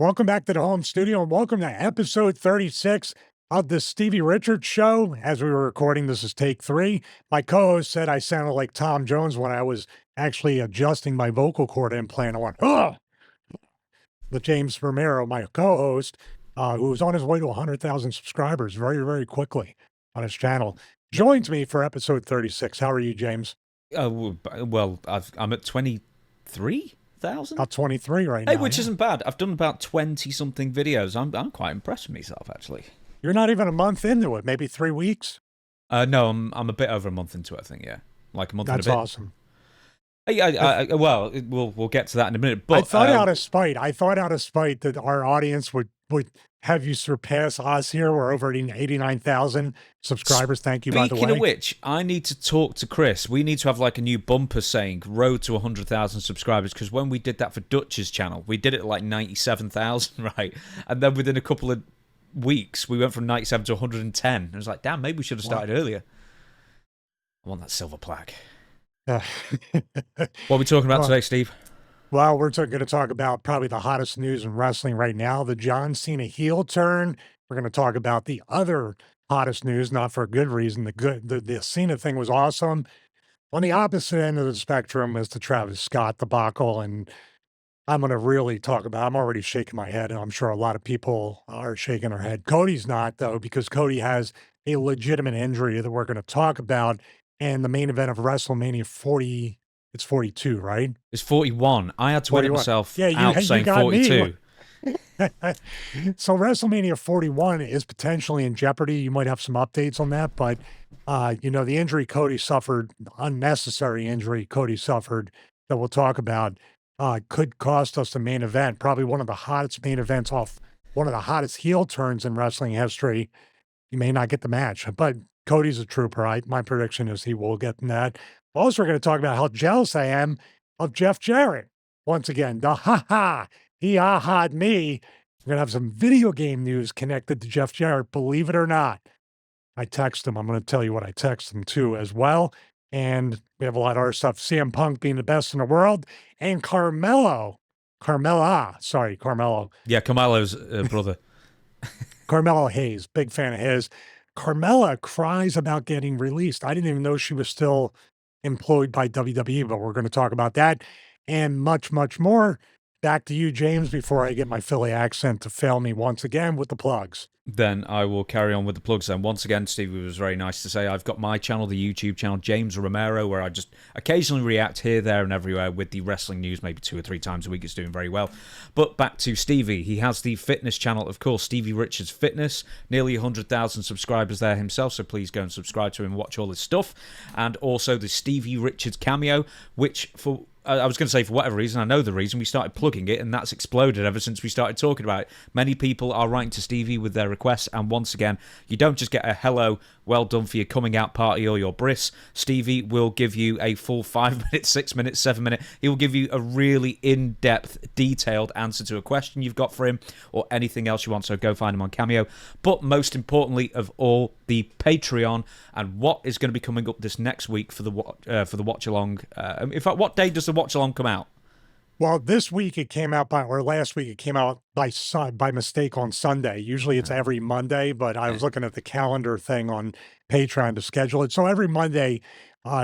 Welcome back to the home studio and welcome to episode 36 of the Stevie Richards show. As we were recording, this is take 3. My co-host said I sounded like Tom Jones when I was actually adjusting my vocal cord implant. I went, oh! The James Romero, my co-host, who was on his way to 100,000 subscribers very, very quickly on his channel, joins me for episode 36. How are you, James? Well, I'm at 23,000. About 23 right now. Hey, which isn't bad. I've done about 20-something videos. I'm quite impressed with myself, actually. You're not even a month into it, maybe 3 weeks? No, I'm a bit over a month into it, I think, yeah. Like a month and a bit. That's awesome. Well, we'll get to that in a minute. But I thought out of spite that our audience would have you surpass us here. We're over 89,000 subscribers. Thank you, by the way. Speaking of which, I need to talk to Chris. We need to have like a new bumper saying "Road to 100,000 subscribers," because when we did that for Dutch's channel, we did it at like 97,000, right? And then within a couple of weeks, we went from 97 to 110. I was like, damn, maybe we should have started earlier. I want that silver plaque. What are we talking about today, Steve? Well, we're going to talk about probably the hottest news in wrestling right now, the John Cena heel turn. We're going to talk about the other hottest news, not for a good reason. The Cena thing was awesome. On the opposite end of the spectrum is the Travis Scott debacle, and I'm going to really talk about. I'm already shaking my head, and I'm sure a lot of people are shaking their head. Cody's not, though, because Cody has a legitimate injury that we're going to talk about. And the main event of WrestleMania 40, it's 42, right? It's 41. I had to edit myself out saying got 42. So WrestleMania 41 is potentially in jeopardy. You might have some updates on that, but the injury Cody suffered, unnecessary injury Cody suffered that we'll talk about, could cost us the main event. Probably one of the hottest main events off one of the hottest heel turns in wrestling history. You may not get the match, but Cody's a trooper. My prediction is he will get in that. Also, we're going to talk about how jealous I am of Jeff Jarrett. Once again, the he ha-ha'd me. We're going to have some video game news connected to Jeff Jarrett, believe it or not. I text him. I'm going to tell you what I text him too as well. And we have a lot of other stuff. CM Punk being the best in the world. And Carmelo. Yeah, Carmelo's brother. Carmelo Hayes, big fan of his. Carmella cries about getting released. I didn't even know she was still employed by WWE, but we're going to talk about that and much, much more. Back to you, James, before I get my Philly accent to fail me once again with the plugs. Then I will carry on with the plugs. And once again, Steve, it was very nice to say I've got my channel, the YouTube channel, James Romero, where I just occasionally react here, there, and everywhere with the wrestling news, maybe 2 or 3 times a week. It's doing very well. But back to Stevie. He has the fitness channel, of course, Stevie Richards Fitness. Nearly 100,000 subscribers there himself, so please go and subscribe to him and watch all his stuff. And also the Stevie Richards Cameo, which I was going to say for whatever reason, I know the reason, we started plugging it and that's exploded ever since we started talking about it. Many people are writing to Stevie with their requests, and once again, you don't just get a hello, well done for your coming out party or your bris. Stevie will give you a full 5 minutes, 6 minutes, 7 minutes. He will give you a really in-depth, detailed answer to a question you've got for him or anything else you want, so go find him on Cameo. But most importantly of all, the Patreon, and what is going to be coming up this next week for the watch along. In fact, what day does the watch along come out? Well, this week it came out last week it came out by mistake on Sunday. Usually it's every Monday, but I was looking at the calendar thing on Patreon to schedule it. So every Monday,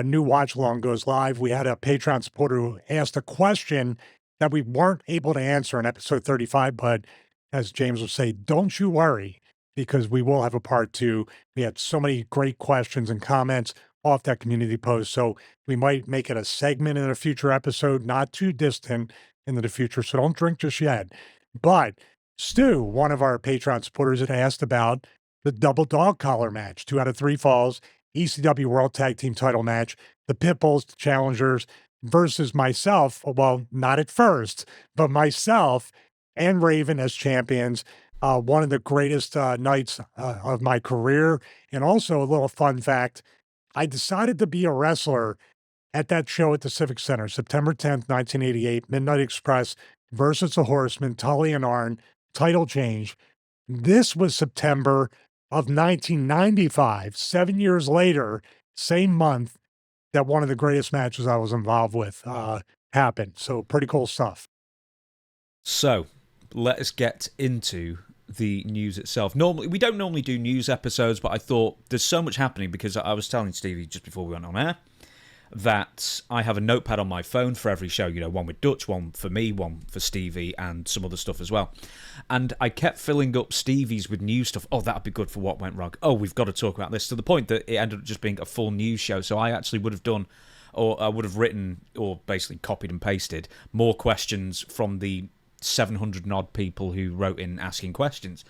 new watch along goes live. We had a Patreon supporter who asked a question that we weren't able to answer in episode 35, but as James would say, don't you worry, because we will have a part 2. We had so many great questions and comments off that community post. So we might make it a segment in a future episode, not too distant into the future. So don't drink just yet. But Stu, one of our Patreon supporters, had asked about the double dog collar match, 2 out of 3 falls, ECW World Tag Team title match, the Pitbulls, the Challengers versus myself. Well, not at first, but myself and Raven as champions. One of the greatest nights of my career. And also a little fun fact, I decided to be a wrestler at that show at the Civic Center, September 10th, 1988, Midnight Express versus the Horsemen, Tully and Arn, title change. This was September of 1995, 7 years later, same month that one of the greatest matches I was involved with happened. So pretty cool stuff. So let us get into the news itself. Normally, we don't normally do news episodes, but I thought there's so much happening because I was telling Stevie just before we went on air that I have a notepad on my phone for every show, one with Dutch, one for me, one for Stevie, and some other stuff as well. And I kept filling up Stevie's with new stuff. Oh, that'd be good for what went wrong. Oh, we've got to talk about this, to the point that it ended up just being a full news show. So I actually would have done, or I would have written, or basically copied and pasted more questions from the 700 and odd people who wrote in asking questions.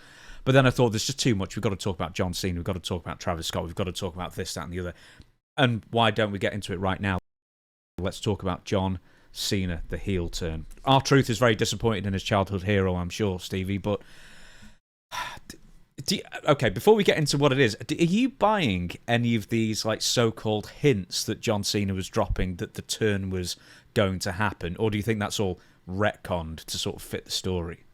But then I thought, there's just too much. We've got to talk about John Cena. We've got to talk about Travis Scott. We've got to talk about this, that, and the other. And why don't we get into it right now? Let's talk about John Cena, the heel turn. R-Truth is very disappointed in his childhood hero, I'm sure, Stevie, but... okay, before we get into what it is, are you buying any of these so-called hints that John Cena was dropping that the turn was going to happen? Or do you think that's all retconned to sort of fit the story?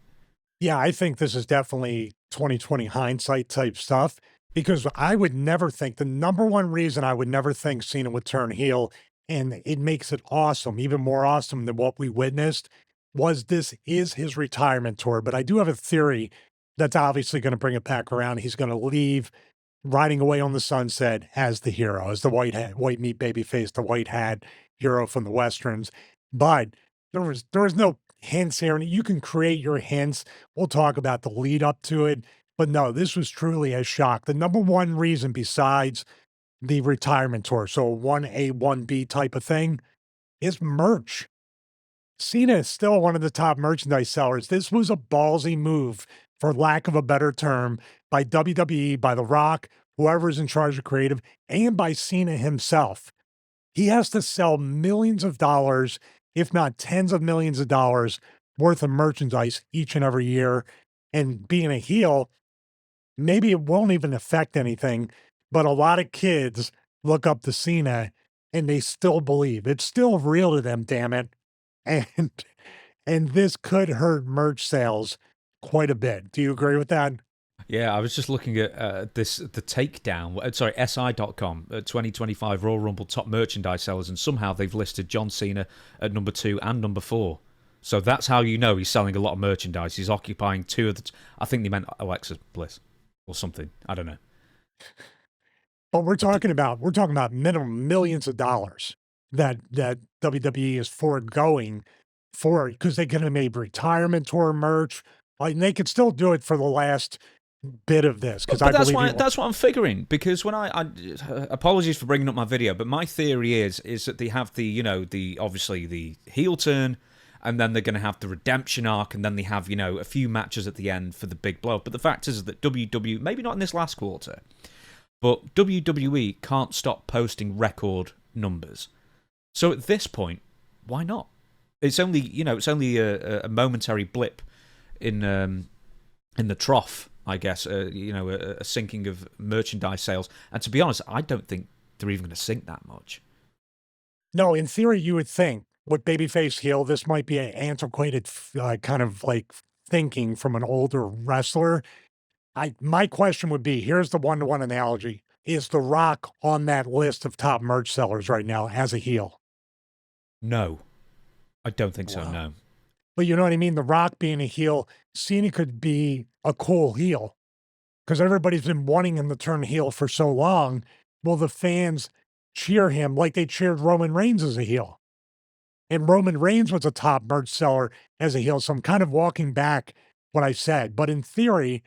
Yeah, I think this is definitely 2020 hindsight type stuff. Because I would never think, the number one reason I would never think Cena would turn heel, and it makes it awesome, even more awesome than what we witnessed, was this is his retirement tour. But I do have a theory that's obviously going to bring it back around. He's going to leave riding away on the sunset as the hero, as the white meat baby face, the white hat hero from the Westerns. But there was no hints here, and you can create your hints. We'll talk about the lead up to it. But no, this was truly a shock. The number one reason besides the retirement tour, so 1A, 1B type of thing, is merch. Cena is still one of the top merchandise sellers. This was a ballsy move, for lack of a better term, by WWE, by The Rock, whoever's in charge of creative, and by Cena himself. He has to sell millions of dollars, if not tens of millions of dollars worth of merchandise each and every year. And being a heel, maybe it won't even affect anything, but a lot of kids look up to Cena and they still believe. It's still real to them, damn it. And this could hurt merch sales quite a bit. Do you agree with that? Yeah, I was just looking at the takedown, sorry, SI.com, 2025 Royal Rumble top merchandise sellers, and somehow they've listed John Cena at number 2 and number 4. So that's how you know he's selling a lot of merchandise. He's occupying 2 of the... I think they meant Alexa Bliss. Or something. I don't know. But we're talking about minimum millions of dollars that WWE is foregoing for, because they could have made retirement tour merch. They could still do it for the last bit of this. Because that's what I'm figuring. Because when I apologies for bringing up my video, but my theory is that they have the obviously the heel turn, and then they're going to have the redemption arc, and then they have, a few matches at the end for the big blow. But the fact is that WWE, maybe not in this last quarter, but WWE can't stop posting record numbers. So at this point, why not? It's only, a momentary blip in the trough, I guess, a sinking of merchandise sales. And to be honest, I don't think they're even going to sink that much. No, in theory, you would think, with babyface heel, this might be an antiquated kind of thinking from an older wrestler. My question would be, here's the one-to-one analogy. Is The Rock on that list of top merch sellers right now as a heel? No, I don't think so, no. But you know what I mean? The Rock being a heel, Cena could be a cool heel because everybody's been wanting him to turn heel for so long. Well, the fans cheer him like they cheered Roman Reigns as a heel. And Roman Reigns was a top merch seller as a heel. So I'm kind of walking back what I said. But in theory,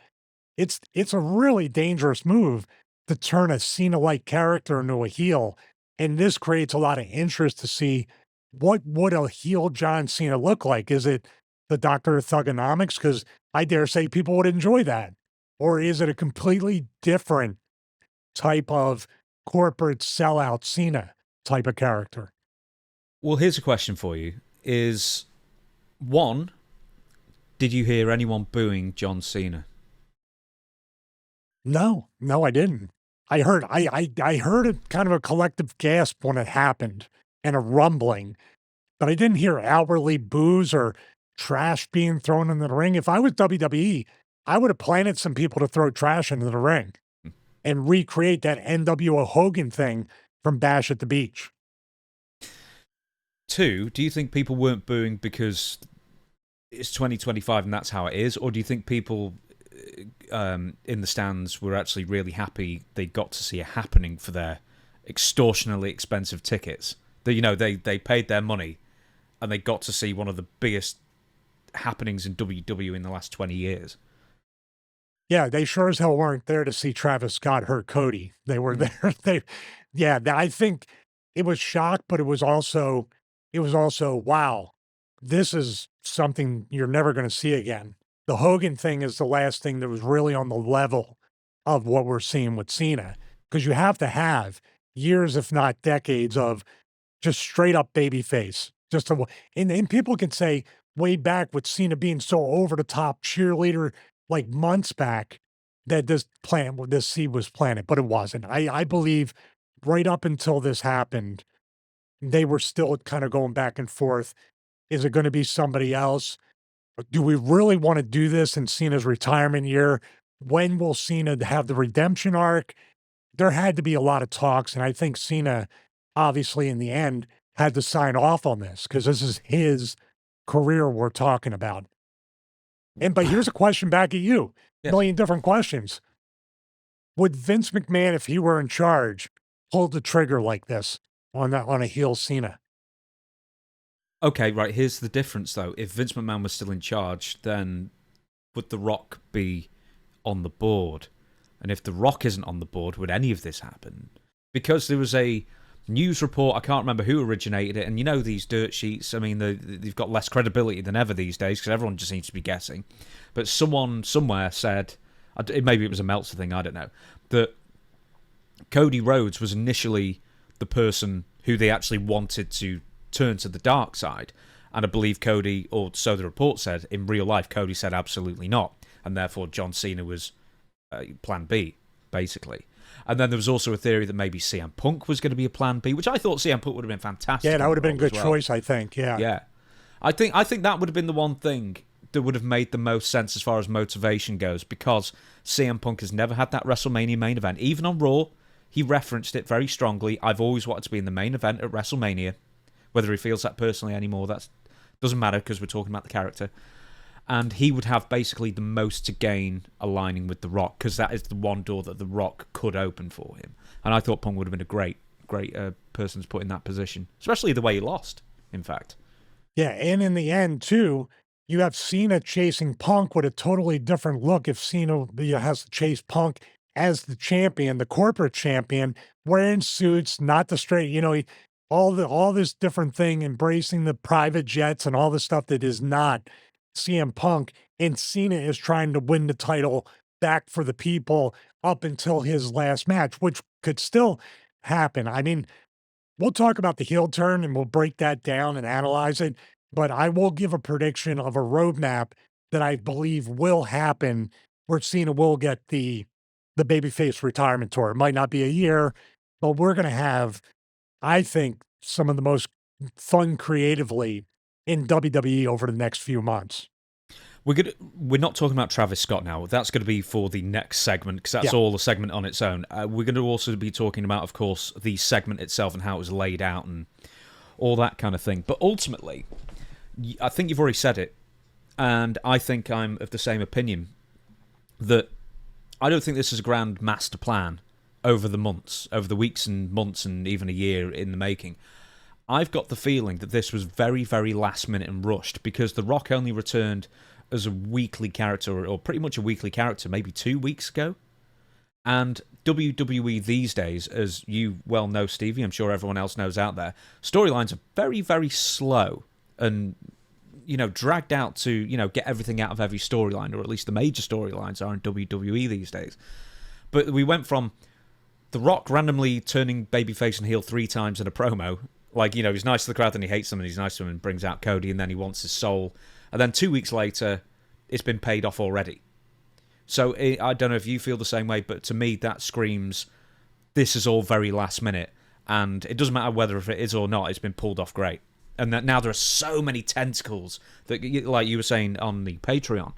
it's a really dangerous move to turn a Cena-like character into a heel. And this creates a lot of interest to see what would a heel John Cena look like. Is it the Doctor of Thugonomics? Because I dare say people would enjoy that. Or is it a completely different type of corporate sellout Cena type of character? Well, here's a question for you. Is, one, did you hear anyone booing John Cena? No, I didn't. I heard a kind of a collective gasp when it happened and a rumbling, but I didn't hear outwardly boos or trash being thrown into the ring. If I was WWE, I would have planted some people to throw trash into the ring and recreate that NWO Hogan thing from Bash at the Beach. 2, do you think people weren't booing because it's 2025 and that's how it is? Or do you think people in the stands were actually really happy they got to see a happening for their extortionately expensive tickets? They paid their money and they got to see one of the biggest happenings in WWE in the last 20 years. Yeah, they sure as hell weren't there to see Travis Scott hurt Cody. They were there. I think it was shock, but it was also wow, this is something you're never going to see again. The Hogan thing is the last thing that was really on the level of what we're seeing with Cena, because you have to have years, if not decades, of just straight up babyface. And people can say way back with Cena being so over the top cheerleader, like months back, that this seed was planted, but it wasn't. I believe right up until this happened, they were still kind of going back and forth. Is it going to be somebody else? Do we really want to do this in Cena's retirement year? When will Cena have the redemption arc? There had to be a lot of talks, and I think Cena, obviously, in the end, had to sign off on this because this is his career we're talking about. But here's a question back at you. Yes. Million different questions. Would Vince McMahon, if he were in charge, pull the trigger like this on a heel Cena? Okay, right, here's the difference, though. If Vince McMahon was still in charge, then would The Rock be on the board? And if The Rock isn't on the board, would any of this happen? Because there was a news report, I can't remember who originated it, and you know these dirt sheets, I mean, they've got less credibility than ever these days because everyone just seems to be guessing. But someone somewhere said, maybe it was a Meltzer thing, I don't know, that Cody Rhodes was initially the person who they actually wanted to turn to the dark side. And I believe Cody, or so the report said, in real life, Cody said absolutely not. And therefore, John Cena was plan B, basically. And then there was also a theory that maybe CM Punk was going to be a plan B, which I thought CM Punk would have been fantastic. Yeah, that would have been a good choice, I think. Yeah. Yeah. I think that would have been the one thing that would have made the most sense as far as motivation goes, because CM Punk has never had that WrestleMania main event. Even on Raw, he referenced it very strongly. I've always wanted to be in the main event at WrestleMania. Whether he feels that personally anymore, that doesn't matter because we're talking about the character. And he would have basically the most to gain aligning with The Rock, because that is the one door that The Rock could open for him. And I thought Punk would have been a great person to put in that position, especially the way he lost, in fact. Yeah, and in the end, too, you have Cena chasing Punk with a totally different look if Cena has to chase Punk as the champion, the corporate champion, wearing suits, not the straight, all this different thing, embracing the private jets and all the stuff that is not CM Punk, and Cena is trying to win the title back for the people up until his last match, which could still happen. I mean, we'll talk about the heel turn and we'll break that down and analyze it, but I will give a prediction of a roadmap that I believe will happen where Cena will get the babyface retirement tour. It might not be a year, but we're going to have, I think, some of the most fun creatively in WWE over the next few months. We're not talking about Travis Scott now. That's going to be for the next segment, because that's all a segment on its own. We're going to also be talking about, of course, the segment itself and how it was laid out and all that kind of thing. But ultimately, I think you've already said it, and I think I'm of the same opinion, that I don't think this is a grand master plan over the weeks and months and even a year in the making. I've got the feeling that this was very, very last minute and rushed, because The Rock only returned as a weekly character, or pretty much a weekly character, maybe 2 weeks ago. And WWE these days, as you well know, Stevie, I'm sure everyone else knows out there, storylines are very, very slow and, dragged out to, get everything out of every storyline, or at least the major storylines are in WWE these days. But we went from The Rock randomly turning babyface and heel 3 times in a promo. Like, he's nice to the crowd, then he hates them, and he's nice to them and brings out Cody, and then he wants his soul. And then 2 weeks later, it's been paid off already. So I don't know if you feel the same way, but to me, that screams, this is all very last minute. And it doesn't matter whether if it is or not, it's been pulled off great. And that now there are so many tentacles that, like you were saying on the Patreon,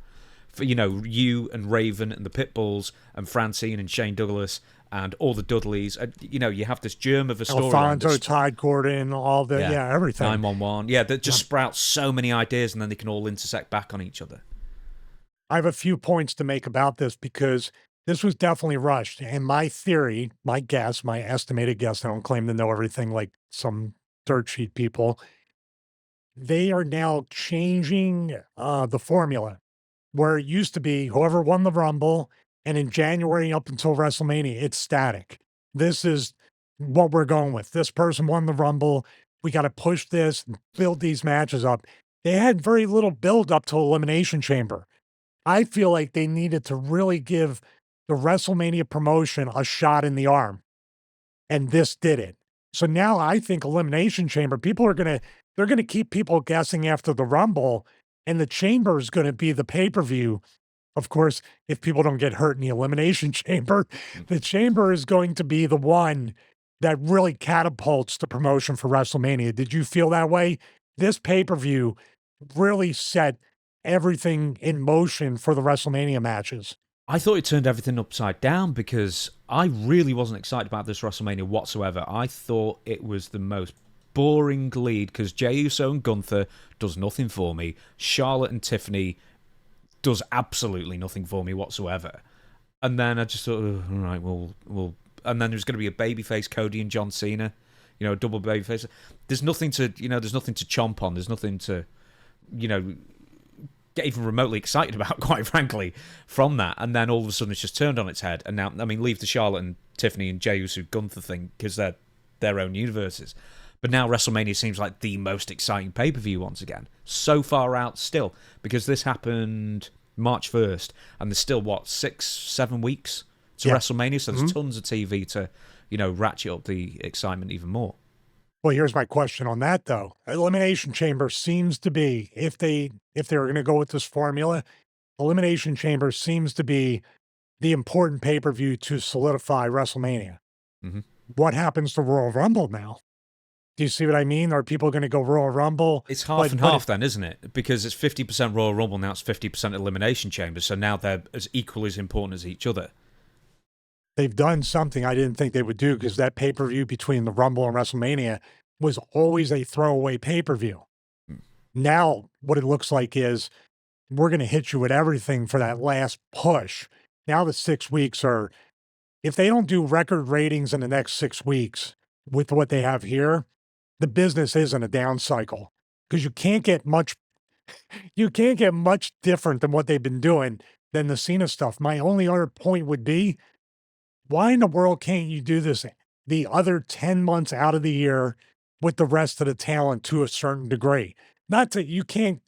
for, you and Raven and the Pitbulls and Francine and Shane Douglas and all the Dudleys. You have this germ of a story. Alfonso, Tide Gordon, all the everything. 911. Yeah, that just sprouts so many ideas, and then they can all intersect back on each other. I have a few points to make about this because this was definitely rushed. And my theory, my guess, my estimated guess, I don't claim to know everything like some dirt sheet people. They are now changing the formula where it used to be whoever won the Rumble, and in January up until WrestleMania, it's static. This is what we're going with. This person won the Rumble. We got to push this, build these matches up. They had very little build up to Elimination Chamber. I feel like they needed to really give the WrestleMania promotion a shot in the arm, and this did it. So now I think Elimination Chamber, they're gonna keep people guessing after the Rumble, and the Chamber is gonna be the pay-per-view. Of course, if people don't get hurt in the Elimination Chamber, the Chamber is going to be the one that really catapults the promotion for WrestleMania. Did you feel that way? This pay-per-view really set everything in motion for the WrestleMania matches. I thought it turned everything upside down because I really wasn't excited about this WrestleMania whatsoever. I thought it was the most boring lead because Jey Uso and Gunther does nothing for me. Charlotte and Tiffany does absolutely nothing for me whatsoever. And then I just thought, all right, we'll. And then there's going to be a babyface Cody and John Cena, a double babyface. There's nothing to chomp on. There's nothing to, get even remotely excited about, quite frankly, from that. And then all of a sudden it's just turned on its head. And now, leave the Charlotte and Tiffany and Jey Uso Gunther thing because they're their own universes. But now WrestleMania seems like the most exciting pay-per-view once again. So far out still, because this happened March 1st, and there's still, 6-7 weeks to WrestleMania? So there's tons of TV to, ratchet up the excitement even more. Well, here's my question on that, though. Elimination Chamber seems to be, if they were going to go with this formula, Elimination Chamber seems to be the important pay-per-view to solidify WrestleMania. Mm-hmm. What happens to Royal Rumble now? Do you see what I mean? Are people going to go Royal Rumble? It's half and half then, isn't it? Because it's 50% Royal Rumble, now it's 50% Elimination Chamber, so now they're as equally as important as each other. They've done something I didn't think they would do, because that pay-per-view between the Rumble and WrestleMania was always a throwaway pay-per-view. Now, what it looks like is we're going to hit you with everything for that last push. Now the 6 weeks are, if they don't do record ratings in the next 6 weeks with what they have here, the business isn't a down cycle, because you can't get much different than what they've been doing than the Cena stuff. My only other point would be, why in the world can't you do this the other 10 months out of the year with the rest of the talent to a certain degree? Not that you can't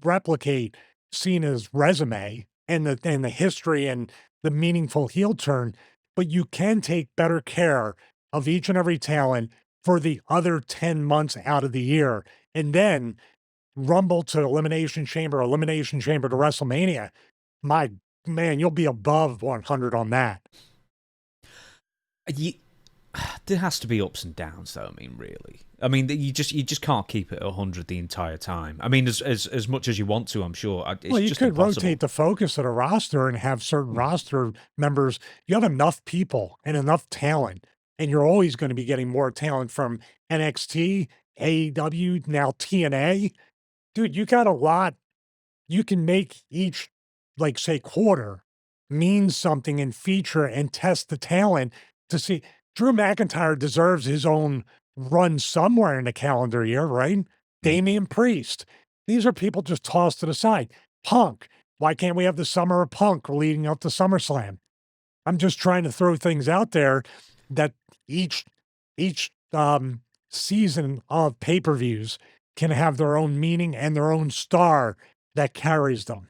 replicate Cena's resume and the history and the meaningful heel turn, but you can take better care of each and every talent for the other 10 months out of the year. And then Rumble to Elimination Chamber to WrestleMania. My man, you'll be above 100 on that. There has to be ups and downs, though. Really. You just can't keep it 100 the entire time. As much as you want to, I'm sure. It's you just could impossible. rotate the focus of the roster and have certain roster members. You have enough people and enough talent, and you're always going to be getting more talent from NXT, AEW, now TNA. Dude, you got a lot. You can make each, say, quarter mean something and feature and test the talent to see. Drew McIntyre deserves his own run somewhere in the calendar year, right? Damian Priest. These are people just tossed to the side. Punk. Why can't we have the Summer of Punk leading up to SummerSlam? I'm just trying to throw things out there that each season of pay-per-views can have their own meaning and their own star that carries them.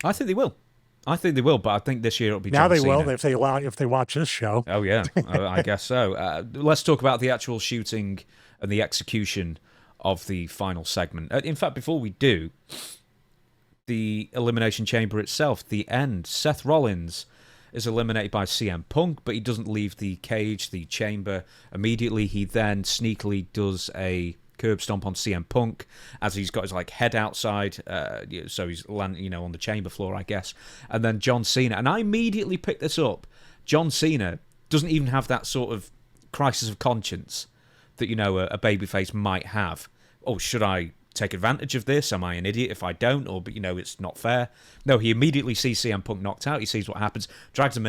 I think they will. But I think this year it'll be now John they Cena. will if they watch this show. Oh yeah, I guess so. Let's talk about the actual shooting and the execution of the final segment. In fact, before we do, the Elimination Chamber itself, the end. Seth Rollins is eliminated by CM Punk, but he doesn't leave the cage, the chamber immediately. He then sneakily does a curb stomp on CM Punk as he's got his head outside, so he's landing, on the chamber floor, I guess. And then John Cena, and I immediately picked this up John Cena doesn't even have that sort of crisis of conscience that, you know, a babyface might have. Oh, should I take advantage of this? Am I an idiot if I don't? Or, but you know, it's not fair. No, he immediately sees CM Punk knocked out. He sees what happens, drags him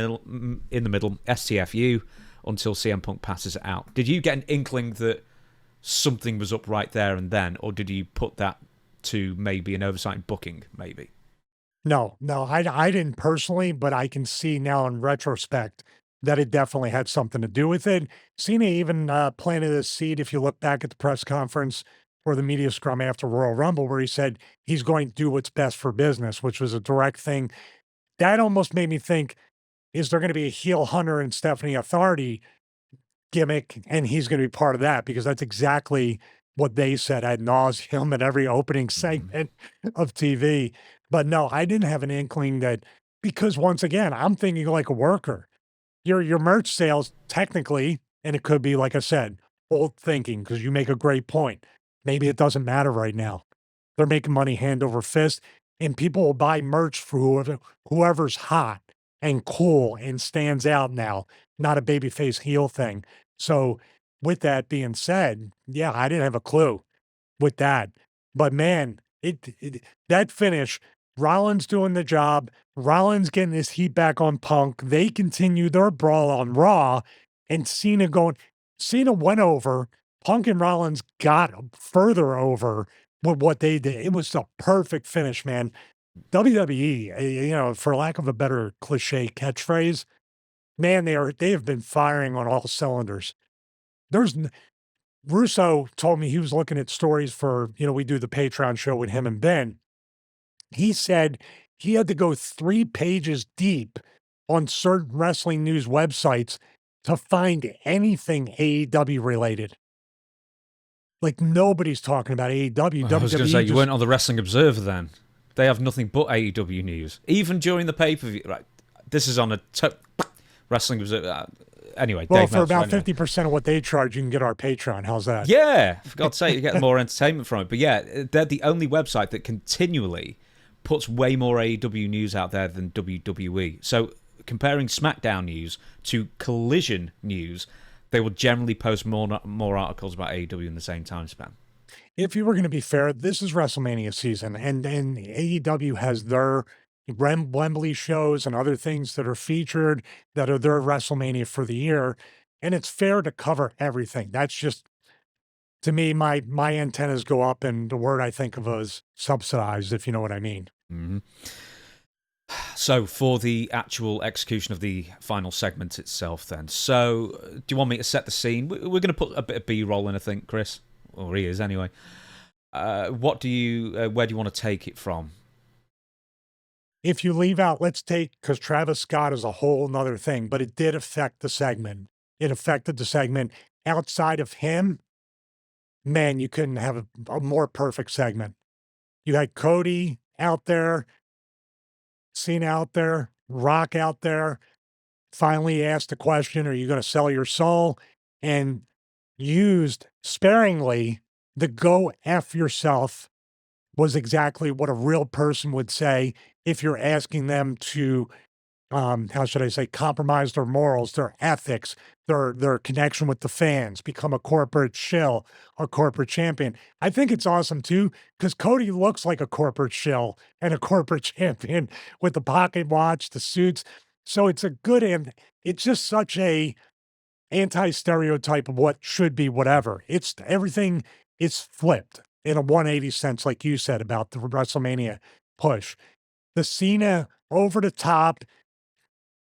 in the middle, STFU, until CM Punk passes it out. Did you get an inkling that something was up right there and then, or did you put that to maybe an oversight in booking, maybe? No, I didn't personally, but I can see now in retrospect that it definitely had something to do with it. Cena even planted a seed, if you look back at the press conference or the media scrum after Royal Rumble, where he said he's going to do what's best for business, which was a direct thing. That almost made me think, is there going to be a heel Hunter and Stephanie Authority gimmick? And he's going to be part of that, because that's exactly what they said ad nauseum at every opening segment of TV. But no, I didn't have an inkling that, because once again, I'm thinking like a worker. Your merch sales technically, and it could be, like I said, old thinking, because you make a great point. Maybe it doesn't matter right now. They're making money hand over fist, and people will buy merch for whoever's hot and cool and stands out now, not a babyface heel thing. So with that being said, yeah, I didn't have a clue with that. But man, that finish, Rollins doing the job, Rollins getting his heat back on Punk. They continue their brawl on Raw, and Cena went over. Punk and Rollins got further over with what they did. It was a perfect finish, man. WWE, you know, for lack of a better cliche catchphrase, man, they have been firing on all cylinders. There's Russo told me he was looking at stories for, you know, we do the Patreon show with him and Ben. He said he had to go 3 pages deep on certain wrestling news websites to find anything AEW related. Like, nobody's talking about AEW. I was going to say, you weren't on the Wrestling Observer then. They have nothing but AEW news. Even during the pay-per-view. Right, this is on a Wrestling Observer. Anyway, well, Dave for about 50% of what they charge, you can get our Patreon. How's that? Yeah, for God's sake, you get more entertainment from it. But yeah, they're the only website that continually puts way more AEW news out there than WWE. So comparing SmackDown news to Collision news, they will generally post more articles about AEW in the same time span. If you were going to be fair, this is WrestleMania season, and AEW has their Wembley shows and other things that are featured that are their WrestleMania for the year, and it's fair to cover everything. That's just, to me, my antennas go up, and the word I think of as subsidized, if you know what I mean. Mm-hmm. So for the actual execution of the final segment itself then, so do you want me to set the scene? We're going to put a bit of B-roll in, I think, Chris, or he is anyway. Where do you want to take it from? If you leave out, because Travis Scott is a whole nother thing, but it did affect the segment. It affected the segment. Outside of him, man, you couldn't have a more perfect segment. You had Cody out there, Cena out there, Rock out there. Finally asked the question, are you going to sell your soul? And used sparingly, the go F yourself was exactly what a real person would say if you're asking them to, how should I say, compromise their morals, their ethics, their connection with the fans, become a corporate shill, a corporate champion. I think it's awesome too, because Cody looks like a corporate shill and a corporate champion with the pocket watch, the suits. So it's a good, and it's just such a anti-stereotype of what should be whatever. It's everything is flipped in a 180 sense, like you said about the WrestleMania push. The Cena over the top,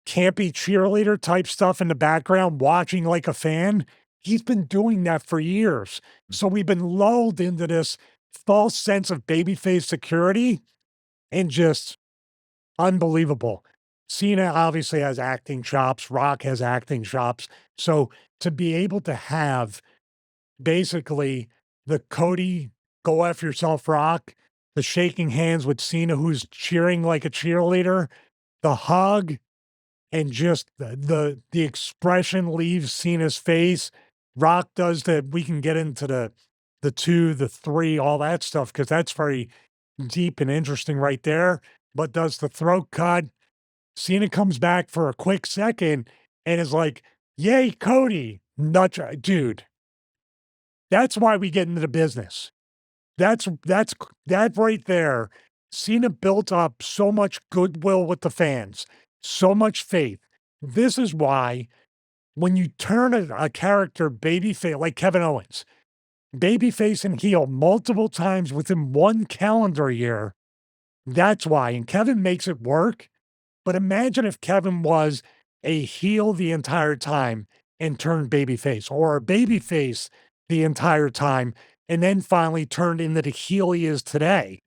campy cheerleader type stuff in the background, watching like a fan. He's been doing that for years. So we've been lulled into this false sense of babyface security, and just unbelievable. Cena obviously has acting chops. Rock has acting chops. So to be able to have basically the Cody go F yourself Rock, the shaking hands with Cena, who's cheering like a cheerleader, the hug, and just the expression leaves Cena's face. Rock does that. We can get into the 2, the 3, all that stuff, because that's very deep and interesting right there. But does the throat cut. Cena comes back for a quick second, and is like, "Yay, Cody!" Dude. That's why we get into the business. That right there. Cena built up so much goodwill with the fans, so much faith. This is why when you turn a character babyface like Kevin Owens, babyface and heel multiple times within one calendar year, that's why. And Kevin makes it work. But imagine if Kevin was a heel the entire time and turned babyface, or a babyface the entire time and then finally turned into the heel he is today.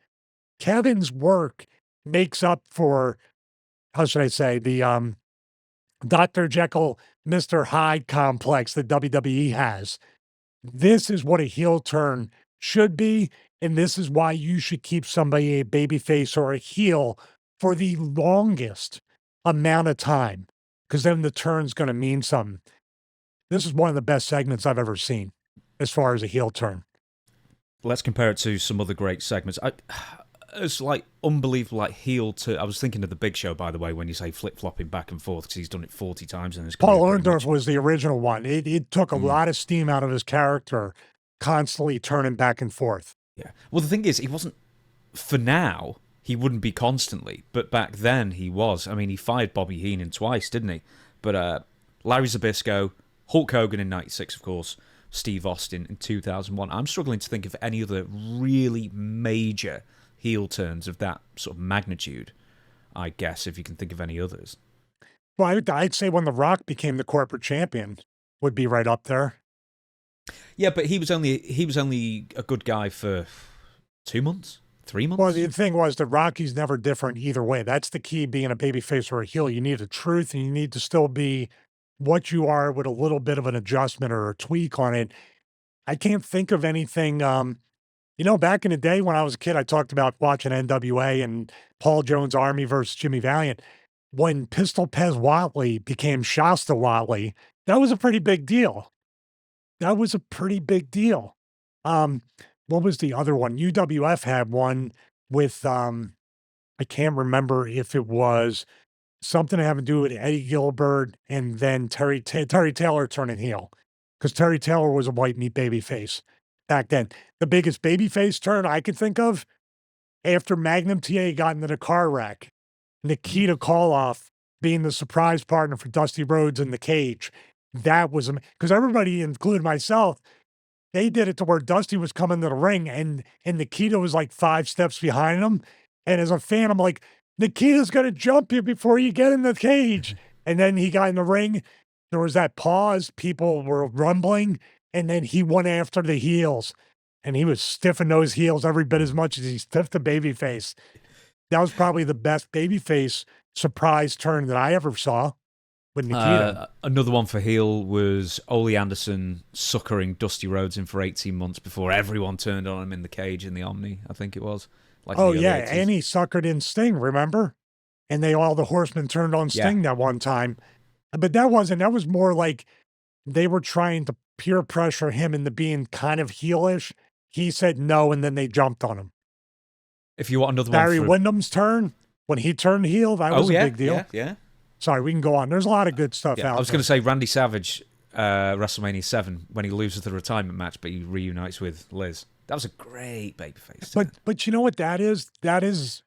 Kevin's work makes up for, how should I say, the Dr. Jekyll, Mr. Hyde complex that WWE has. This is what a heel turn should be, and this is why you should keep somebody a babyface or a heel for the longest amount of time, because then the turn's going to mean something. This is one of the best segments I've ever seen as far as a heel turn. Let's compare it to some other great segments. It's like unbelievable, like heel to. I was thinking of the Big Show, by the way, when you say flip flopping back and forth, because he's done it 40 times in his career. Paul Orndorff was the original one. It took a lot of steam out of his character, constantly turning back and forth. Yeah. Well, the thing is, he wasn't. For now, he wouldn't be constantly, but back then he was. I mean, he fired Bobby Heenan twice, didn't he? But Larry Zbyszko, Hulk Hogan in '96, of course. Steve Austin in 2001. I'm struggling to think of any other really major heel turns of that sort of magnitude, I guess, if you can think of any others. Well, I'd say when The Rock became the corporate champion would be right up there. Yeah, but he was only a good guy for 2 months, 3 months. Well, the thing was that Rocky's never different either way. That's the key, being a babyface or a heel. You need a truth, and you need to still be what you are with a little bit of an adjustment or a tweak on it. I can't think of anything. Back in the day when I was a kid, I talked about watching NWA and Paul Jones' Army versus Jimmy Valiant. When Pistol Pez Watley became Shasta Watley, that was a pretty big deal. What was the other one? UWF had one with, I can't remember if it was something having to do with Eddie Gilbert and then Terry Taylor turning heel, because Terry Taylor was a white meat babyface back then. The biggest babyface turn I could think of, after Magnum TA got into the car wreck, Nikita Koloff being the surprise partner for Dusty Rhodes in the cage. That was, because everybody, including myself, they did it to where Dusty was coming to the ring and Nikita was like 5 steps behind him. And as a fan, I'm like, Nikita's going to jump you before you get in the cage. And then he got in the ring. There was that pause. People were rumbling. And then he went after the heels. And he was stiffing those heels every bit as much as he stiffed the babyface. That was probably the best babyface surprise turn that I ever saw with Nikita. Another one for heel was Ole Anderson suckering Dusty Rhodes in for 18 months before everyone turned on him in the cage in the Omni, I think it was. Like oh, yeah, 80s. And he suckered in Sting, remember? And all the horsemen turned on Sting that one time. But that was more like they were trying to peer pressure him into being kind of heelish. He said no, and then they jumped on him. If you want another Barry one. Windham's turn, when he turned heel, that was a big deal. Yeah. Sorry, we can go on. There's a lot of good stuff out there. I was going to say Randy Savage, WrestleMania 7, when he loses the retirement match, but he reunites with Liz. That was a great babyface. But you know what that is?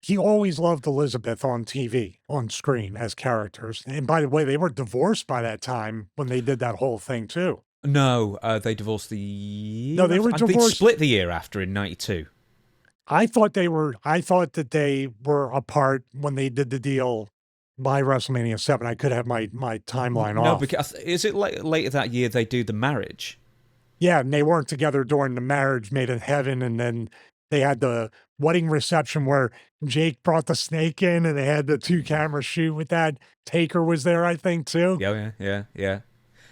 He always loved Elizabeth on TV, on screen, as characters. And by the way, they were divorced by that time when they did that whole thing, too. No, they divorced the year. No, they were divorced. They split the year after in '92. I thought that they were apart when they did the deal by WrestleMania 7. I could have my timeline off. No, because is it later that year they do the marriage? Yeah, and they weren't together during the marriage made in heaven, and then they had the wedding reception where Jake brought the snake in, and they had the 2-camera shoot with that. Taker was there, I think, too. Yeah.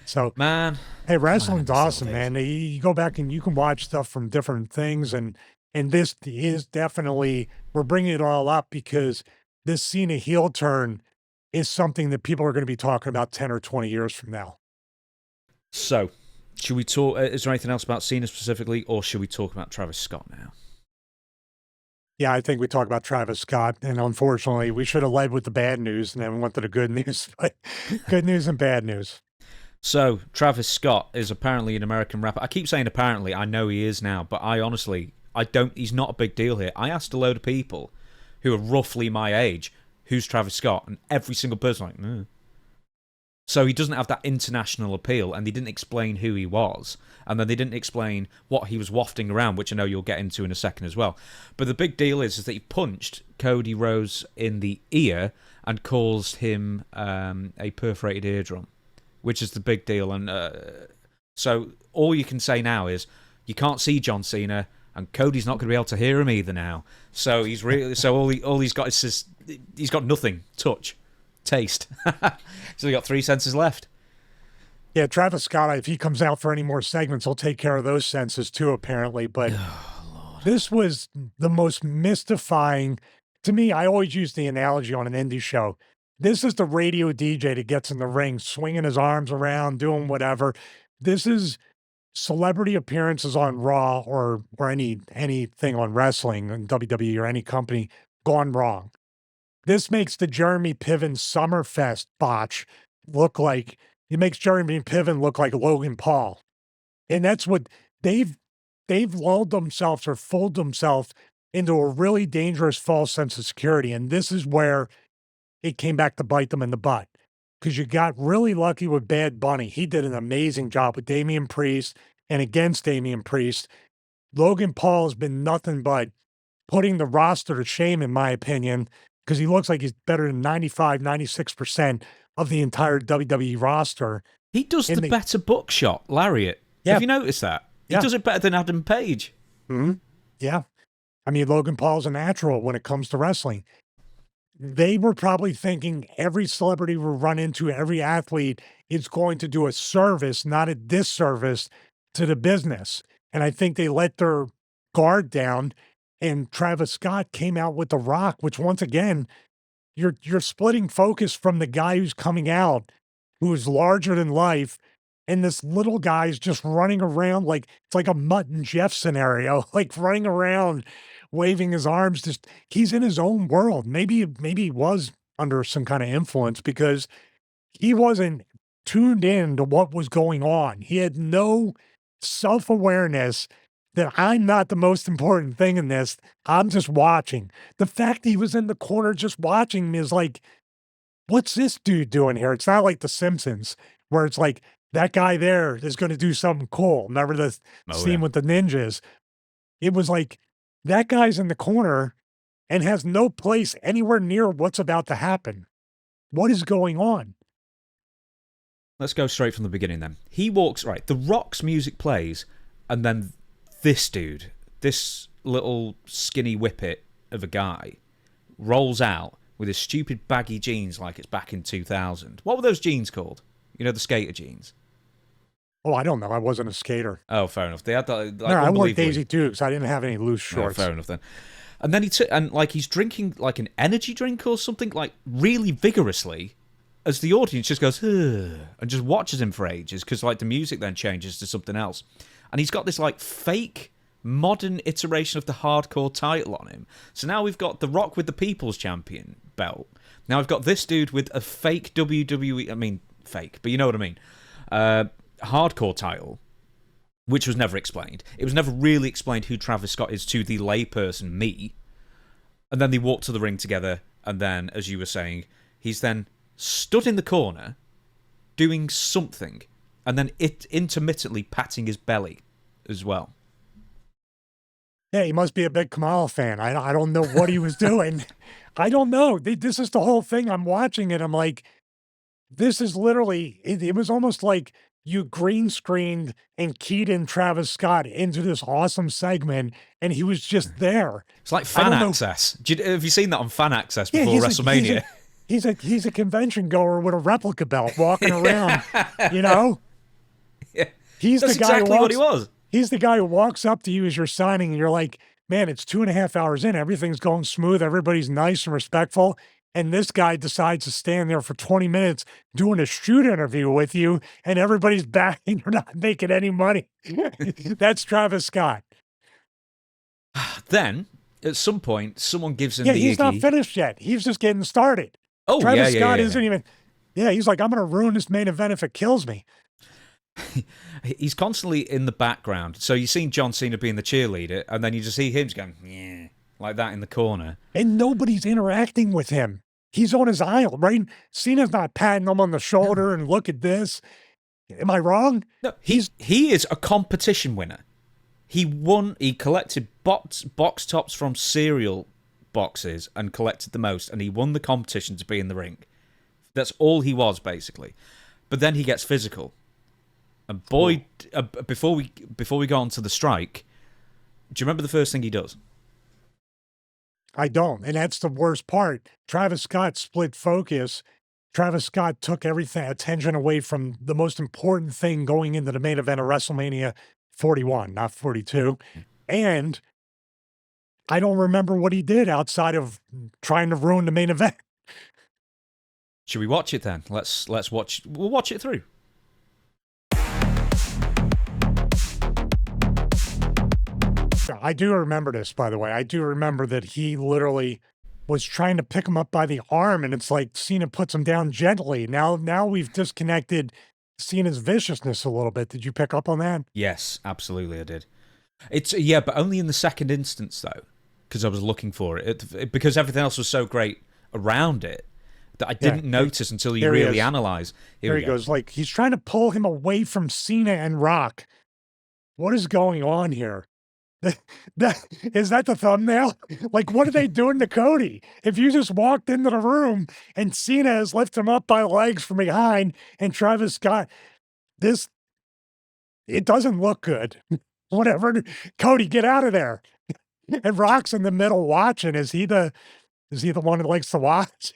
So, man, hey, wrestling's awesome, man. You go back and you can watch stuff from different things, and this is definitely, we're bringing it all up because this Cena heel turn is something that people are going to be talking about 10 or 20 years from now. So, should we talk? Is there anything else about Cena specifically, or should we talk about Travis Scott now? Yeah, I think we talk about Travis Scott, and unfortunately, we should have led with the bad news and then went to the good news. But good news and bad news. So, Travis Scott is apparently an American rapper. I keep saying apparently, I know he is now, but I honestly, he's not a big deal here. I asked a load of people who are roughly my age, who's Travis Scott? And every single person like, no. So he doesn't have that international appeal, and they didn't explain who he was. And then they didn't explain what he was wafting around, which I know you'll get into in a second as well. But the big deal is that he punched Cody Rhodes in the ear and caused him a perforated eardrum, which is the big deal. And so all you can say now is you can't see John Cena, and Cody's not going to be able to hear him either now. So he's really all he's got is he's got nothing, touch, taste. So he got 3 senses left. Yeah, Travis Scott, if he comes out for any more segments, he'll take care of those senses too, apparently. But this was the most mystifying. To me, I always use the analogy on an indie show. This is the radio DJ that gets in the ring, swinging his arms around, doing whatever. This is celebrity appearances on Raw or anything on wrestling and WWE or any company gone wrong. This makes the Jeremy Piven Summerfest botch look like it makes Jeremy Piven look like Logan Paul. And that's what they've lulled themselves or fooled themselves into a really dangerous false sense of security. And this is where it came back to bite them in the butt. Because you got really lucky with Bad Bunny. He did an amazing job with Damian Priest and against Damian Priest. Logan Paul has been nothing but putting the roster to shame, in my opinion, because he looks like he's better than 95, 96% of the entire WWE roster. He does the better buckshot lariat. Yeah. Have you noticed that? He does it better than Adam Page. Mm-hmm. Yeah. I mean, Logan Paul's a natural when it comes to wrestling. They were probably thinking every celebrity we run into, every athlete is going to do a service, not a disservice to the business. And I think they let their guard down, and Travis Scott came out with The Rock, which once again, you're splitting focus from the guy who's coming out, who is larger than life, and this little guy's just running around like it's like a Mutt and Jeff scenario, like running around, waving his arms. Just he's in his own world. Maybe he was under some kind of influence because he wasn't tuned in to what was going on. He had no self-awareness that I'm not the most important thing in this. I'm just watching. The fact that he was in the corner just watching me is like, what's this dude doing here? It's not like The Simpsons, where it's like, that guy there is going to do something cool. Remember the scene with the ninjas? It was like, that guy's in the corner and has no place anywhere near what's about to happen. What is going on? Let's go straight from the beginning then. He walks, right, The Rock's music plays, and then this dude, this little skinny whippet of a guy, rolls out with his stupid baggy jeans like it's back in 2000. What were those jeans called? You know, the skater jeans. Oh, I don't know. I wasn't a skater. Oh, fair enough. They had that. Like, no, I wore Daisy Dukes. I didn't have any loose shorts. Oh, fair enough then. And then he's drinking like an energy drink or something, like really vigorously, as the audience just goes, ugh, and just watches him for ages because like the music then changes to something else. And he's got this like fake modern iteration of the hardcore title on him. So now we've got The Rock with the People's Champion belt. Now we've got this dude with a fake WWE, I mean, fake, but you know what I mean, hardcore title, which was never explained. It was never really explained who Travis Scott is to the layperson, me. And then they walk to the ring together, and then, as you were saying, he's then stood in the corner doing something, and then intermittently patting his belly as well. Yeah, he must be a big Kamala fan. I don't know what he was doing. I don't know. This is the whole thing. I'm watching it. I'm like, this is literally, it was almost like you green screened and keyed in Travis Scott into this awesome segment, and he was just there. It's like fan access. Have you seen that on fan access before WrestleMania? He's a convention goer with a replica belt walking around, you know? Yeah. That's exactly what he was. He's the guy who walks up to you as you're signing, and you're like, man, it's 2.5 hours in. Everything's going smooth. Everybody's nice and respectful. And this guy decides to stand there for 20 minutes doing a shoot interview with you, and everybody's back, and you're not making any money. That's Travis Scott. Then at some point, someone gives him Yeah, the he's not Iggy. finished yet. He's just getting started. Oh, Travis yeah, Scott yeah. isn't even. Yeah, he's like, I'm going to ruin this main event if it kills me. He's constantly in the background. So you've seen John Cena being the cheerleader, and then you just see him just going, yeah, like that in the corner. And nobody's interacting with him. He's on his aisle, right? Cena's not patting him on the shoulder and look at this. Am I wrong? No, he is a competition winner. He won. He collected box tops from cereal boxes and collected the most, and he won the competition to be in the ring. That's all he was, basically. But then he gets physical. And boy, before we go on to the strike, do you remember the first thing he does? I don't, and that's the worst part. Travis Scott split focus. Travis Scott took attention away from the most important thing going into the main event of WrestleMania 41, not 42. And I don't remember what he did outside of trying to ruin the main event. Should we watch it then? Let's watch. We'll watch it through. I do remember this, by the way. I do remember that he literally was trying to pick him up by the arm, and it's like Cena puts him down gently. Now we've disconnected Cena's viciousness a little bit. Did you pick up on that? Yes, absolutely, I did. It's but only in the second instance though, because I was looking for it. Because everything else was so great around it that I didn't notice until you really analyze. Here he goes. Like he's trying to pull him away from Cena and Rock. What is going on here? Is that the thumbnail? Like, what are they doing to Cody? If you just walked into the room and Cena has lifted him up by legs from behind and Travis Scott, it doesn't look good. Whatever. Cody, get out of there. And Rock's in the middle watching. Is he the one that likes to watch?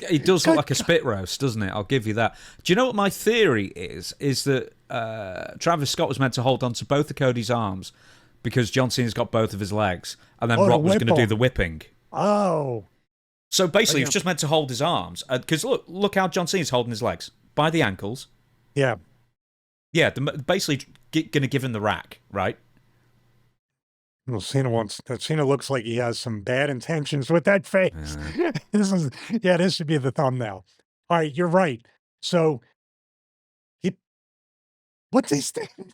It does look like a spit roast, doesn't it? I'll give you that. Do you know what my theory is? Is that Travis Scott was meant to hold on to both of Cody's arms because John Cena's got both of his legs, and then Rock was going to do the whipping. Oh. So basically, he was just meant to hold his arms. Because look how John Cena's holding his legs. By the ankles. Yeah. Yeah, basically going to give him the rack, right? Well, Cena looks like he has some bad intentions with that face. This should be the thumbnail. All right, you're right. So what's he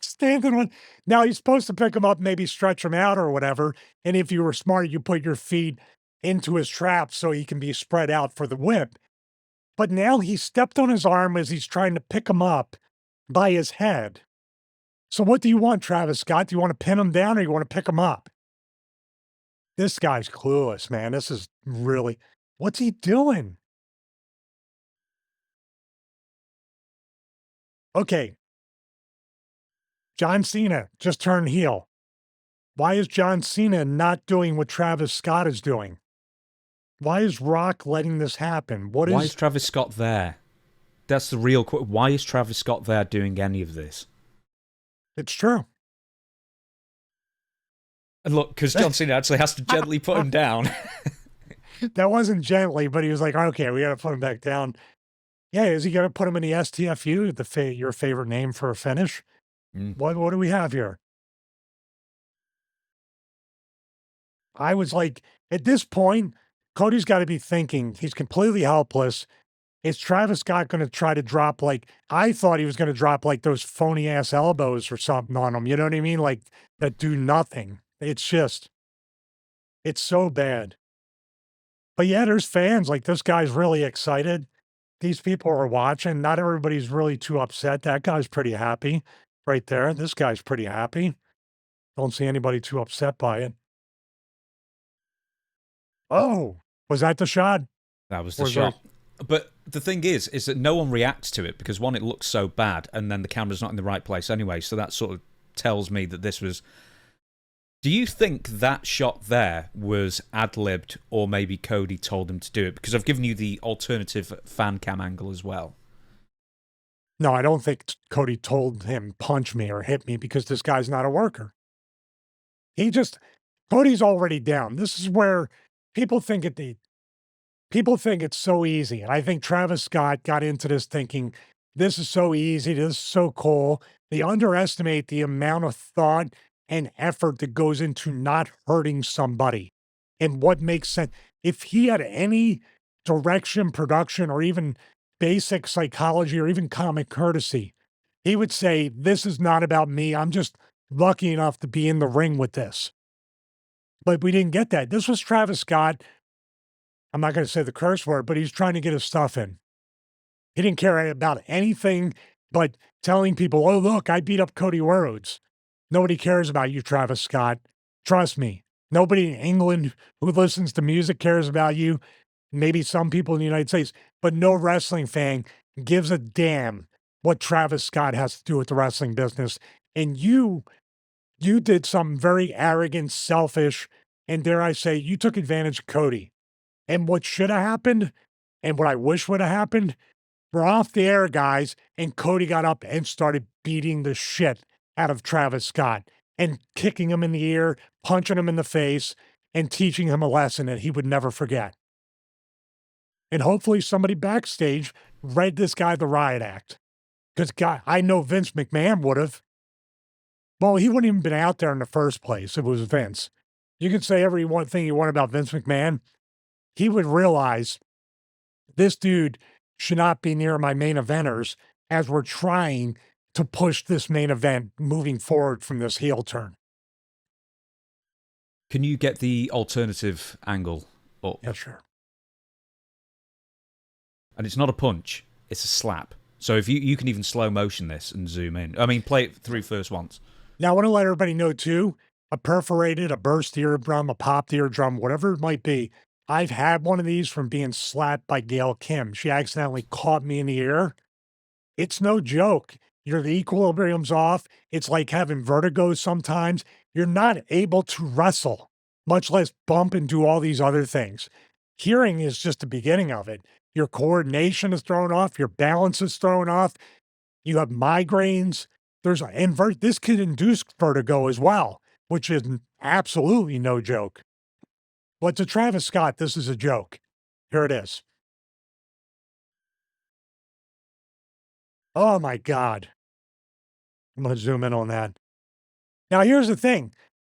standing on? Now he's supposed to pick him up, maybe stretch him out or whatever. And if you were smart, you put your feet into his trap so he can be spread out for the whip. But now he stepped on his arm as he's trying to pick him up by his head. So what do you want, Travis Scott? Do you want to pin him down or you want to pick him up? This guy's clueless, man. This is really, what's he doing? Okay. John Cena just turned heel. Why is John Cena not doing what Travis Scott is doing? Why is Rock letting this happen? Why is Travis Scott there? That's the real question. Why is Travis Scott there doing any of this? It's true. And look, because John Cena actually has to gently put him down. That wasn't gently, but he was like, okay, we got to put him back down. Yeah, is he going to put him in the STFU, your favorite name for a finish? What do we have here? I was like, at this point, Cody's got to be thinking he's completely helpless. Is Travis Scott going to try to drop I thought he was going to drop those phony ass elbows or something on him. You know what I mean? Like that do nothing. It's so bad. But yeah, there's fans. This guy's really excited. These people are watching. Not everybody's really too upset. That guy's pretty happy right there. This guy's pretty happy. Don't see anybody too upset by it. Oh, was that the shot? That was the shot. But the thing is that no one reacts to it because, one, it looks so bad, and then the camera's not in the right place anyway. So that sort of tells me that this was... Do you think that shot there was ad-libbed, or maybe Cody told him to do it? Because I've given you the alternative fan cam angle as well. No, I don't think Cody told him punch me or hit me because this guy's not a worker. Cody's already down. This is where people think it's so easy. And I think Travis Scott got into this thinking, this is so easy, this is so cool. They underestimate the amount of thought and effort that goes into not hurting somebody and what makes sense. If he had any direction, production, or even basic psychology or even common courtesy, he would say, this is not about me. I'm just lucky enough to be in the ring with this. But we didn't get that. This was Travis Scott. I'm not going to say the curse word, but he's trying to get his stuff in. He didn't care about anything but telling people, oh, look, I beat up Cody Rhodes. Nobody cares about you, Travis Scott. Trust me. Nobody in England who listens to music cares about you. Maybe some people in the United States, but no wrestling fan gives a damn what Travis Scott has to do with the wrestling business. And you did something very arrogant, selfish, and dare I say, you took advantage of Cody. And what should have happened, and what I wish would have happened, we're off the air, guys, and Cody got up and started beating the shit out of Travis Scott and kicking him in the ear, punching him in the face, and teaching him a lesson that he would never forget. And hopefully somebody backstage read this guy the riot act. Because I know Vince McMahon would have. Well, he wouldn't even been out there in the first place if it was Vince. You can say every one thing you want about Vince McMahon. He would realize this dude should not be near my main eventers as we're trying to push this main event moving forward from this heel turn. Can you get the alternative angle up? Yeah, sure. And it's not a punch, it's a slap. So if you can even slow motion this and zoom in. I mean, play it through first once. Now, I want to let everybody know, too, a perforated, a burst eardrum, a popped eardrum, whatever it might be, I've had one of these from being slapped by Gail Kim. She accidentally caught me in the ear. It's no joke. The equilibrium's off. It's like having vertigo sometimes. You're not able to wrestle, much less bump and do all these other things. Hearing is just the beginning of it. Your coordination is thrown off. Your balance is thrown off. You have migraines. This could induce vertigo as well, which is absolutely no joke. But to Travis Scott, this is a joke. Here it is. Oh my God. I'm going to zoom in on that. Now, here's the thing.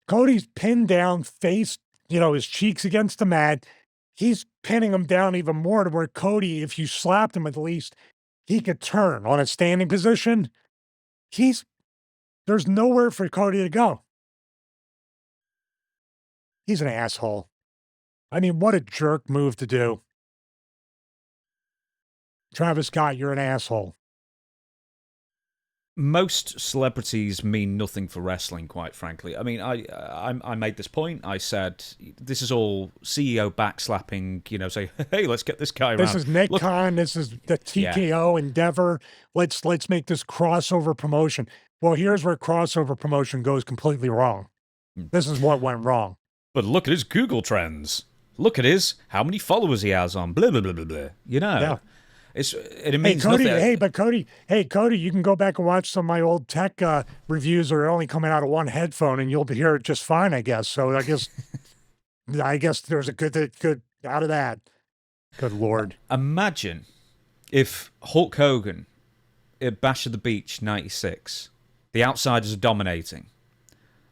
Cody's pinned down, face, his cheeks against the mat. He's pinning him down even more to where Cody, if you slapped him at least, he could turn on a standing position. There's nowhere for Cody to go. He's an asshole. I mean, what a jerk move to do. Travis Scott, you're an asshole. Most celebrities mean nothing for wrestling, quite frankly. I mean, I made this point. I said, this is all CEO backslapping, say, hey, let's get this guy around. This is Nick Khan. This is the TKO Endeavor. Let's make this crossover promotion. Well, here's where crossover promotion goes completely wrong. This is what went wrong. But look at his Google Trends. Look at how many followers he has on blah, blah, blah, blah, blah. Yeah. It means Cody, nothing. Cody, you can go back and watch some of my old tech reviews that are only coming out of one headphone, and you'll hear it just fine, I guess. So I guess there's a good out of that. Good Lord. Imagine if Hulk Hogan at Bash of the Beach 96, the Outsiders are dominating,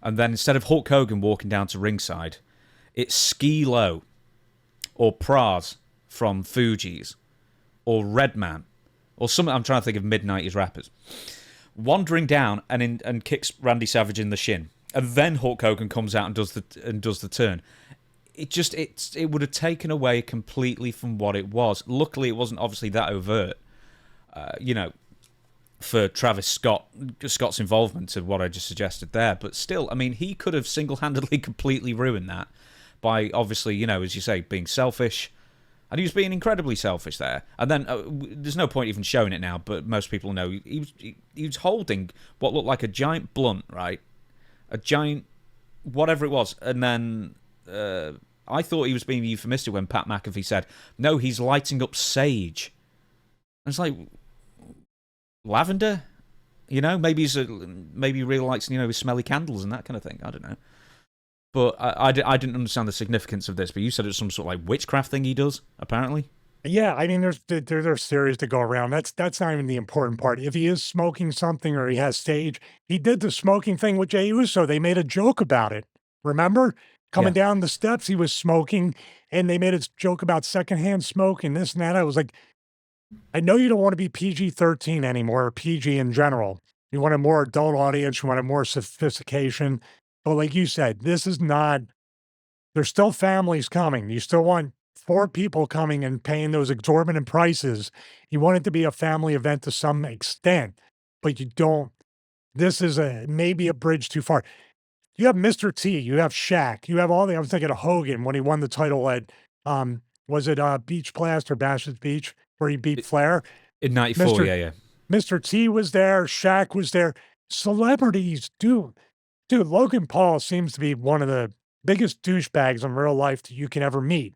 and then instead of Hulk Hogan walking down to ringside, it's Ski Low or Praz from Fugees, or Redman, or something. I'm trying to think of mid-90s rappers, wandering down and kicks Randy Savage in the shin, and then Hulk Hogan comes out and does the turn. It would have taken away completely from what it was. Luckily, it wasn't obviously that overt, for Travis Scott's involvement of what I just suggested there. But still, I mean, he could have single-handedly completely ruined that by obviously, as you say, being selfish. And he was being incredibly selfish there. And then there's no point even showing it now, but most people know he was holding what looked like a giant blunt, right? A giant whatever it was. And then I thought he was being euphemistic when Pat McAfee said, no, he's lighting up sage. And it's like, lavender? Maybe he really likes, his smelly candles and that kind of thing. I don't know. But I didn't understand the significance of this, but you said it was some sort of like witchcraft thing he does, apparently. Yeah, I mean, there's theories to go around. That's not even the important part. If he is smoking something or he has stage, he did the smoking thing with Jey Uso. They made a joke about it. Remember? Yeah. Coming down the steps, he was smoking, and they made a joke about secondhand smoke and this and that. I was like, I know you don't want to be PG-13 anymore, or PG in general. You want a more adult audience, you want a more sophistication. But like you said, this is not, there's still families coming. You still want 4 people coming and paying those exorbitant prices. You want it to be a family event to some extent, but you don't. This is maybe a bridge too far. You have Mr. T, you have Shaq, you have all the, I was thinking of Hogan when he won the title at, was it Beach Blast or Bash's Beach where he beat Flair? In 94, Mr. yeah. Mr. T was there, Shaq was there. Celebrities, dude, Logan Paul seems to be one of the biggest douchebags in real life that you can ever meet.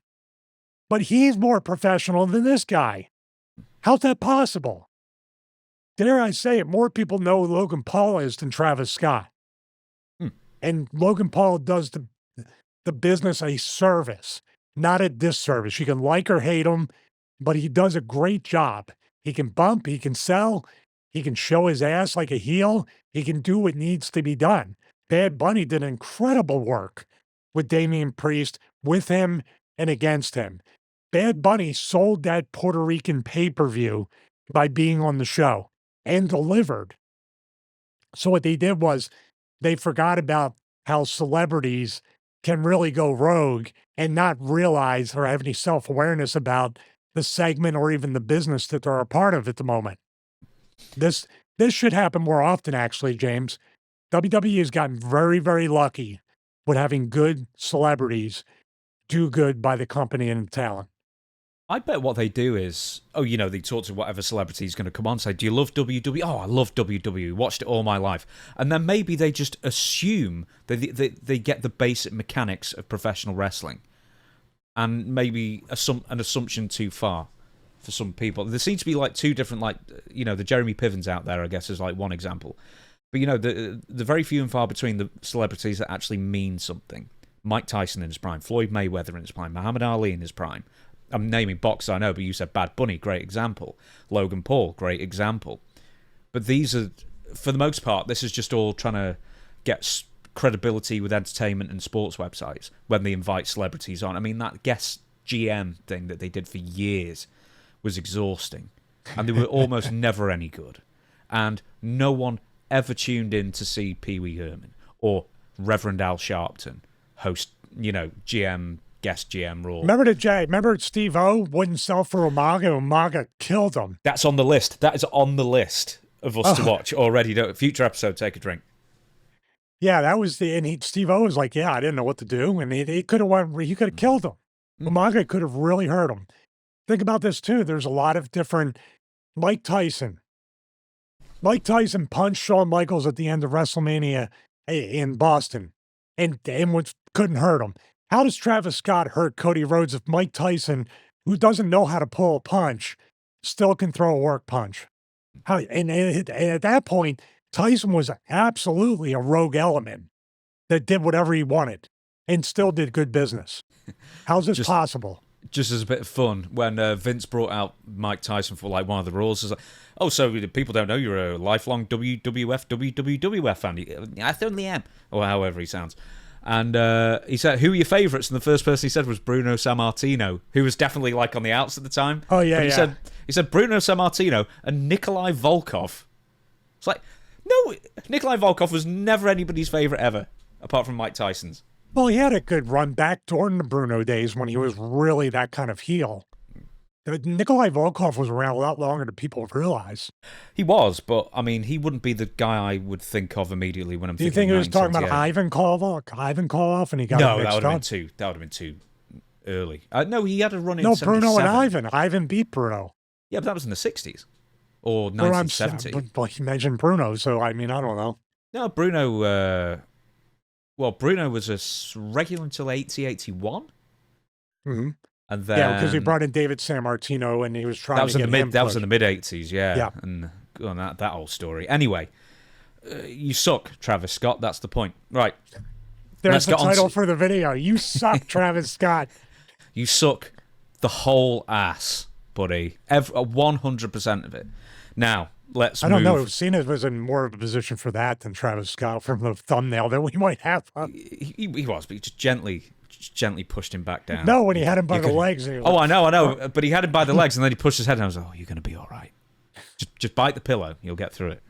But he's more professional than this guy. How's that possible? Dare I say it, more people know who Logan Paul is than Travis Scott. Hmm. And Logan Paul does the business a service, not a disservice. You can like or hate him, but he does a great job. He can bump, he can sell, he can show his ass like a heel, he can do what needs to be done. Bad Bunny did incredible work with Damian Priest, with him and against him. Bad Bunny sold that Puerto Rican pay-per-view by being on the show and delivered. So what they did was they forgot about how celebrities can really go rogue and not realize or have any self-awareness about the segment or even the business that they're a part of at the moment. This should happen more often, actually, James. WWE has gotten very, very lucky with having good celebrities do good by the company and the talent. I bet what they do is, they talk to whatever celebrity is going to come on, say, do you love WWE? Oh, I love WWE, watched it all my life. And then maybe they just assume that they get the basic mechanics of professional wrestling. And maybe an assumption too far for some people. There seems to be like 2 different, the Jeremy Pivens out there, I guess, is like one example. But, the very few and far between the celebrities that actually mean something. Mike Tyson in his prime, Floyd Mayweather in his prime, Muhammad Ali in his prime. I'm naming boxers, I know, but you said Bad Bunny, great example. Logan Paul, great example. But these are, for the most part, this is just all trying to get credibility with entertainment and sports websites when they invite celebrities on. I mean, that guest GM thing that they did for years was exhausting. And they were almost never any good. And no one ever tuned in to see Pee Wee Herman or Reverend Al Sharpton host, GM, guest GM Raw. Remember Steve O wouldn't sell for Umaga? Umaga killed him. That's on the list. That is on the list of us to watch already. Future episode, take a drink. Yeah, that was Steve O was like, yeah, I didn't know what to do. And he could have killed him. Umaga could have really hurt him. Think about this too. There's a lot of different, Mike Tyson. Mike Tyson punched Shawn Michaels at the end of WrestleMania in Boston and couldn't hurt him. How does Travis Scott hurt Cody Rhodes if Mike Tyson, who doesn't know how to pull a punch, still can throw a work punch? And at that point, Tyson was absolutely a rogue element that did whatever he wanted and still did good business. How's this possible? Just as a bit of fun, when Vince brought out Mike Tyson for like one of the Raws, it was like, oh, so people don't know you're a lifelong WWF fan. I certainly am, or however he sounds. And he said, who are your favourites? And the first person he said was Bruno Sammartino, who was definitely like on the outs at the time. Oh, yeah, He said Bruno Sammartino and Nikolai Volkov. It's like, no, Nikolai Volkov was never anybody's favourite ever, apart from Mike Tyson's. Well, he had a good run back during the Bruno days when he was really that kind of heel. Nikolai Volkov was around a lot longer than people realize. He was, but I mean, he wouldn't be the guy I would think of immediately when I'm thinking. Do you think he was talking about Ivan Koloff, and he got no, mixed that would have been up? That would have been too early. No, he had a run in. No, 77. Bruno and Ivan. Ivan beat Bruno. Yeah, but that was in the 60s or 1970. Well, he mentioned Bruno, so I mean, I don't know. No, Bruno. Bruno was a regular until 81. Mm-hmm. And then, yeah, because he brought in David Sammartino, and he was trying to get him. That was in the mid 80s, yeah. And on that whole story. Anyway, you suck, Travis Scott. That's the point, right? There's the title for the video. You suck, Travis Scott. You suck the whole ass. buddy. 100% of it. Now, let's I don't know. move. Cena was in more of a position for that than Travis Scott from the thumbnail that we might have. He was, but he just gently pushed him back down. No, when he had him by the legs. Oh, I know. But he had him by the legs, and then he pushed his head down. I was like, oh, you're going to be all right. Just bite the pillow. You'll get through it.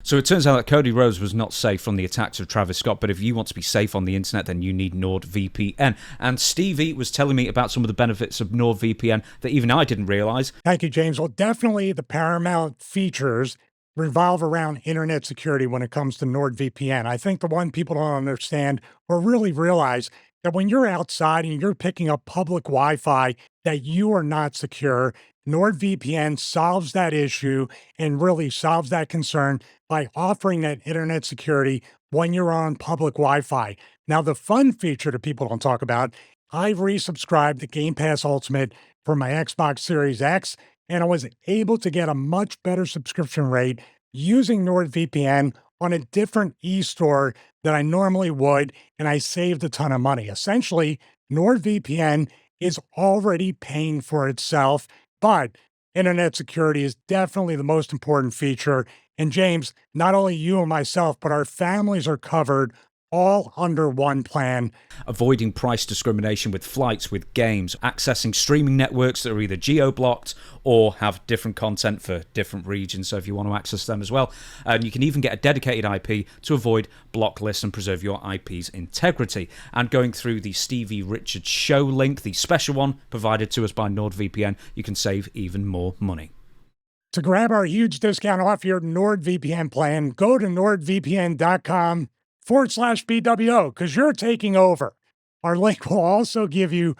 So it turns out that Cody Rhodes was not safe from the attacks of Travis Scott, but if you want to be safe on the internet, then you need NordVPN. And Stevie was telling me about some of the benefits of NordVPN that even I didn't realize. Thank you, James. Well, definitely the paramount features revolve around internet security when it comes to NordVPN. I think the one people don't understand or really realize that when you're outside and you're picking up public Wi-Fi, that you are not secure. NordVPN solves that issue and really solves that concern by offering that internet security when you're on public Wi-Fi. Now, the fun feature that people don't talk about, I've resubscribed to Game Pass Ultimate for my Xbox Series X, and I was able to get a much better subscription rate using NordVPN on a different e-store than I normally would, and I saved a ton of money. Essentially, NordVPN is already paying for itself, but internet security is definitely the most important feature. And James, not only you and myself, but our families are covered all under one plan. Avoiding price discrimination with flights, with games, accessing streaming networks that are either geo-blocked or have different content for different regions, so if you want to access them as well. And you can even get a dedicated IP to avoid block lists and preserve your IP's integrity. And going through the Stevie Richards show link, the special one provided to us by NordVPN, you can save even more money. To grab our huge discount off your NordVPN plan, go to nordvpn.com/BWO because you're taking over. Our link will also give you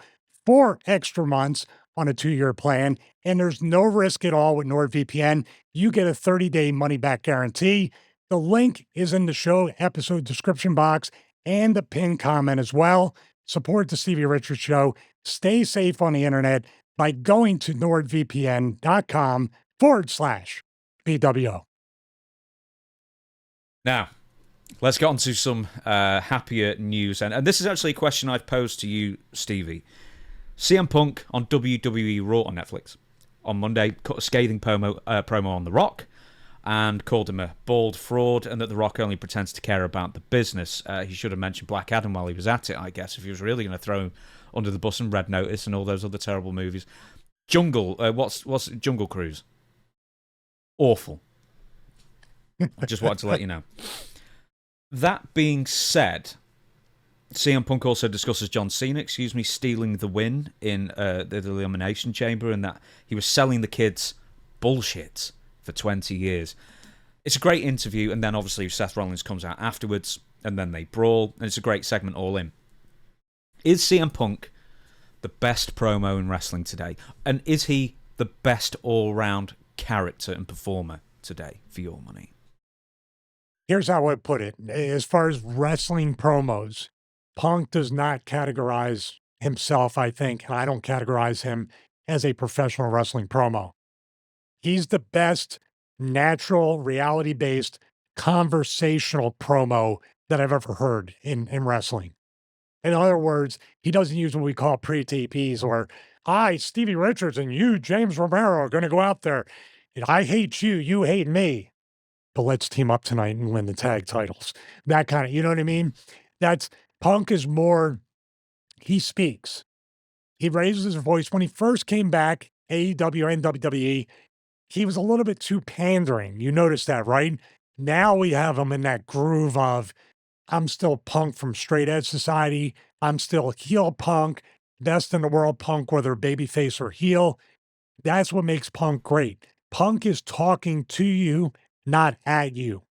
4 extra months on a 2-year plan, and there's no risk at all with NordVPN. You get a 30-day money-back guarantee. The link is in the show episode description box and the pinned comment as well. Support the Stevie Richards Show. Stay safe on the internet by going to nordvpn.com/BWO. Now, let's get on to some happier news. And this is actually a question I've posed to you, Stevie. CM Punk on WWE Raw on Netflix on Monday cut a scathing promo on The Rock and called him a bald fraud and that The Rock only pretends to care about the business. He should have mentioned Black Adam while he was at it, I guess, if he was really going to throw him under the bus and Red Notice and all those other terrible movies. What's Jungle Cruise? Awful. I just wanted to let you know. That being said, CM Punk also discusses John Cena, stealing the win in the Elimination Chamber and that he was selling the kids bullshit for 20 years. It's a great interview, and then obviously Seth Rollins comes out afterwards, and then they brawl, and it's a great segment all in. Is CM Punk the best promo in wrestling today? And is he the best all-round character and performer today, for your money? Here's how I put it. As far as wrestling promos, Punk does not categorize himself, I think, and I don't categorize him as a professional wrestling promo. He's the best natural, reality-based, conversational promo that I've ever heard in wrestling. In other words, he doesn't use what we call pre-TPs or, I, Stevie Richards, and you, James Romero, are going to go out there. And I hate you, you hate me. But let's team up tonight and win the tag titles. That kind of, you know what I mean? Punk is more, he speaks. He raises his voice. When he first came back, AEW and WWE, he was a little bit too pandering. You notice that, right? Now we have him in that groove of, I'm still Punk from Straight Edge Society. I'm still heel Punk, best in the world Punk, whether babyface or heel. That's what makes Punk great. Punk is talking to you, not at you.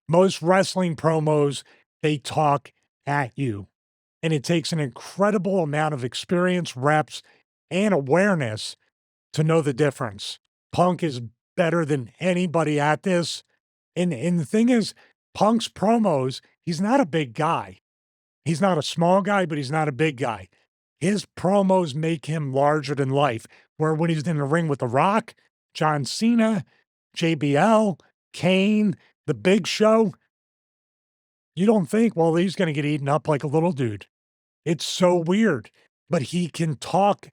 Most wrestling promos, they talk at you. And it takes an incredible amount of experience, reps, and awareness to know the difference. Punk is better than anybody at this. And the thing is, Punk's promos, he's not a big guy. He's not a small guy, but he's not a big guy. His promos make him larger than life. Where when he's in the ring with The Rock, John Cena, JBL, Kane, The Big Show, you don't think, well, he's going to get eaten up like a little dude. It's so weird. But he can talk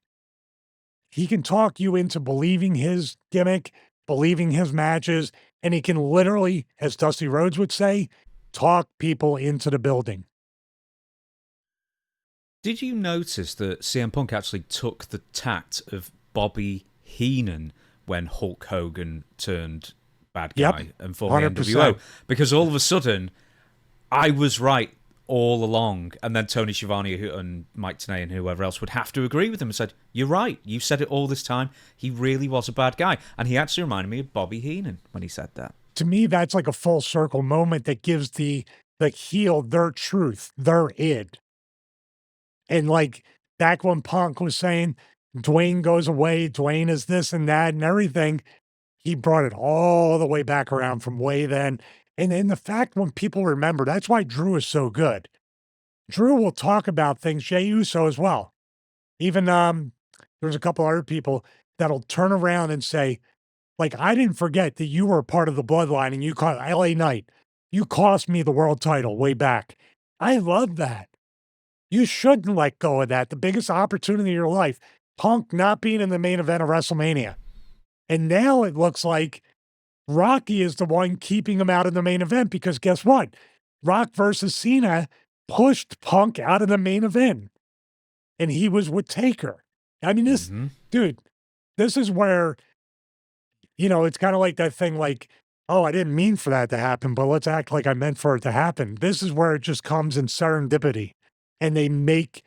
he can talk you into believing his gimmick, believing his matches, and he can literally, as Dusty Rhodes would say, talk people into the building. Did you notice that CM Punk actually took the tact of Bobby Heenan when Hulk Hogan turned bad guy and formed the 100%. NWO? Because all of a sudden, I was right all along, and then Tony Schiavone and Mike Tenay and whoever else would have to agree with him and said, "You're right. You said it all this time. He really was a bad guy." And he actually reminded me of Bobby Heenan when he said that. To me, that's like a full circle moment that gives the heel their truth, their id. And like back when Punk was saying Dwayne goes away, Dwayne is this and that and everything, he brought it all the way back around from way then. And in the fact when people remember, that's why Drew is so good. Drew will talk about things, Jey Uso as well. Even there's a couple other people that'll turn around and say, like, I didn't forget that you were a part of the bloodline and you caught LA Knight. You cost me the world title way back. I love that. You shouldn't let go of that. The biggest opportunity of your life, Punk not being in the main event of WrestleMania. And now it looks like Rocky is the one keeping him out of the main event because guess what? Rock versus Cena pushed Punk out of the main event. And he was with Taker. I mean, this, dude, this is where, you know, it's kind of like that thing like, oh, I didn't mean for that to happen, but let's act like I meant for it to happen. This is where it just comes in serendipity. And they make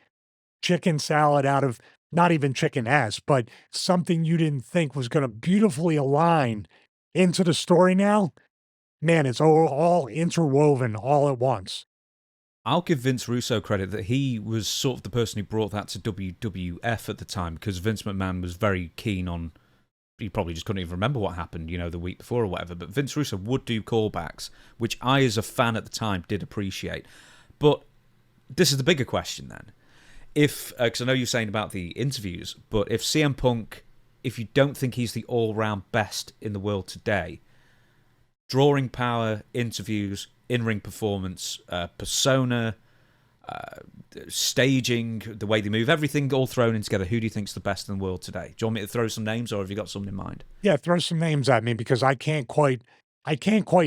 chicken salad out of not even chicken ass, but something you didn't think was going to beautifully align into the story now. Man, it's all interwoven all at once. I'll give Vince Russo credit that he was sort of the person who brought that to WWF at the time, because Vince McMahon was very keen on, he probably just couldn't even remember what happened, you know, the week before or whatever, but Vince Russo would do callbacks, which I, as a fan at the time, did appreciate. But this is the bigger question then. If, because I know you're saying about the interviews, but if CM Punk, if you don't think he's the all-round best in the world today, drawing power, interviews, in-ring performance, persona, staging, the way they move, everything all thrown in together, who do you think's the best in the world today? Do you want me to throw some names, or have you got something in mind? Yeah, throw some names at me because I can't quite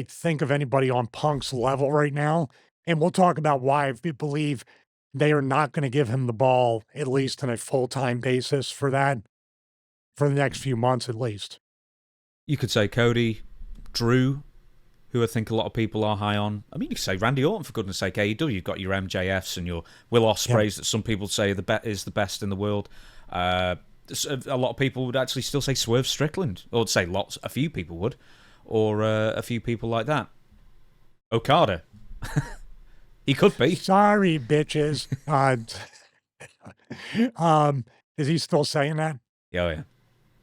think of anybody on Punk's level right now. And we'll talk about why we believe they are not going to give him the ball, at least on a full-time basis for that, for the next few months at least. You could say Cody, Drew, who I think a lot of people are high on. I mean, you could say Randy Orton, for goodness sake. AEW, you've got your MJFs and your Will Ospreays that some people say is the best in the world. A lot of people would actually still say Swerve Strickland, or say a few people would, or a few people like that. Okada. He could be. Sorry, bitches. Is he still saying that? Oh, yeah.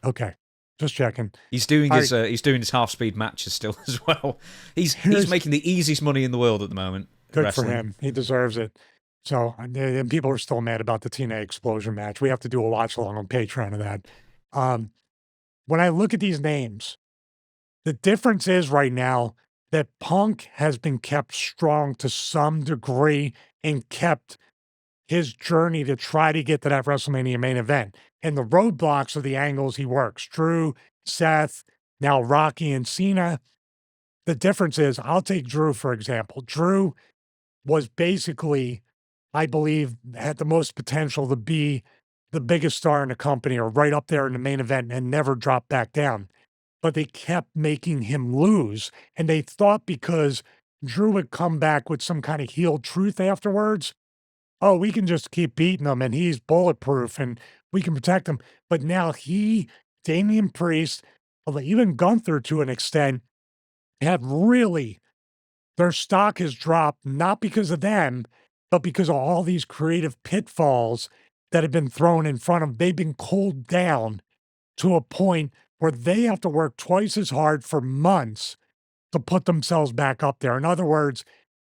Okay. Just checking. He's doing his half-speed matches still as well. He's making the easiest money in the world at the moment. Good wrestling. for him. He deserves it. So, and people are still mad about the TNA Explosion match. We have to do a watch-along on Patreon of that. When I look at these names, the difference is right now that Punk has been kept strong to some degree and kept his journey to try to get to that WrestleMania main event. And the roadblocks are the angles he works. Drew, Seth, now Rocky and Cena. The difference is, I'll take Drew, for example. Drew was basically, I believe, had the most potential to be the biggest star in the company or right up there in the main event and never drop back down. But they kept making him lose. And they thought because Drew would come back with some kind of heel truth afterwards, oh, we can just keep beating him and he's bulletproof and we can protect him. But now Damian Priest, even Gunther to an extent, have really, their stock has dropped, not because of them, but because of all these creative pitfalls that have been thrown in front of them. They've been cooled down to a point where they have to work twice as hard for months to put themselves back up there. In other words,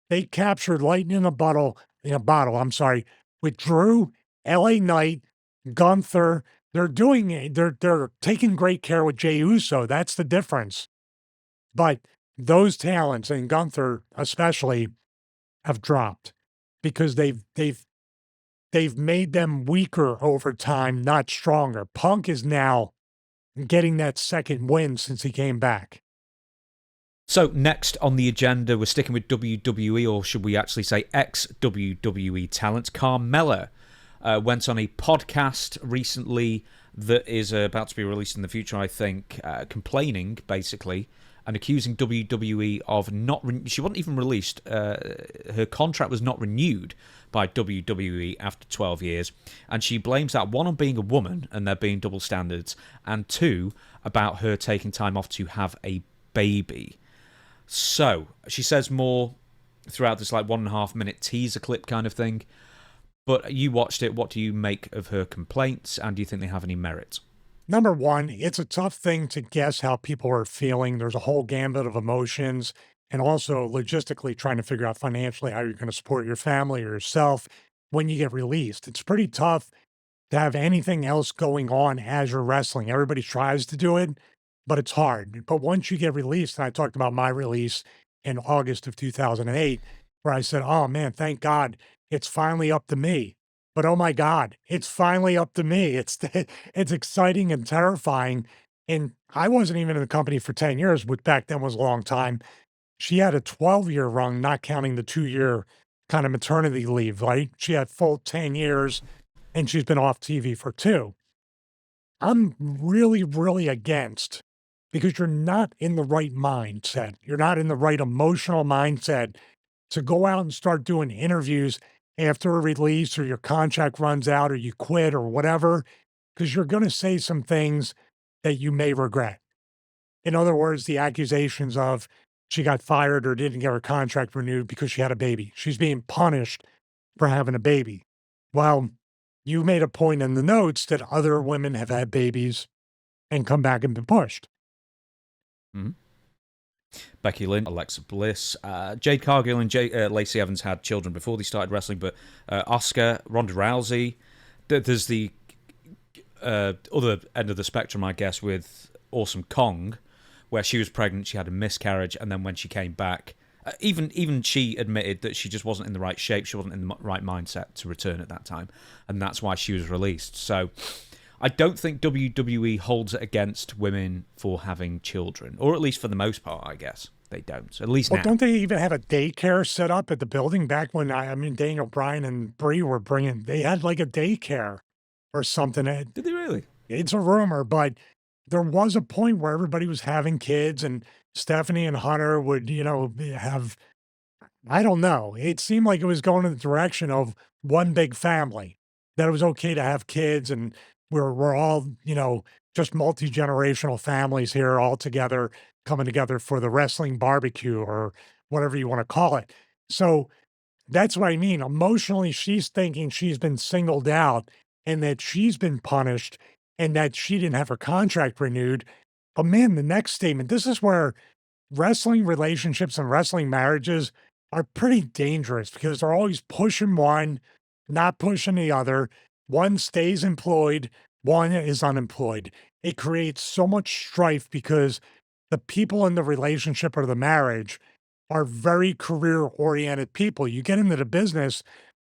they captured lightning in a bottle, with Drew, LA Knight, Gunther. They're taking great care with Jey Uso. That's the difference. But those talents, and Gunther especially, have dropped because they've they've made them weaker over time, not stronger. Punk is now getting that second win since he came back. So next on the agenda, we're sticking with WWE, or should we actually say ex-WWE talent. Carmella went on a podcast recently that is about to be released in the future, I think, complaining, basically, and accusing WWE of not... she wasn't even released. Her contract was not renewed by WWE after 12 years, and she blames that, one, on being a woman, and there being double standards, and two, about her taking time off to have a baby. So, she says more throughout this 1.5 minute teaser clip kind of thing. But you watched it. What do you make of her complaints, and do you think they have any merit? Number one, it's a tough thing to guess how people are feeling. There's a whole gambit of emotions, and also logistically trying to figure out financially how you're going to support your family or yourself when you get released. It's pretty tough to have anything else going on as you're wrestling. Everybody tries to do it, but it's hard. But once you get released, and I talked about my release in August of 2008, where I said, oh man, thank God, it's finally up to me. But oh my God, it's finally up to me. It's exciting and terrifying. And I wasn't even in the company for 10 years, which back then was a long time. She had a 12-year run, not counting the 2-year kind of maternity leave, right? She had full 10 years, and she's been off TV for 2. I'm really, really against, because you're not in the right mindset. You're not in the right emotional mindset to go out and start doing interviews after a release, or your contract runs out, or you quit, or whatever, because you're going to say some things that you may regret. In other words, the accusations of she got fired or didn't get her contract renewed because she had a baby. She's being punished for having a baby. Well, you made a point in the notes that other women have had babies and come back and been pushed. Mm-hmm. Becky Lynch, Alexa Bliss, Jade Cargill and Lacey Evans had children before they started wrestling, but Asuka, Ronda Rousey, there's the other end of the spectrum, I guess, with Awesome Kong, where she was pregnant, she had a miscarriage, and then when she came back, even she admitted that she just wasn't in the right shape, she wasn't in the right mindset to return at that time, and that's why she was released. So I don't think WWE holds it against women for having children, or at least for the most part, I guess. They don't, at least now. Don't they even have a daycare set up at the building back when, Daniel Bryan and Brie were they had like a daycare or something. Did they really? It's a rumor, but there was a point where everybody was having kids, and Stephanie and Hunter would, have, I don't know. It seemed like it was going in the direction of one big family, that it was okay to have kids, and we're all, just multi-generational families here all together, coming together for the wrestling barbecue or whatever you want to call it. So that's what I mean. Emotionally, she's thinking she's been singled out and that she's been punished and that she didn't have her contract renewed. But man, the next statement, this is where wrestling relationships and wrestling marriages are pretty dangerous, because they're always pushing one, not pushing the other. One stays employed, one is unemployed. It creates so much strife because the people in the relationship or the marriage are very career-oriented people. You get into the business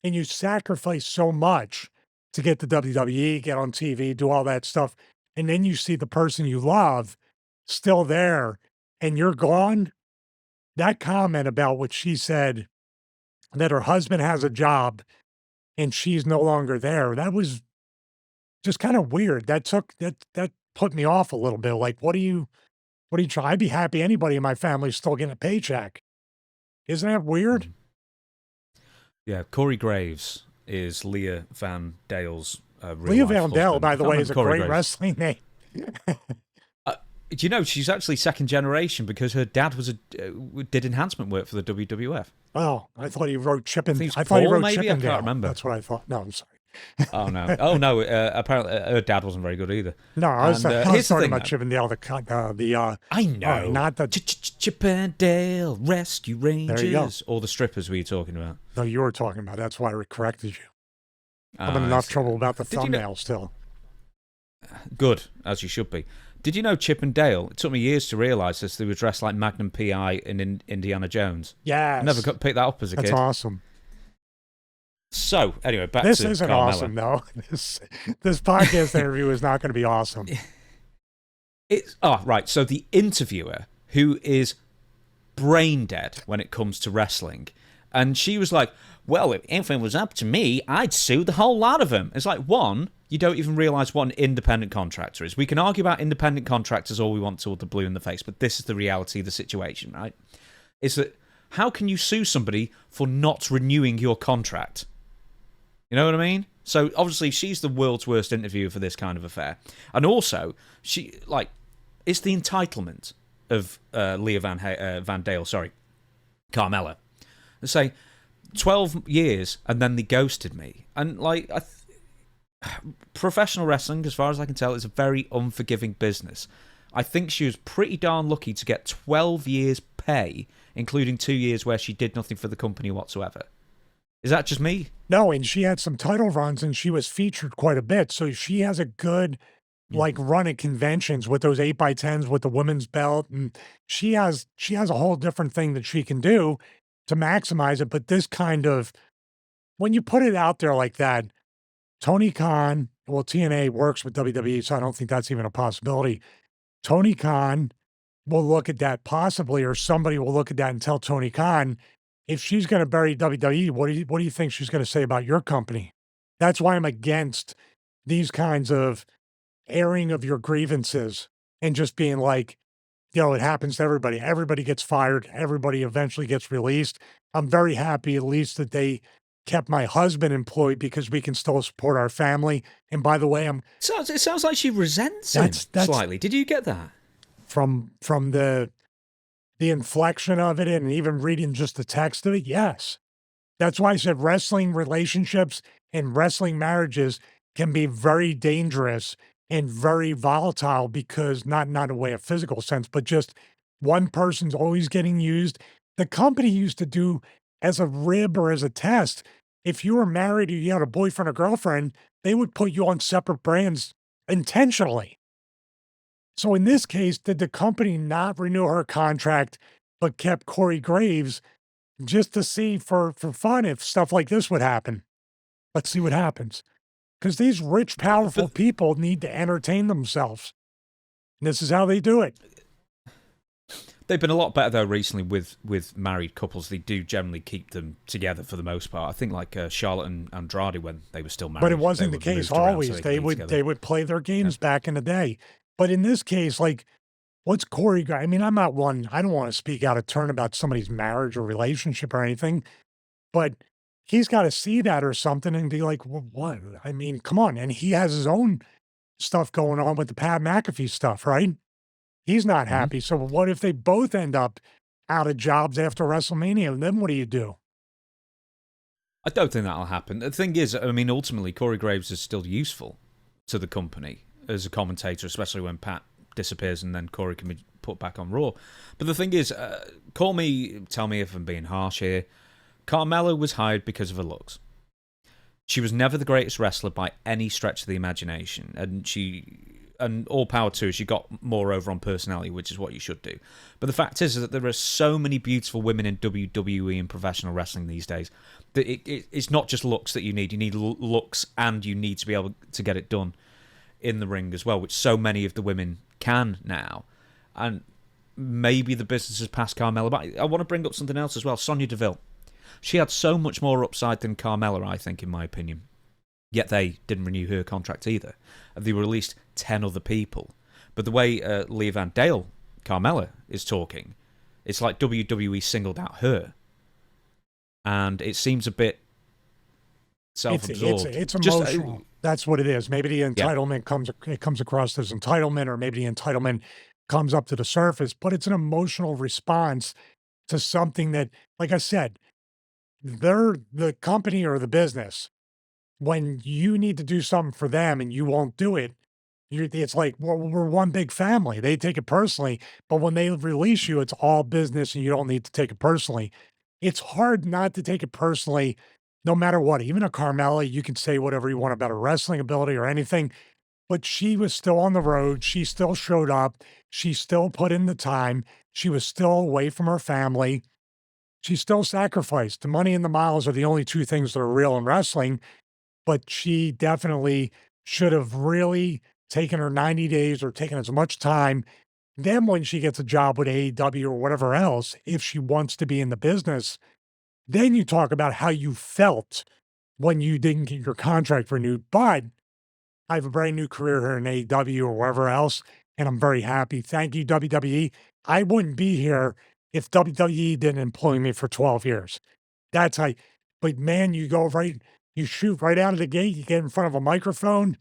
and you sacrifice so much to get to WWE, get on TV, do all that stuff. And then you see the person you love still there and you're gone. That comment about what she said, that her husband has a job and she's no longer there, that was just kind of weird. That put me off a little bit. Like, what do you try? I'd be happy anybody in my family's still getting a paycheck. Isn't that weird? Yeah, Corey Graves is Leah Van Dale's real Leah life Van Dale, husband. by the way, is a Corey great Graves. wrestling name. Do you know she's actually second generation, because her dad did enhancement work for the WWF. Oh, I thought he wrote Chippendale. I thought he wrote Chippendale. I can't remember. That's what I thought. No, I'm sorry. Oh no! Apparently her dad wasn't very good either. No, I was talking about though. Chippendale. I know, not the Chippendale Rescue Rangers. There you go. Or the strippers were you talking about? No, you were talking about. That's why I corrected you. I'm in I enough see. trouble about the Did you thumbnail still. Good, as you should be. Did you know Chip and Dale? It took me years to realise this. They were dressed like Magnum PI in Indiana Jones. Yes. I never picked that up as a kid. That's awesome. So anyway, back This to isn't Carmella. awesome, though. This podcast interview is not going to be awesome. Right. So the interviewer, who is brain dead when it comes to wrestling, and she was like, well, if it was up to me, I'd sue the whole lot of them. It's like, one, you don't even realise what an independent contractor is. We can argue about independent contractors all we want till the blue in the face, but this is the reality of the situation, right? Is that how can you sue somebody for not renewing your contract? You know what I mean? So obviously she's the world's worst interviewer for this kind of affair. And also, it's the entitlement of Leah Van Dale, Carmella. They say, 12 years and then they ghosted me. And professional wrestling, as far as I can tell, is a very unforgiving business. I think she was pretty darn lucky to get 12 years pay, including 2 years where she did nothing for the company whatsoever. Is that just me? No, and she had some title runs and she was featured quite a bit. So she has a good run at conventions with those 8x10s with the women's belt. And she has a whole different thing that she can do to maximize it. But this kind of, when you put it out there like that, Tony Khan, well, TNA works with WWE, so I don't think that's even a possibility. Tony Khan will look at that possibly, or somebody will look at that and tell Tony Khan, if she's going to bury WWE, what do you think she's going to say about your company? That's why I'm against these kinds of airing of your grievances and just being like, it happens to everybody. Everybody gets fired. Everybody eventually gets released. I'm very happy at least that they kept my husband employed because we can still support our family. And by the way, It sounds like she resents him slightly. Did you get that? From the inflection of it and even reading just the text of it, yes. That's why I said wrestling relationships and wrestling marriages can be very dangerous and very volatile because not in a way of physical sense, but just one person's always getting used. The company used to do as a rib or as a test. If you were married or you had a boyfriend or girlfriend, they would put you on separate brands intentionally. So in this case, did the company not renew her contract, but kept Corey Graves just to see for fun if stuff like this would happen? Let's see what happens. Because these rich, powerful people need to entertain themselves. And this is how they do it. They've been a lot better, though, recently with married couples. They do generally keep them together for the most part. I think like Charlotte and Andrade when they were still married. But it wasn't the case always. They would play their games back in the day. But in this case, what's Corey? I mean, I don't want to speak out of turn about somebody's marriage or relationship or anything, but he's got to see that or something and be like, well, what? I mean, come on. And he has his own stuff going on with the Pat McAfee stuff, right? He's not happy. So what if they both end up out of jobs after WrestleMania? And then what do you do? I don't think that'll happen. The thing is, I mean, ultimately, Corey Graves is still useful to the company as a commentator, especially when Pat disappears and then Corey can be put back on Raw. But the thing is, tell me if I'm being harsh here, Carmella was hired because of her looks. She was never the greatest wrestler by any stretch of the imagination, and all power to her, she got more over on personality, which is what you should do. But the fact is that there are so many beautiful women in WWE and professional wrestling these days that it's not just looks that you need. You need looks and you need to be able to get it done in the ring as well, which so many of the women can now. And maybe the business has passed Carmella. But I want to bring up something else as well. Sonya Deville. She had so much more upside than Carmella, I think, in my opinion. Yet they didn't renew her contract either. They released 10 other people. But the way Leah Van Dale, Carmella, is talking, it's like WWE singled out her. And it seems a bit self-absorbed. It's emotional. That's what it is. Maybe the entitlement comes across as entitlement, or maybe the entitlement comes up to the surface, but it's an emotional response to something that, like I said, they're the company or the business. When you need to do something for them and you won't do it, it's like, well, we're one big family. They take it personally, but when they release you, it's all business and you don't need to take it personally. It's hard not to take it personally, no matter what. Even a Carmella, you can say whatever you want about her wrestling ability or anything, but she was still on the road. She still showed up. She still put in the time. She was still away from her family. She still sacrificed. The money and the miles are the only two things that are real in wrestling, but she definitely should have really taken her 90 days or taken as much time. Then when she gets a job with AEW or whatever else, if she wants to be in the business, then you talk about how you felt when you didn't get your contract renewed. But I have a brand new career here in AEW or wherever else, and I'm very happy. Thank you, WWE. I wouldn't be here if WWE didn't employ me for 12 years. That's how, but man, you shoot right out of the gate, you get in front of a microphone,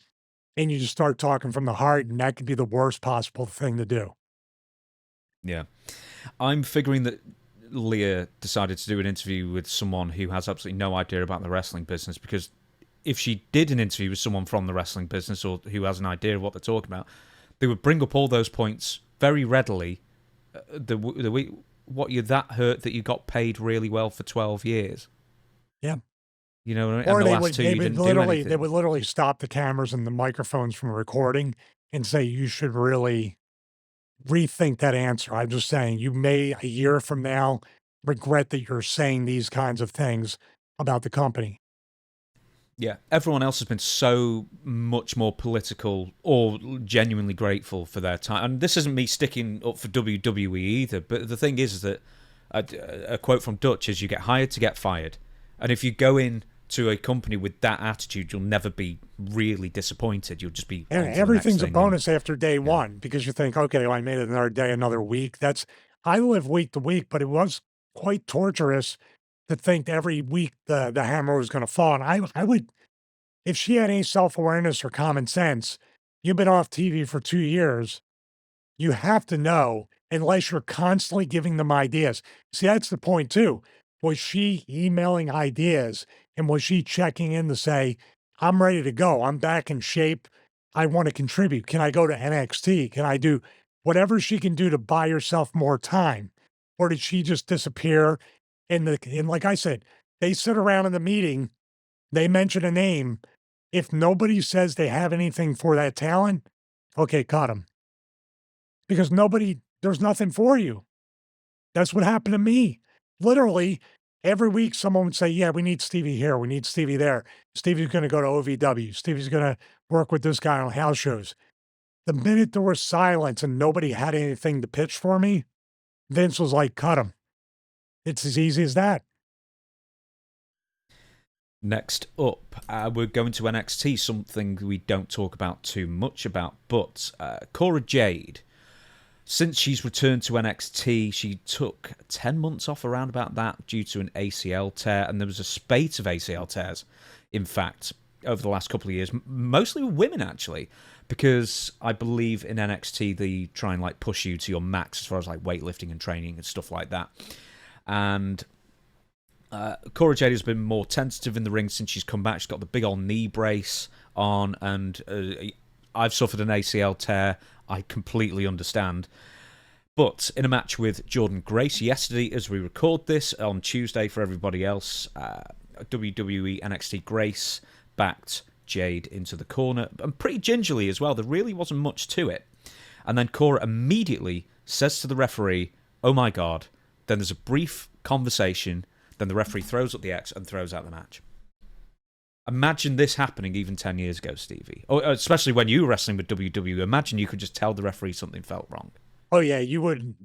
and you just start talking from the heart, and that could be the worst possible thing to do. Yeah. I'm figuring that Leah decided to do an interview with someone who has absolutely no idea about the wrestling business, because if she did an interview with someone from the wrestling business or who has an idea of what they're talking about, they would bring up all those points very readily. What, you're that hurt that you got paid really well for 12 years? Yeah. You know, and Or the last two, you didn't do anything. they would literally stop the cameras and the microphones from recording and say, you should really rethink that answer. I'm just saying, you may a year from now regret that you're saying these kinds of things about the company. Yeah, everyone else has been so much more political or genuinely grateful for their time. And this isn't me sticking up for WWE either, but the thing is that a quote from Dutch is, you get hired to get fired. And if you go in to a company with that attitude, you'll never be really disappointed. You'll just be... And everything's a bonus after day one, because you think, okay, well, I made it another day, another week. I live week to week, but it was quite torturous to think every week the hammer was going to fall. And I would, if she had any self-awareness or common sense, you've been off TV for 2 years, you have to know, unless you're constantly giving them ideas. See, that's the point too. Was she emailing ideas, and was she checking in to say, I'm ready to go, I'm back in shape, I want to contribute. Can I go to NXT? Can I do whatever she can do to buy herself more time? Or did she just disappear? And like I said, they sit around in the meeting, they mention a name. If nobody says they have anything for that talent, okay, cut them. Because there's nothing for you. That's what happened to me. Literally, every week someone would say, yeah, we need Stevie here, we need Stevie there. Stevie's going to go to OVW. Stevie's going to work with this guy on house shows. The minute there was silence and nobody had anything to pitch for me, Vince was like, cut him. It's as easy as that. Next up, we're going to NXT, something we don't talk about too much about, but Cora Jade. Since she's returned to NXT, she took 10 months off around about that due to an ACL tear, and there was a spate of ACL tears, in fact, over the last couple of years, mostly with women, actually, because I believe in NXT they try and like push you to your max as far as like weightlifting and training and stuff like that. And Cora Jade has been more tentative in the ring since she's come back. She's got the big old knee brace on, and I've suffered an ACL tear. I completely understand. But in a match with Jordynne Grace yesterday, as we record this on Tuesday for everybody else, WWE NXT Grace backed Jade into the corner, and pretty gingerly as well. There really wasn't much to it. And then Cora immediately says to the referee, "Oh my God." Then there's a brief conversation. Then the referee throws up the X and throws out the match. Imagine this happening even 10 years ago, Stevie. Or especially when you were wrestling with WWE. Imagine you could just tell the referee something felt wrong. Oh, yeah, you would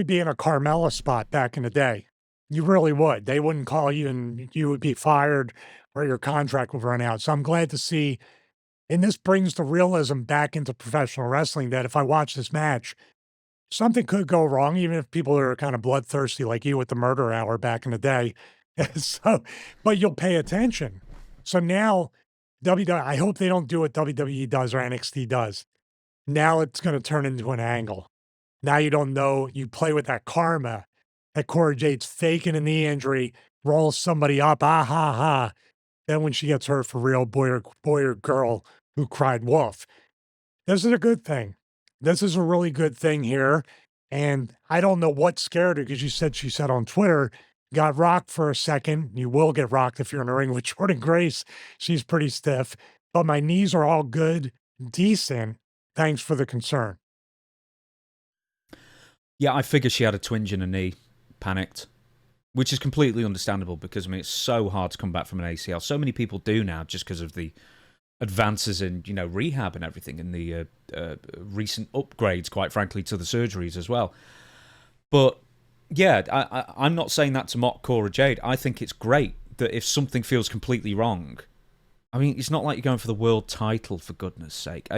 be in a Carmella spot back in the day. You really would. They wouldn't call you and you would be fired or your contract would run out. So I'm glad to see, and this brings the realism back into professional wrestling, that if I watch this match, something could go wrong, even if people are kind of bloodthirsty like you with the murder hour back in the day. So, but you'll pay attention. So now, I hope they don't do what WWE does or NXT does. Now it's going to turn into an angle. Now you don't know, you play with that karma, that Cora Jade's faking a knee injury, rolls somebody up, ah, ha, ha. Then when she gets hurt for real, boy or girl who cried wolf. This is a good thing. This is a really good thing here. And I don't know what scared her, because she said on Twitter, got rocked for a second. You will get rocked if you're in a ring with Jordynne Grace. She's pretty stiff. But my knees are all good, decent. Thanks for the concern. Yeah, I figured she had a twinge in her knee. Panicked. which is completely understandable because I mean it's so hard to come back from an ACL. So many people do now just because of the advances in rehab and everything, and the recent upgrades, quite frankly, to the surgeries as well. But yeah, I'm not saying that to mock Cora Jade. I think it's great that if something feels completely wrong, I mean, it's not like you're going for the world title, for goodness sake.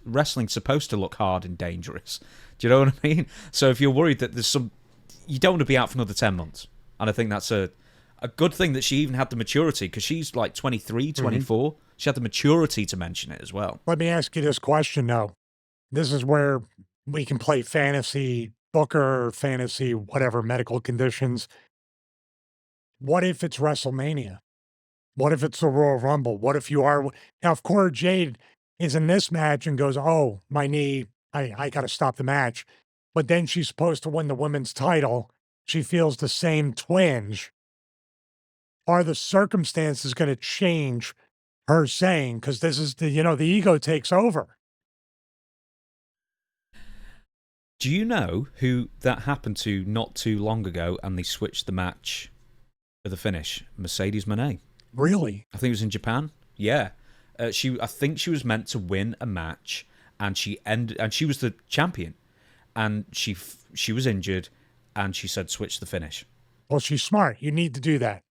Wrestling's supposed to look hard and dangerous. Do you know what I mean? So if you're worried that you don't want to be out for another 10 months. And I think that's a good thing that she even had the maturity, because she's like 23, 24. Mm-hmm. She had the maturity to mention it as well. Let me ask you this question, though. This is where we can play fantasy booker, fantasy, whatever, medical conditions. What if it's WrestleMania? What if it's the Royal Rumble? What if you are... Now, if Cora Jade is in this match and goes, oh, my knee, I got to stop the match. But then she's supposed to win the women's title. She feels the same twinge. Are the circumstances going to change her saying? Because this is the ego takes over. Do you know who that happened to not too long ago and they switched the match for the finish? Mercedes Moné. Really? I think it was in Japan. Yeah. I think she was meant to win a match, and she was the champion, and she was injured, and she said switch the finish. Well, she's smart. You need to do that.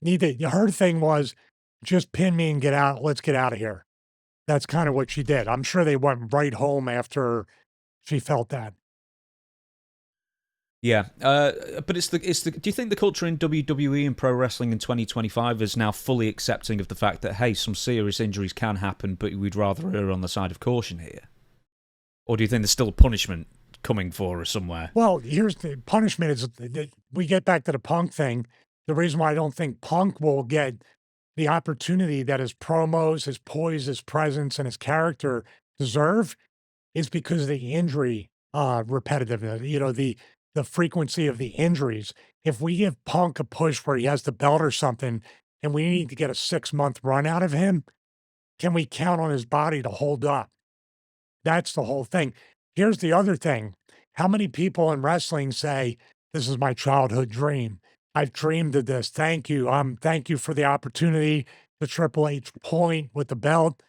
Her thing was just pin me and get out. Let's get out of here. That's kind of what she did. I'm sure they went right home after she felt that. Yeah, but do you think the culture in WWE and pro wrestling in 2025 is now fully accepting of the fact that, hey, some serious injuries can happen, but we'd rather err on the side of caution here? Or do you think there's still a punishment coming for her somewhere? Well, here's the punishment is we get back to the Punk thing. The reason why I don't think Punk will get the opportunity that his promos, his poise, his presence, and his character deserve is because of the injury repetitiveness, the frequency of the injuries. If we give Punk a push where he has the belt or something and we need to get a 6-month run out of him, can we count on his body to hold up? That's the whole thing. Here's the other thing. How many people in wrestling say, this is my childhood dream? I've dreamed of this. Thank you. Thank you for the opportunity. The Triple H point with the belt.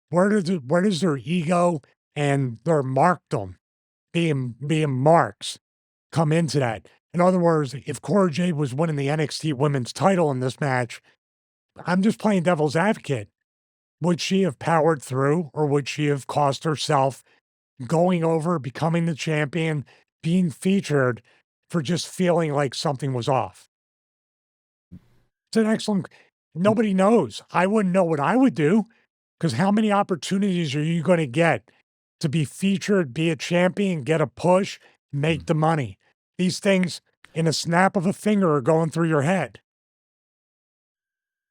Where does their ego and their markdom, being marks, come into that? In other words, if Cora Jade was winning the NXT women's title in this match, I'm just playing devil's advocate. Would she have powered through, or would she have cost herself going over, becoming the champion, being featured for just feeling like something was off? It's an excellent... Nobody knows. I wouldn't know what I would do, because how many opportunities are you going to get to be featured, be a champion, get a push, make the money? These things, in a snap of a finger, are going through your head.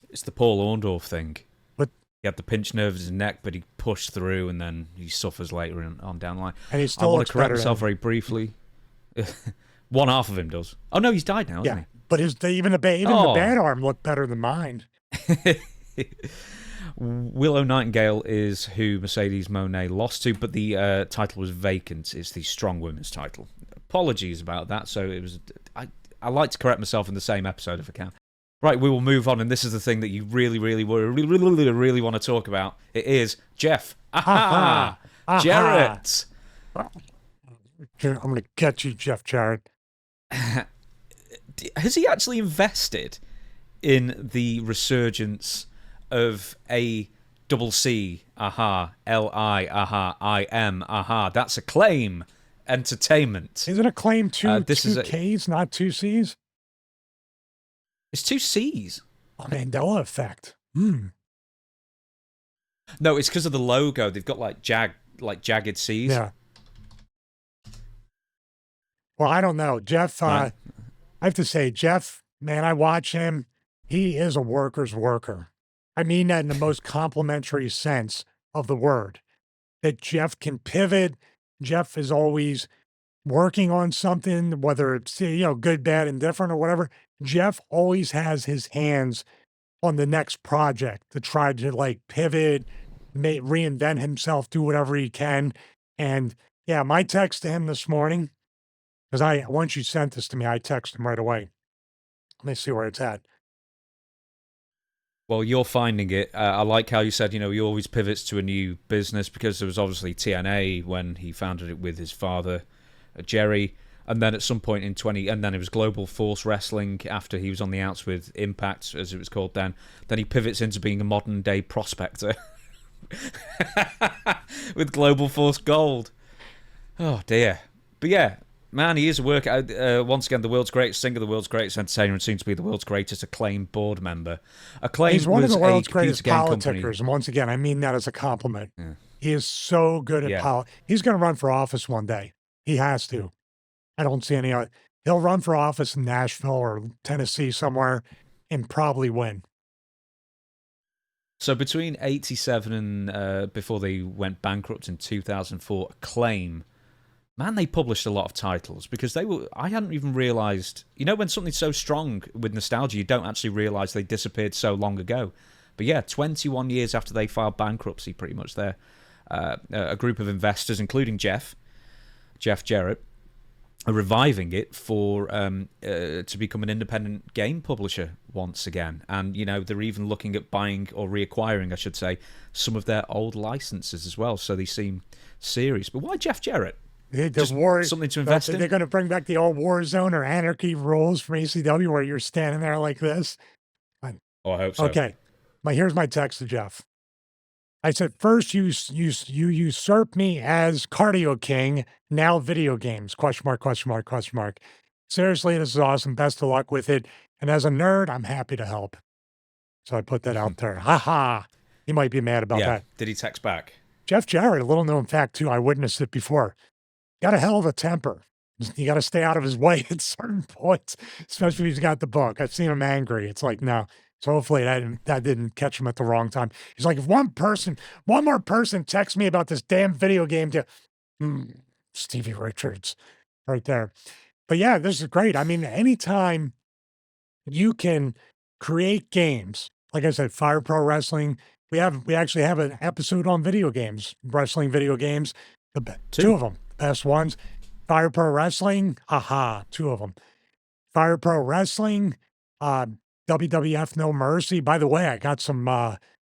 It's the Paul Orndorff thing. But he had the pinched nerve in his neck, but he pushed through, and then he suffers later on down the line. And he still I want to correct myself very briefly. One half of him does. Oh no, he's died now, hasn't he? But even the bad arm looked better than mine. Willow Nightingale is who Mercedes Moné lost to, but the title was vacant. It's the Strong Women's title. Apologies about that. So it was. I like to correct myself in the same episode if I can. Right, we will move on, and this is the thing that you really want to talk about. It is Jeff. Aha! Jarrett. I'm going to get you, Jeff Jarrett. Has he actually invested in the resurgence of a double C, aha, L-I, aha, I-M, aha? That's Acclaim Entertainment. Is it Acclaim two Ks, not 2 Cs? It's 2 Cs. Oh, Mandela effect. No, it's because of the logo. They've got like jagged Cs. Yeah. Well, I don't know. Jeff, Right. I have to say, Jeff, man, I watch him. He is a worker's worker. I mean that in the most complimentary sense of the word. That Jeff can pivot. Jeff is always working on something, whether it's, good, bad, indifferent, or whatever. Jeff always has his hands on the next project to try to pivot, reinvent himself, do whatever he can. And yeah, my text to him this morning, Because once you sent this to me, I texted him right away. Let me see where it's at. Well, you're finding it. I like how you said, he always pivots to a new business, because there was obviously TNA when he founded it with his father, Jerry. And then at some point and then it was Global Force Wrestling after he was on the outs with Impact, as it was called then. Then he pivots into being a modern day prospector with Global Force Gold. Oh, dear. But yeah, man, he is a worker. Once again, the world's greatest singer, the world's greatest entertainer, and soon to be the world's greatest Acclaim board member. Acclaim He's one of was the world's a greatest computer game politickers. company. And once again, I mean that as a compliment. Yeah. He is so good at He's going to run for office one day. He has to. I don't see any other. He'll run for office in Nashville or Tennessee somewhere and probably win. So between 87 and before they went bankrupt in 2004, Acclaim, man, they published a lot of titles, because I hadn't even realised, when something's so strong with nostalgia, you don't actually realise they disappeared so long ago. But yeah, 21 years after they filed bankruptcy, pretty much there, a group of investors, including Jeff Jarrett, are reviving it for to become an independent game publisher once again. And, they're even looking at buying, or reacquiring, I should say, some of their old licenses as well. So they seem serious. But why Jeff Jarrett? Something to invest in? They're going to bring back the old Warzone or Anarchy rules from ECW where you're standing there like this. Oh, I hope so. Okay. Here's my text to Jeff. I said, first you usurp me as cardio king, now video games, question mark, question mark, question mark. Seriously, this is awesome. Best of luck with it. And as a nerd, I'm happy to help. So I put that out there. Ha ha. He might be mad about that. Did he text back? Jeff Jarrett, a little known fact too, I witnessed it before. Got a hell of a temper. You got to stay out of his way at certain points, especially if he's got the book. I've seen him angry. It's like, no. So hopefully that didn't catch him at the wrong time. He's like, if one more person texts me about this damn video game, Stevie Richards right there. But yeah, this is great. I mean, anytime you can create games, like I said, Fire Pro Wrestling, we actually have an episode on video games, wrestling video games, two of them, best ones. Fire Pro Wrestling, two of them. Fire Pro Wrestling, WWF No Mercy. By the way, I got some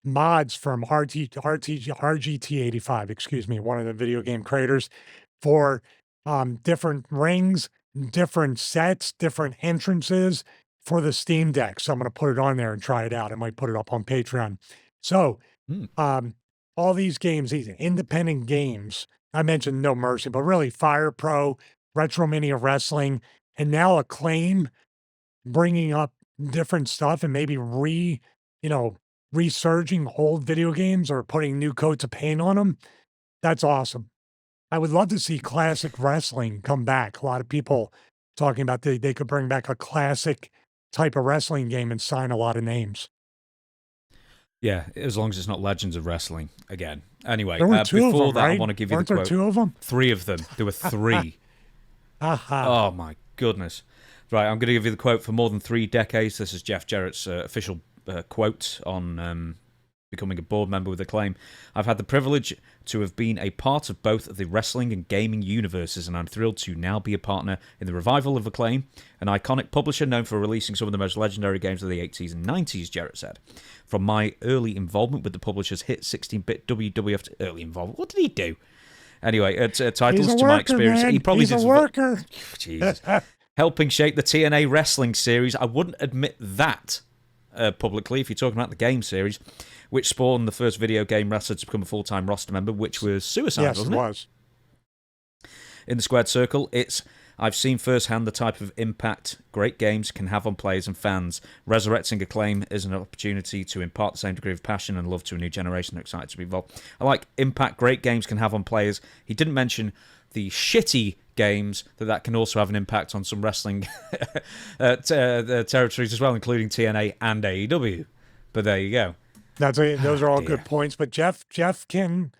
mods from RGT85, excuse me, one of the video game creators, for different rings, different sets, different entrances for the Steam Deck. So I'm going to put it on there and try it out. I might put it up on Patreon. So all these games, these independent games, I mentioned No Mercy, but really Fire Pro, Retro Mania Wrestling, and now Acclaim, bringing up different stuff and maybe resurging old video games or putting new coats of paint on them. That's awesome. I would love to see classic wrestling come back. A lot of people talking about they could bring back a classic type of wrestling game and sign a lot of names. Yeah, as long as it's not Legends of Wrestling again. Anyway, there were two before of them, that, right? I want to give you Weren't the quote. there two of them? 3 of them. There were 3. Oh, my goodness. Right, I'm going to give you the quote. For more than 3 decades, this is Jeff Jarrett's official quote on becoming a board member with Acclaim. I've had the privilege to have been a part of both the wrestling and gaming universes, and I'm thrilled to now be a partner in the revival of Acclaim, an iconic publisher known for releasing some of the most legendary games of the 80s and 90s, Jarrett said. From my early involvement with the publisher's hit 16-bit WWF... Early involvement? What did he do? Anyway, titles to my experience... Man. He probably He's did a worker. Jesus. Helping shape the TNA wrestling series. I wouldn't admit that publicly if you're talking about the game series, which spawned the first video game wrestler to become a full-time roster member, which was Suicide, yes, wasn't it it? was. In the squared circle, I've seen firsthand the type of impact great games can have on players and fans. Resurrecting Acclaim is an opportunity to impart the same degree of passion and love to a new generation excited to be involved. I like impact great games can have on players. He didn't mention the shitty games that can also have an impact on some wrestling territories as well, including TNA and AEW. But there you go. Those are all good points. But Jeff can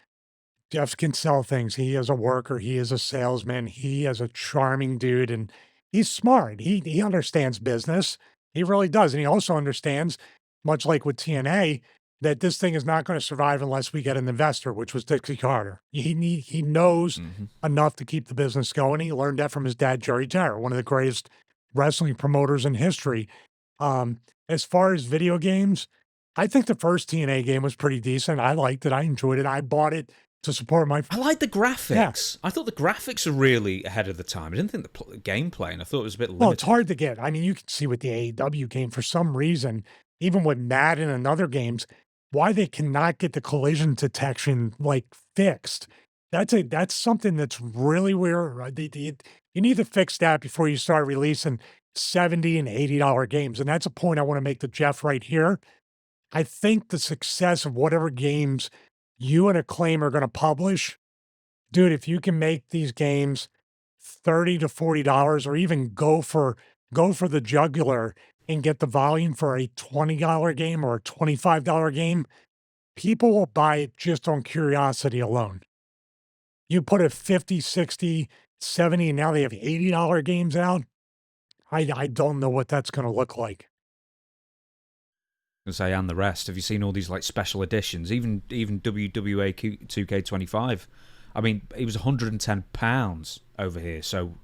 sell things. He is a worker. He is a salesman. He is a charming dude, and he's smart. He understands business. He really does, and he also understands, much like with TNA, that this thing is not going to survive unless we get an investor, which was Dixie Carter. He knows enough to keep the business going. He learned that from his dad, Jarrett, one of the greatest wrestling promoters in history. As far as video games, I think the first TNA game was pretty decent. I liked it. I enjoyed it. I bought it to support my. I like the graphics. Yeah. I thought the graphics are really ahead of the time. I didn't think the gameplay, and I thought it was a bit limited. Well, it's hard to get. I mean, you can see with the AEW game, for some reason, even with Madden and other games, why they cannot get the collision detection like fixed. That's something that's really weird. Right? You need to fix that before you start releasing $70 and $80 games. And that's a point I want to make to Jeff right here. I think the success of whatever games you and Acclaim are going to publish, dude, if you can make these games $30 to $40 or even go for the jugular and get the volume for a $20 game or a $25 game, people will buy it just on curiosity alone. You put a 50, 60, 70, and now they have $80 games out. I don't know what that's going to look like. Say, and the rest. Have you seen all these like special editions? Even WWA 2K25. I mean, it was £110 over here, so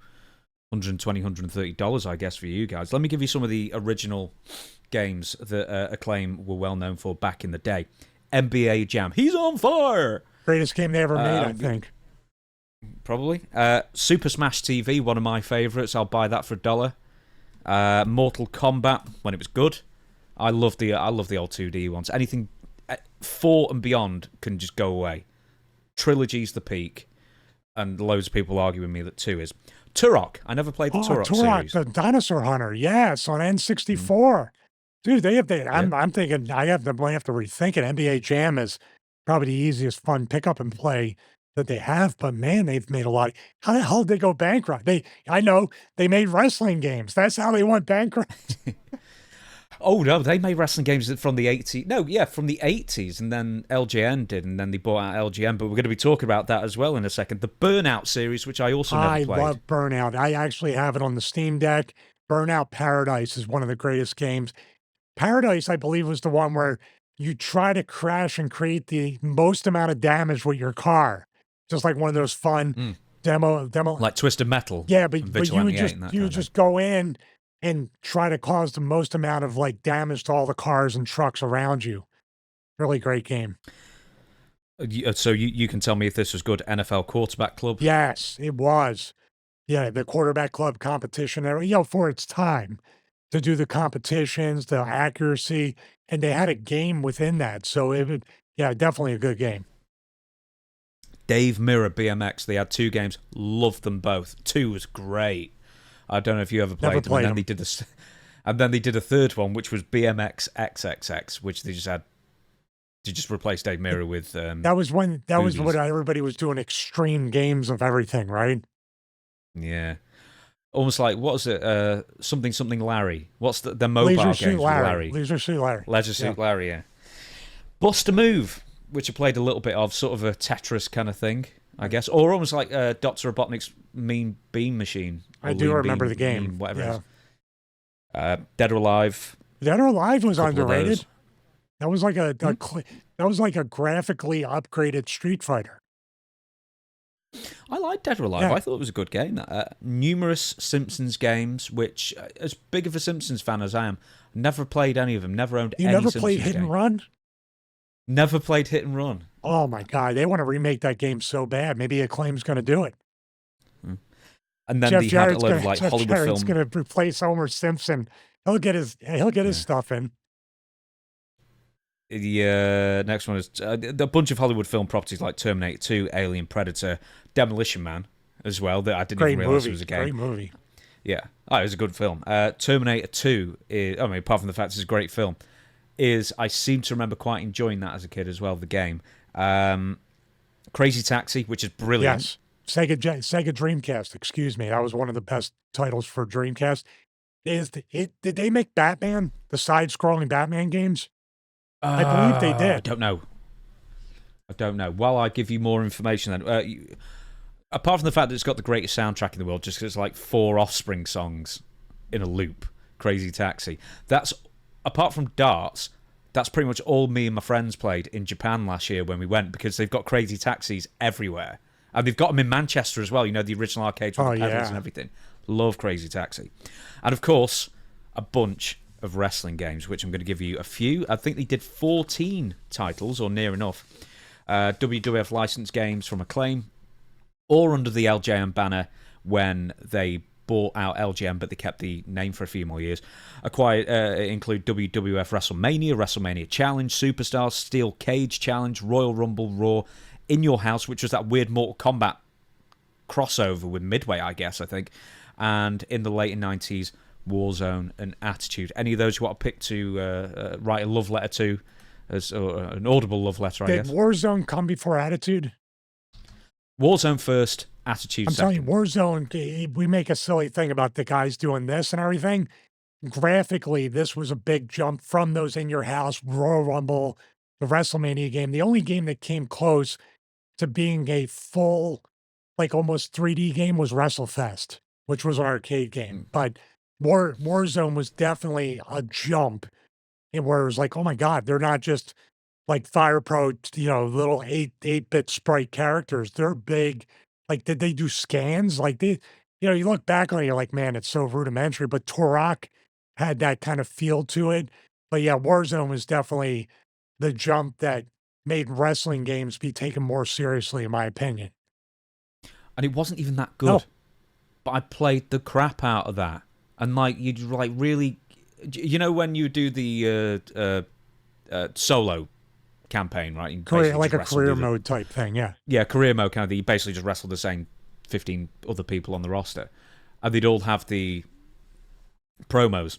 $120, $130, I guess, for you guys. Let me give you some of the original games that Acclaim were well known for back in the day. NBA Jam. He's on fire! Greatest game they ever made, I think. Probably. Super Smash TV, one of my favourites. I'll buy that for $1. Mortal Kombat, when it was good. I love the old 2D ones. Anything 4 and beyond can just go away. Trilogy's the peak, and loads of people argue with me that 2 is. Turok. I never played the Turok series. The Dinosaur Hunter. Yes, on N64. Dude, I'm thinking I have to rethink it. NBA Jam is probably the easiest fun pick up and play that they have, but man, they've made a lot. How the hell did they go bankrupt? I know they made wrestling games. That's how they went bankrupt. Oh no, they made wrestling games from the 80s. No, yeah, from the 80s, and then LJN did, and then they bought out LJN. But we're going to be talking about that as well in a second. The Burnout series, which I also never played. I love Burnout. I actually have it on the Steam Deck. Burnout Paradise is one of the greatest games. Paradise, I believe, was the one where you try to crash and create the most amount of damage with your car. Just like one of those fun demo. Like Twisted Metal. Yeah, but you just go in and try to cause the most amount of like damage to all the cars and trucks around you. Really great game. So you can tell me if this was good. NFL Quarterback Club? Yes, it was. Yeah, the Quarterback Club competition, for its time to do the competitions, the accuracy, and they had a game within that. So definitely a good game. Dave Mirra BMX. They had 2 games. Loved them both. 2 was great. I don't know if you ever played them. And then they did a third one, which was BMX XXX, which they just had to just replace Dave Mirra with. That was when everybody was doing extreme games of everything, right? Yeah, almost like what was it? Something Larry. What's the mobile game? Larry. Leisure Suit Larry. Leisure Suit Larry. Yeah. Bust a Move, which I played a little bit of, sort of a Tetris kind of thing, I guess, or almost like Dr. Robotnik's Mean Bean Machine. I do remember the game. Whatever it is. Dead or Alive. Dead or Alive was underrated. That was like a graphically upgraded Street Fighter. I liked Dead or Alive. Yeah. I thought it was a good game. Numerous Simpsons games, which, as big of a Simpsons fan as I am, never played any of them. Never owned any Simpsons You never played Hit and Run? Never played Hit and Run. Oh my God, they want to remake that game so bad. Maybe Acclaim's going to do it. And then they had a load of like Hollywood Jarrett's film. Going to replace Homer Simpson. He'll get his stuff in. The next one is a bunch of Hollywood film properties like Terminator 2, Alien, Predator, Demolition Man as well. That I didn't even realize it was a game. Great movie. Yeah, it was a good film. Terminator 2 is, apart from the fact it's a great film, I seem to remember quite enjoying that as a kid as well. The game, Crazy Taxi, which is brilliant. Yes. Sega Dreamcast, excuse me. That was one of the best titles for Dreamcast. Did they make Batman, the side-scrolling Batman games? I believe they did. I don't know. While I give you more information then, apart from the fact that it's got the greatest soundtrack in the world, just because it's like 4 Offspring songs in a loop, Crazy Taxi. That's, apart from darts, That's pretty much all me and my friends played in Japan last year when we went, because they've got Crazy Taxis everywhere. And they've got them in Manchester as well, you know, the original arcades with the pedals and everything. Love Crazy Taxi. And of course, a bunch of wrestling games, which I'm going to give you a few. I think they did 14 titles, or near enough. WWF licensed games from Acclaim, or under the LJN banner when they bought out LGM, but they kept the name for a few more years. Include WWF WrestleMania, WrestleMania Challenge, Superstars, Steel Cage Challenge, Royal Rumble, Raw, In Your House, which was that weird Mortal Kombat crossover with Midway, I guess, I think. And in the late 90s, Warzone and Attitude. Any of those you want to pick to write a love letter to, as an audible love letter, I guess? Did Warzone come before Attitude? Warzone first, Attitude I'm second. telling you, Warzone, we make a silly thing about the guys doing this and everything. Graphically, this was a big jump from those In Your House, Royal Rumble, the WrestleMania game. The only game that came close to being a full, like almost 3D game was WrestleFest, which was an arcade game. But Warzone was definitely a jump, where it was like, oh my God, they're not just like Fire Pro, you know, little 8-bit sprite characters. They're big. Like, did they do scans? Like, you know, you look back on it, you're like, man, it's so rudimentary. But Turok had that kind of feel to it. But yeah, Warzone was definitely the jump that made wrestling games be taken more seriously, in my opinion. And it wasn't even that good. No. But I played the crap out of that. And like, you'd like really, you know, when you do the solo campaign, right? Like a career mode type thing, yeah. Yeah, career mode kind of. You basically just wrestle the same 15 other people on the roster, and they'd all have the promos.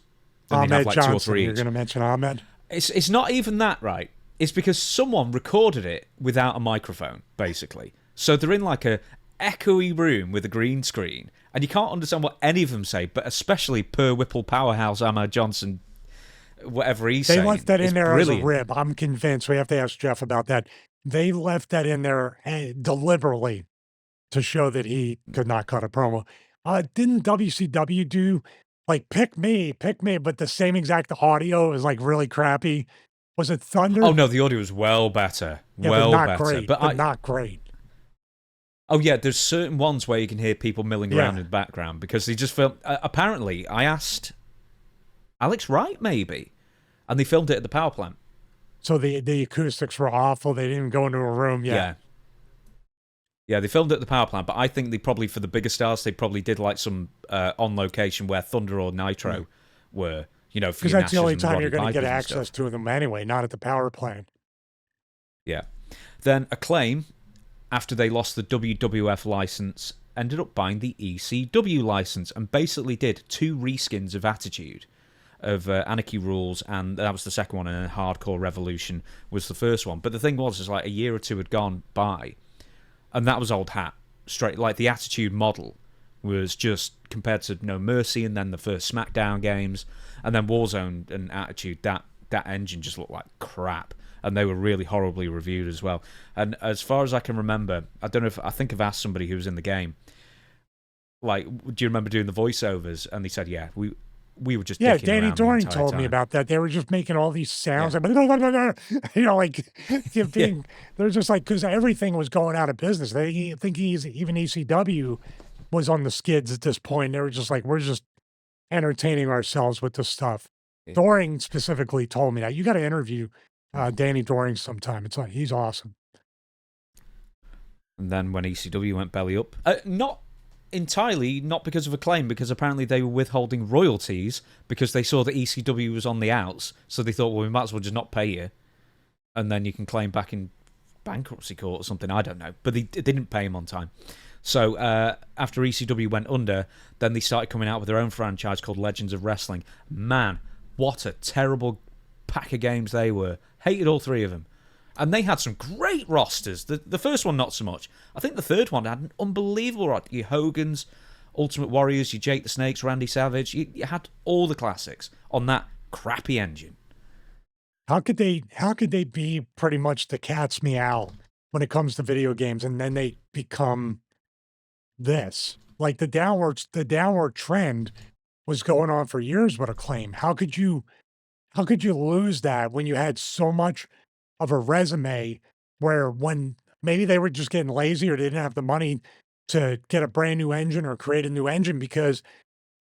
And Ahmed they'd have like Johnson, 2 or 3 you're each. going to mention Ahmed? It's not even that, right? It's because someone recorded it without a microphone, basically. So they're in like a echoey room with a green screen, and you can't understand what any of them say, but especially Per Whipple Powerhouse Ahmed Johnson, whatever he's saying. They left that in there brilliant. as a rib. I'm convinced. We have to ask Jeff about that. They left that in there deliberately to show that he could not cut a promo. Didn't WCW do like pick me, but the same exact audio is like really crappy? Was it Thunder? Oh no, the audio was well better. Yeah, well but not better. great. But not great. Oh yeah, there's certain ones where you can hear people milling around in the background because they just film. Apparently, I asked Alex Wright maybe, and they filmed it at the power plant. So the acoustics were awful. They didn't go into a room. Yeah, they filmed it at the power plant, but I think they probably, for the bigger stars, they probably did like some on location where Thunder or Nitro were, you know, because that's the only time you're going to get access to them anyway, not at the power plant. Yeah. Then Acclaim, after they lost the WWF license, ended up buying the ECW license and basically did 2 reskins of Attitude, of Anarchy Rules, and that was the second one, and then Hardcore Revolution was the first one. But the thing was, is like a year or 2 had gone by, and that was old hat. Straight, like the Attitude model was just compared to No Mercy, and then the first SmackDown games, and then Warzone and Attitude, that engine just looked like crap. And they were really horribly reviewed as well. And as far as I can remember, I don't know if, I think I've asked somebody who was in the game, like, do you remember doing the voiceovers? And they said, yeah, we were just dicking Danny around Doring the entire told me time. about that. They were just making all these sounds, you know, like they're just like, because everything was going out of business. They think even ECW was on the skids at this point. They were just like, we're just entertaining ourselves with this stuff. Yeah. Doring specifically told me that. You got to interview Danny Doring sometime. It's like, he's awesome. And then when ECW went belly up, not entirely, not because of Acclaim, because apparently they were withholding royalties because they saw that ECW was on the outs, so they thought, well, we might as well just not pay you, and then you can claim back in bankruptcy court or something, I don't know. But they didn't pay him on time. So after ECW went under, then they started coming out with their own franchise called Legends of Wrestling. Man, what a terrible pack of games they were. Hated all 3 of them. And they had some great rosters. The first one, not so much. I think the third one had an unbelievable roster. Your Hogans, Ultimate Warriors, your Jake the Snakes, Randy Savage. You had all the classics on that crappy engine. How could they be pretty much the cat's meow when it comes to video games, and then they become this? Like the downward trend was going on for years with Acclaim. How could you how could you lose that when you had so much of a resume where when maybe they were just getting lazy or they didn't have the money to get a brand new engine or create a new engine because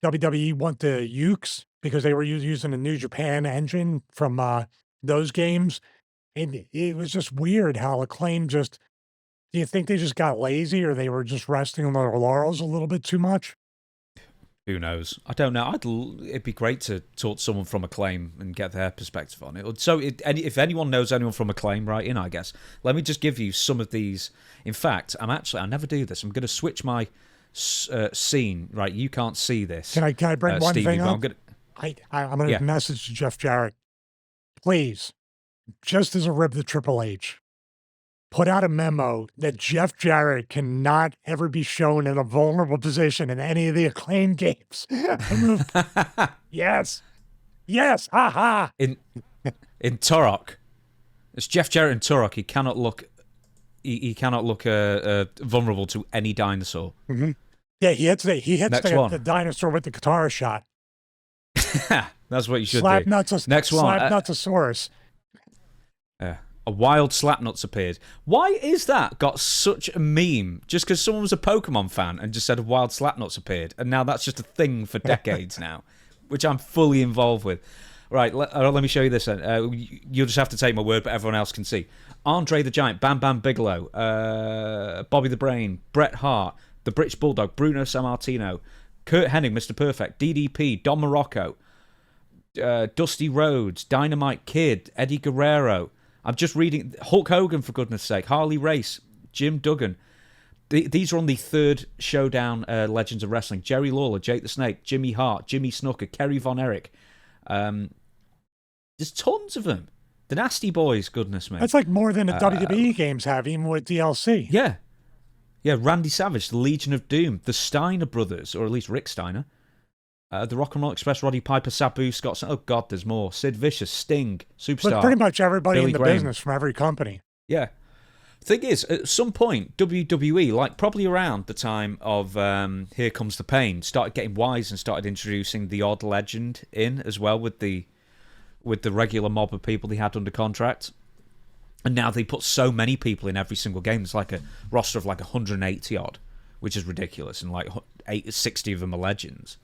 WWE want the ukes because they were using a New Japan engine from those games. And it was just weird how Acclaim just, do you think they just got lazy or they were just resting on their laurels a little bit too much? Who knows? I don't know. It'd be great to talk to someone from Acclaim and get their perspective on it. So, if anyone knows anyone from Acclaim, write in, I guess. Let me just give you some of these. In fact, I never do this. I'm going to switch my scene. Right, you can't see this. Can I bring one Stevie, thing up? I'm going to Yeah. message to Jeff Jarrett. Please, just as a rib to Triple H, put out a memo that Jeff Jarrett cannot ever be shown in a vulnerable position in any of the Acclaim games. Yes. Yes. Aha. In Turok, it's Jeff Jarrett in Turok. He cannot look. He cannot look vulnerable to any dinosaur. Mm-hmm. Yeah, he hits the dinosaur with the guitar shot. That's what you should slap do. Nuts, Next one. Slap Nutsasaurus. A wild Slapnuts appeared. Why is that got such a meme? Just because someone was a Pokemon fan and just said a wild Slapnuts appeared, and now that's just a thing for decades now, which I'm fully involved with. Right, let me show you this. You'll just have to take my word, but everyone else can see. Andre the Giant, Bam Bam Bigelow, Bobby the Brain, Bret Hart, the British Bulldog, Bruno Sammartino, Kurt Hennig, Mr. Perfect, DDP, Don Morocco, Dusty Rhodes, Dynamite Kid, Eddie Guerrero. I'm just reading Hulk Hogan, for goodness sake, Harley Race, Jim Duggan. These are on the third Showdown Legends of Wrestling. Jerry Lawler, Jake the Snake, Jimmy Hart, Jimmy Snuka, Kerry Von Erich. There's tons of them. The Nasty Boys, goodness me. That's like more than the WWE games have, even with DLC. Yeah. Yeah, Randy Savage, the Legion of Doom, the Steiner brothers, or at least Rick Steiner. The Rock and Roll Express, Roddy Piper, Sabu, Scott. Oh God, there's more. Sid Vicious, Sting, Superstar. But pretty much everybody Billy in the Graham. business from every company. Yeah. Thing is, at some point, WWE, like probably around the time of Here Comes the Pain, started getting wise and started introducing the odd legend in as well with the regular mob of people they had under contract. And now they put so many people in every single game. It's like a roster of like 180 odd, which is ridiculous, and like 60 of them are legends.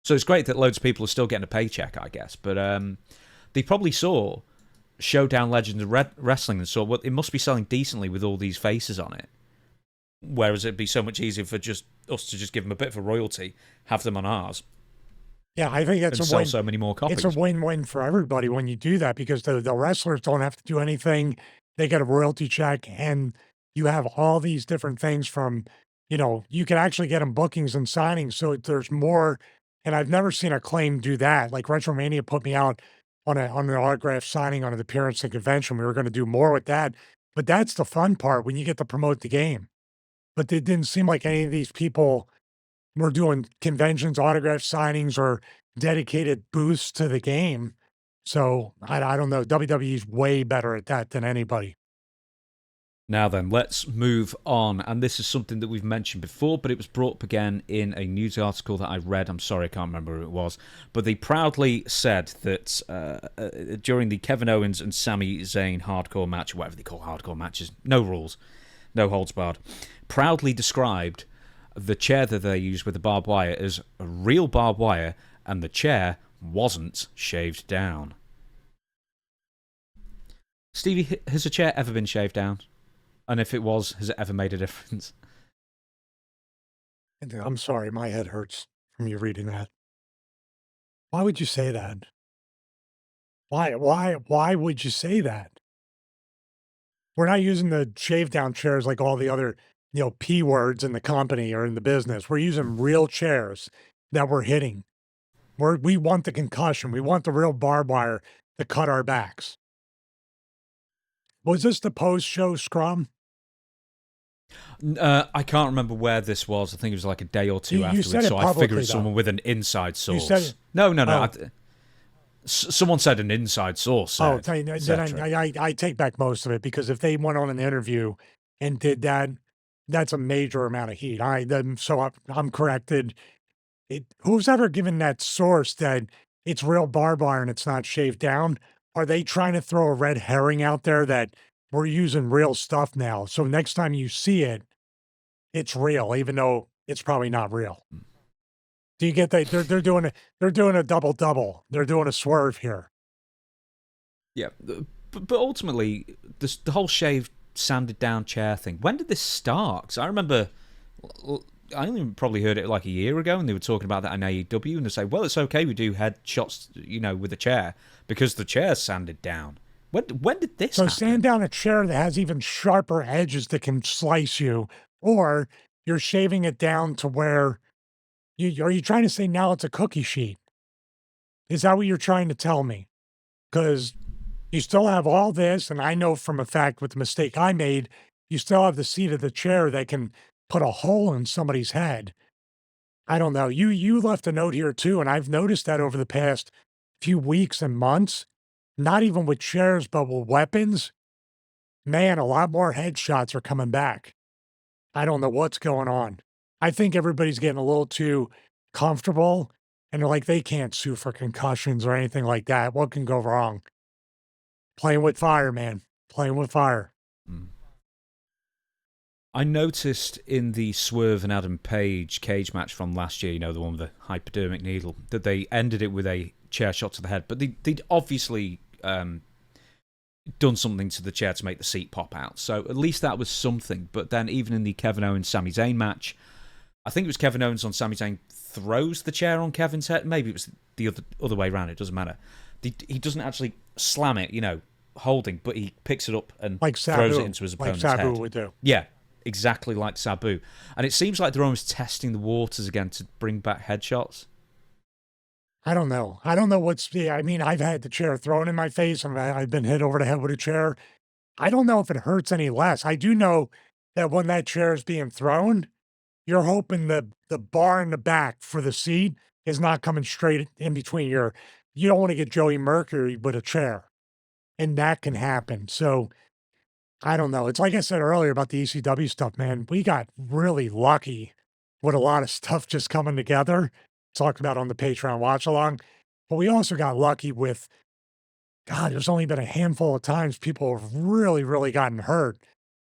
So it's great that loads of people are still getting a paycheck, I guess. But they probably saw Showdown Legends of Wrestling and saw, well, it must be selling decently with all these faces on it. Whereas it'd be so much easier for just us to just give them a bit of a royalty, have them on ours. Yeah, I think it's a win. Sell so many more copies. It's a win-win for everybody when you do that because the wrestlers don't have to do anything. They get a royalty check, and you have all these different things from, you can actually get them bookings and signings. So there's more. And I've never seen Acclaim do that. Like Retromania put me out on an autograph signing on an appearance and convention. We were going to do more with that. But that's the fun part when you get to promote the game. But it didn't seem like any of these people were doing conventions, autograph signings, or dedicated booths to the game. So I don't know. WWE's way better at that than anybody. Now then, let's move on. And this is something that we've mentioned before, but it was brought up again in a news article that I read. I'm sorry, I can't remember who it was. But they proudly said that during the Kevin Owens and Sami Zayn hardcore match, whatever they call hardcore matches, no rules, no holds barred, proudly described the chair that they used with the barbed wire as a real barbed wire, and the chair wasn't shaved down. Stevie, has a chair ever been shaved down? And if it was, has it ever made a difference? I'm sorry, my head hurts from you reading that. Why would you say that? Why would you say that? We're not using the shave down chairs like all the other, P words in the company or in the business. We're using real chairs that we're hitting. We want the concussion. We want the real barbed wire to cut our backs. Was this the post-show scrum? I can't remember where this was. I think it was like a day or two afterwards. So I figured it's someone with an inside source. You said it? No. Oh. Someone said an inside source. Then I take back most of it, because if they went on an interview and did that, that's a major amount of heat. I'm corrected. Who's ever given that source that it's real barbed wire and it's not shaved down, are they trying to throw a red herring out there that we're using real stuff now? So next time you see it, it's real, even though it's probably not real. Do you get that? They're doing a double double. They're doing a swerve here. Yeah, but ultimately, the whole shaved, sanded down chair thing. When did this start? 'Cause I remember, I only probably heard it like a year ago, and they were talking about that in AEW, and they say, "Well, it's okay, we do headshots, with a chair because the chair's sanded down." When did this So happen? sand down a chair that has even sharper edges that can slice you, or you're shaving it down to where are you trying to say now it's a cookie sheet? Is that what you're trying to tell me? Because you still have all this, and I know from a fact with the mistake I made, you still have the seat of the chair that can put a hole in somebody's head. I don't know. You left a note here too, and I've noticed that over the past few weeks and months, not even with chairs, but with weapons. Man, a lot more headshots are coming back. I don't know what's going on. I think everybody's getting a little too comfortable, and they're like they can't sue for concussions or anything like that. What can go wrong? Playing with fire, man. Playing with fire. Mm. I noticed in the Swerve and Adam Page cage match from last year, the one with the hypodermic needle, that they ended it with a chair shot to the head. But they'd obviously done something to the chair to make the seat pop out. So at least that was something. But then even in the Kevin Owens-Sami Zayn match, I think it was Kevin Owens on Sami Zayn throws the chair on Kevin's head. Maybe it was the other way around. It doesn't matter. He doesn't actually slam it, holding, but he picks it up and like throws it into his opponent's like Sabu head. would do. Yeah, exactly like Sabu. And it seems like they're almost testing the waters again to bring back headshots. I don't know. I don't know I mean, I've had the chair thrown in my face and I've been hit over the head with a chair. I don't know if it hurts any less. I do know that when that chair is being thrown, you're hoping the bar in the back for the seat is not coming straight in between you don't want to get Joey Mercury with a chair. And that can happen. So I don't know. It's like I said earlier about the ECW stuff, man. We got really lucky with a lot of stuff just coming together. Talked about on the Patreon watch along. But we also got lucky with, God, there's only been a handful of times people have really, really gotten hurt.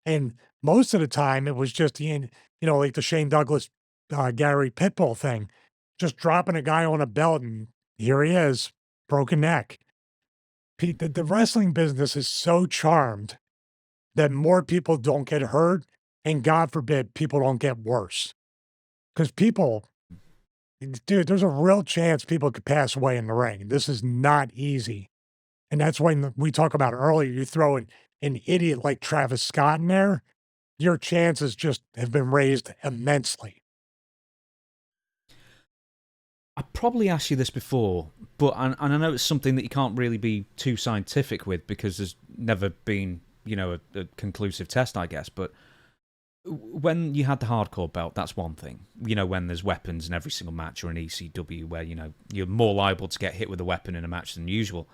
And most of the time it was just, like the Shane Douglas, Gary Pitbull thing, just dropping a guy on a belt and here he is, broken neck. The wrestling business is so charmed that more people don't get hurt, and God forbid people don't get worse. Because dude, there's a real chance people could pass away in the ring. This is not easy. And that's when we talk about earlier, you throw an idiot like Travis Scott in there, your chances just have been raised immensely. I probably asked you this before, but and I know it's something that you can't really be too scientific with because there's never been, a conclusive test, I guess. But when you had the hardcore belt, that's one thing. When there's weapons in every single match or an ECW where, you're more liable to get hit with a weapon in a match than usual.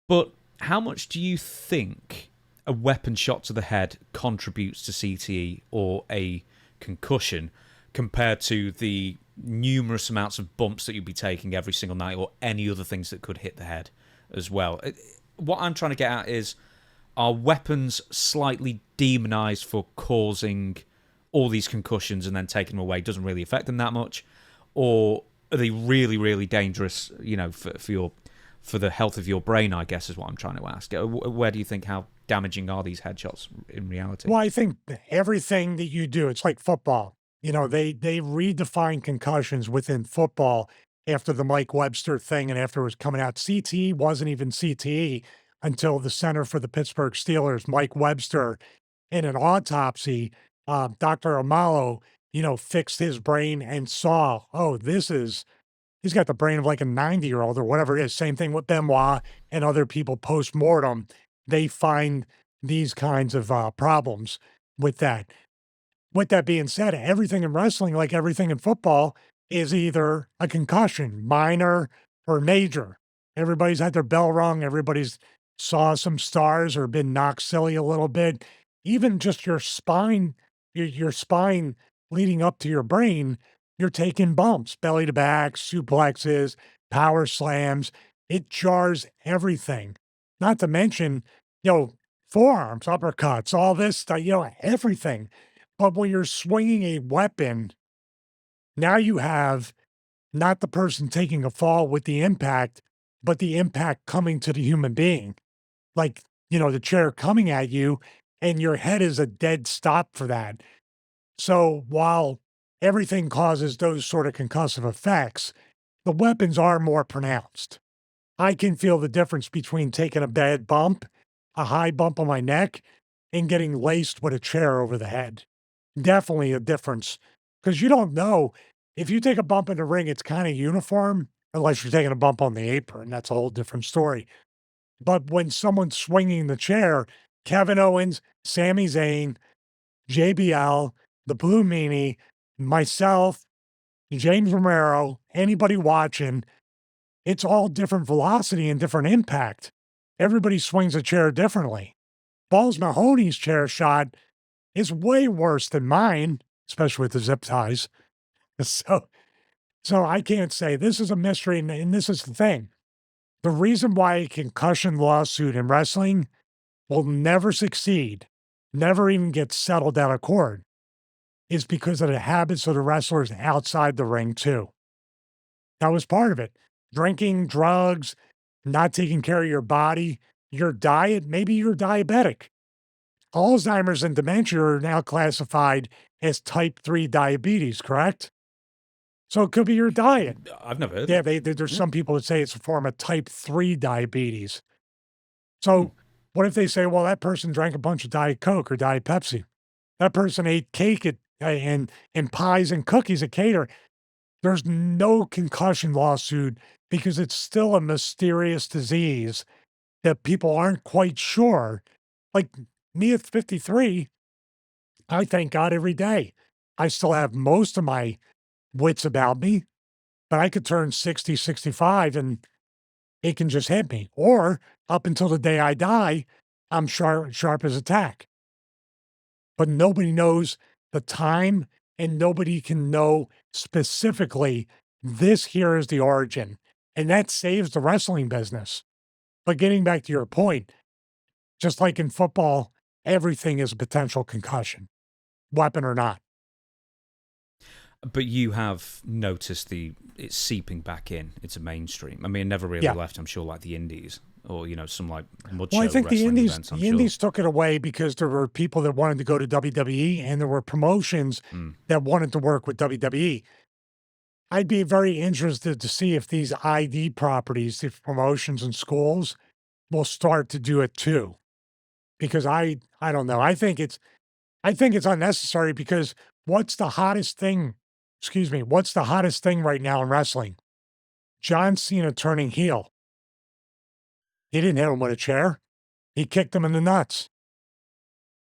But how much do you think a weapon shot to the head contributes to CTE or a concussion compared to the numerous amounts of bumps that you'd be taking every single night or any other things that could hit the head as well? What I'm trying to get at is, are weapons slightly demonized for causing all these concussions and then taking them away? Doesn't really affect them that much? Or are they really, really dangerous, for the health of your brain, I guess, is what I'm trying to ask. Where do you think, how damaging are these headshots in reality? Well, I think everything that you do, it's like football. They redefine concussions within football after the Mike Webster thing and after it was coming out. CTE wasn't even CTE until the center for the Pittsburgh Steelers, Mike Webster, in an autopsy, Dr. Amalo, fixed his brain and saw, oh, he's got the brain of like a 90-year-old or whatever it is. Same thing with Benoit and other people post-mortem. They find these kinds of problems with that. With that being said, everything in wrestling, like everything in football, is either a concussion, minor or major. Everybody's had their bell rung. Everybody's saw some stars or been knocked silly a little bit. Even just your spine, your spine leading up to your brain, you're taking bumps, belly to back, suplexes, power slams. It jars everything. Not to mention, forearms, uppercuts, all this stuff, everything. But when you're swinging a weapon, now you have not the person taking a fall with the impact, but the impact coming to the human being. Like, the chair coming at you, and your head is a dead stop for that. So while everything causes those sort of concussive effects, the weapons are more pronounced. I can feel the difference between taking a bad bump, a high bump on my neck, and getting laced with a chair over the head. Definitely a difference, because you don't know. If you take a bump in the ring, it's kind of uniform, unless you're taking a bump on the apron. That's a whole different story. But when someone's swinging the chair, Kevin Owens, Sami Zayn, JBL, the Blue Meanie, myself, James Romero, anybody watching, it's all different velocity and different impact. Everybody swings a chair differently. Balls Mahoney's chair shot is way worse than mine, especially with the zip ties. So I can't say. This is a mystery, and this is the thing. The reason why a concussion lawsuit in wrestling will never succeed, never even get settled out of court, is because of the habits of the wrestlers outside the ring, too. That was part of it. Drinking, drugs, not taking care of your body, your diet, maybe you're diabetic. Alzheimer's and dementia are now classified as type 3 diabetes, correct? So it could be your diet. I've never heard Yeah, that. there's some people that say it's a form of type 3 diabetes. So what if they say, well, that person drank a bunch of Diet Coke or Diet Pepsi? That person ate cake and pies and cookies at cater. There's no concussion lawsuit because it's still a mysterious disease that people aren't quite sure. Like me at 53, I thank God every day. I still have most of my wits about me, but I could turn 60, 65 and it can just hit me. Or up until the day I die, I'm sharp as a tack. But nobody knows the time, and nobody can know specifically this here is the origin. And that saves the wrestling business. But getting back to your point, just like in football, everything is a potential concussion, weapon or not. But you have noticed it's seeping back in. It's a mainstream. I mean, it never really left, I'm sure, like the indies or, some like mud show Well, I think the wrestling indies, events, I'm the indies took it away because there were people that wanted to go to WWE and there were promotions that wanted to work with WWE. I'd be very interested to see if these ID properties, these promotions and schools will start to do it too. Because I don't know. I think it's unnecessary because what's the hottest thing? What's the hottest thing right now in wrestling? John Cena turning heel. He didn't hit him with a chair. He kicked him in the nuts.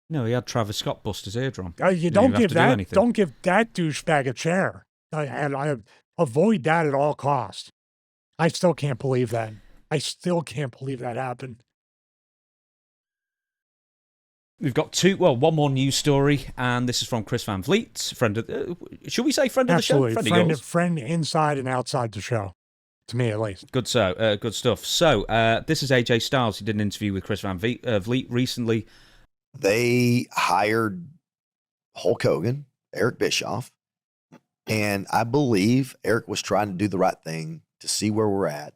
No, he had Travis Scott bust his eardrum. You don't give that. Don't give that douchebag a chair. And I avoid that at all costs. I still can't believe that. I still can't believe that happened. We've got one more news story, and this is from Chris Van Vliet, friend of, should we say friend of the show? Friend inside and outside the show, to me at least. Good stuff. So this is AJ Styles. He did an interview with Chris Van Vliet recently. They hired Hulk Hogan, Eric Bischoff, and I believe Eric was trying to do the right thing to see where we're at,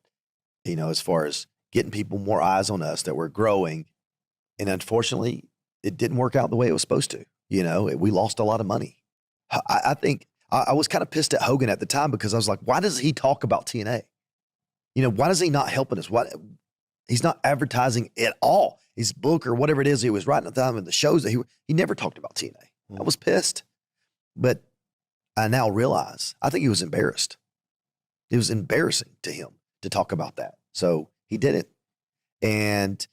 as far as getting people more eyes on us, that we're growing. And unfortunately, it didn't work out the way it was supposed to. We lost a lot of money. I think I was kind of pissed at Hogan at the time because I was like, why does he talk about TNA? Why does he not helping us? Why he's not advertising at all? His book or whatever it is he was writing at the time in the shows that he never talked about TNA. I was pissed, but I now realize I think he was embarrassed. It was embarrassing to him to talk about that, so he did it. And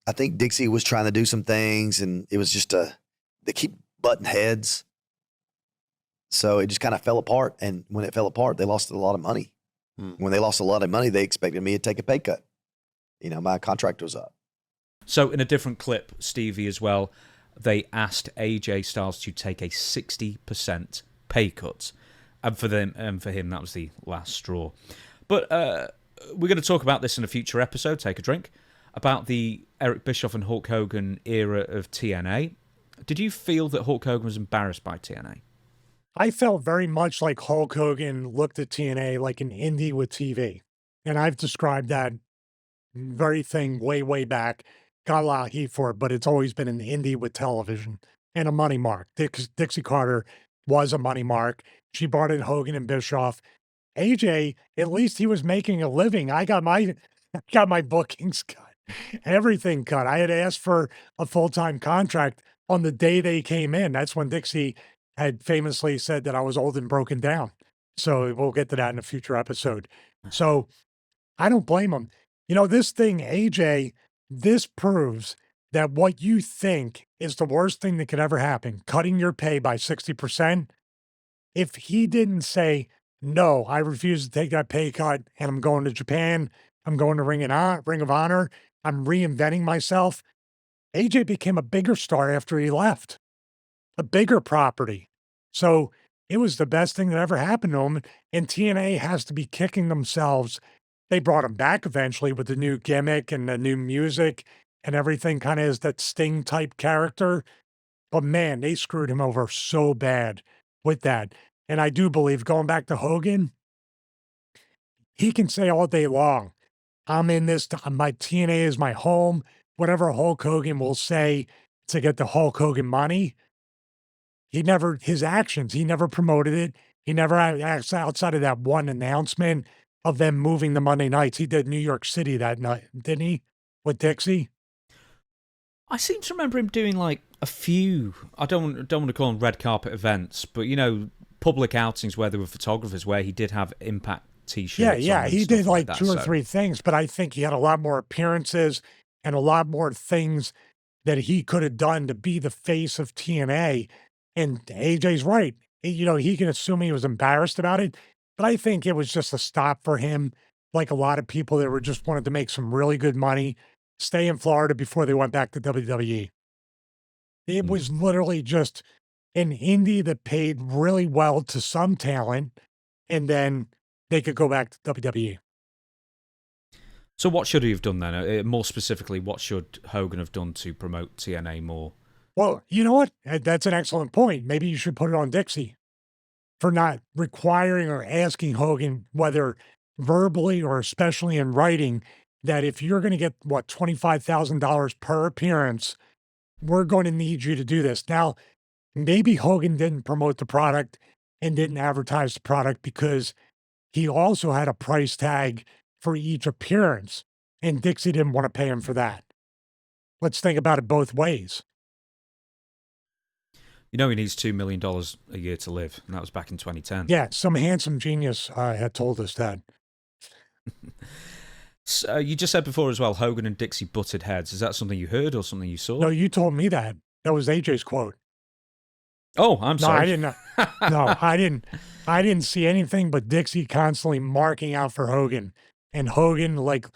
I think Dixie was trying to do some things, and it was just they keep butting heads. So it just kind of fell apart. And when it fell apart, they lost a lot of money. When they lost a lot of money, they expected me to take a pay cut. My contract was up. So in a different clip, Stevie as well, they asked AJ Styles to take a 60% pay cut. And for them, and for him, that was the last straw. But we're going to talk about this in a future episode. Take a drink. About the Eric Bischoff and Hulk Hogan era of TNA. Did you feel that Hulk Hogan was embarrassed by TNA? I felt very much like Hulk Hogan looked at TNA like an indie with TV. And I've described that very thing way, way back. Got a lot of heat for it, but it's always been an indie with television and a money mark. Dixie Carter was a money mark. She brought in Hogan and Bischoff. AJ, at least he was making a living. I got my bookings cut, everything cut. I had asked for a full-time contract on the day they came in. That's when Dixie had famously said that I was old and broken down. So we'll get to that in a future episode. So I don't blame him. You know, this thing, AJ, this proves that what you think is the worst thing that could ever happen, cutting your pay by 60%, if he didn't say, no, I refuse to take that pay cut and I'm going to Japan, I'm going to Ring of Honor, I'm reinventing myself, AJ became a bigger star after he left, a bigger property. So it was the best thing that ever happened to him. And TNA has to be kicking themselves. They brought him back eventually with the new gimmick and the new music and everything, kind of as that Sting type character. But man, they screwed him over so bad with that. And I do believe, going back to Hogan, he can say all day long, I'm in this, my TNA is my home. Whatever Hulk Hogan will say to get the Hulk Hogan money, his actions, he never promoted it. He never acts outside of that one announcement of them moving the Monday nights. He did New York City that night, didn't he? With Dixie? I seem to remember him doing like a few, I don't want to call them red carpet events, but you know, public outings where there were photographers where he did have Impact t-shirts. Yeah. He did like two or three things, but I think he had a lot more appearances and a lot more things that he could have done to be the face of TNA. And AJ's right. You know, he can assume he was embarrassed about it, but I think it was just a stop for him. Like a lot of people that were just wanted to make some really good money, stay in Florida before they went back to WWE. It was literally just an indie that paid really well to some talent, and then they could go back to WWE. So what should he have done then? More specifically, what should Hogan have done to promote TNA more? Well, you know what? That's an excellent point. Maybe you should put it on Dixie for not requiring or asking Hogan, whether verbally or especially in writing, that if you're going to get, what, $25,000 per appearance, we're going to need you to do this. Now, maybe Hogan didn't promote the product and didn't advertise the product because he also had a price tag for each appearance, and Dixie didn't want to pay him for that. Let's think about it both ways. You know he needs $2 million a year to live, and that was back in 2010. Yeah, some handsome genius had told us that. So you just said before as well, Hogan and Dixie butted heads. Is that something you heard or something you saw? No, you told me that. That was AJ's quote. Oh, I'm sorry. No, I didn't. No, I didn't see anything but Dixie constantly marking out for Hogan. And Hogan, like,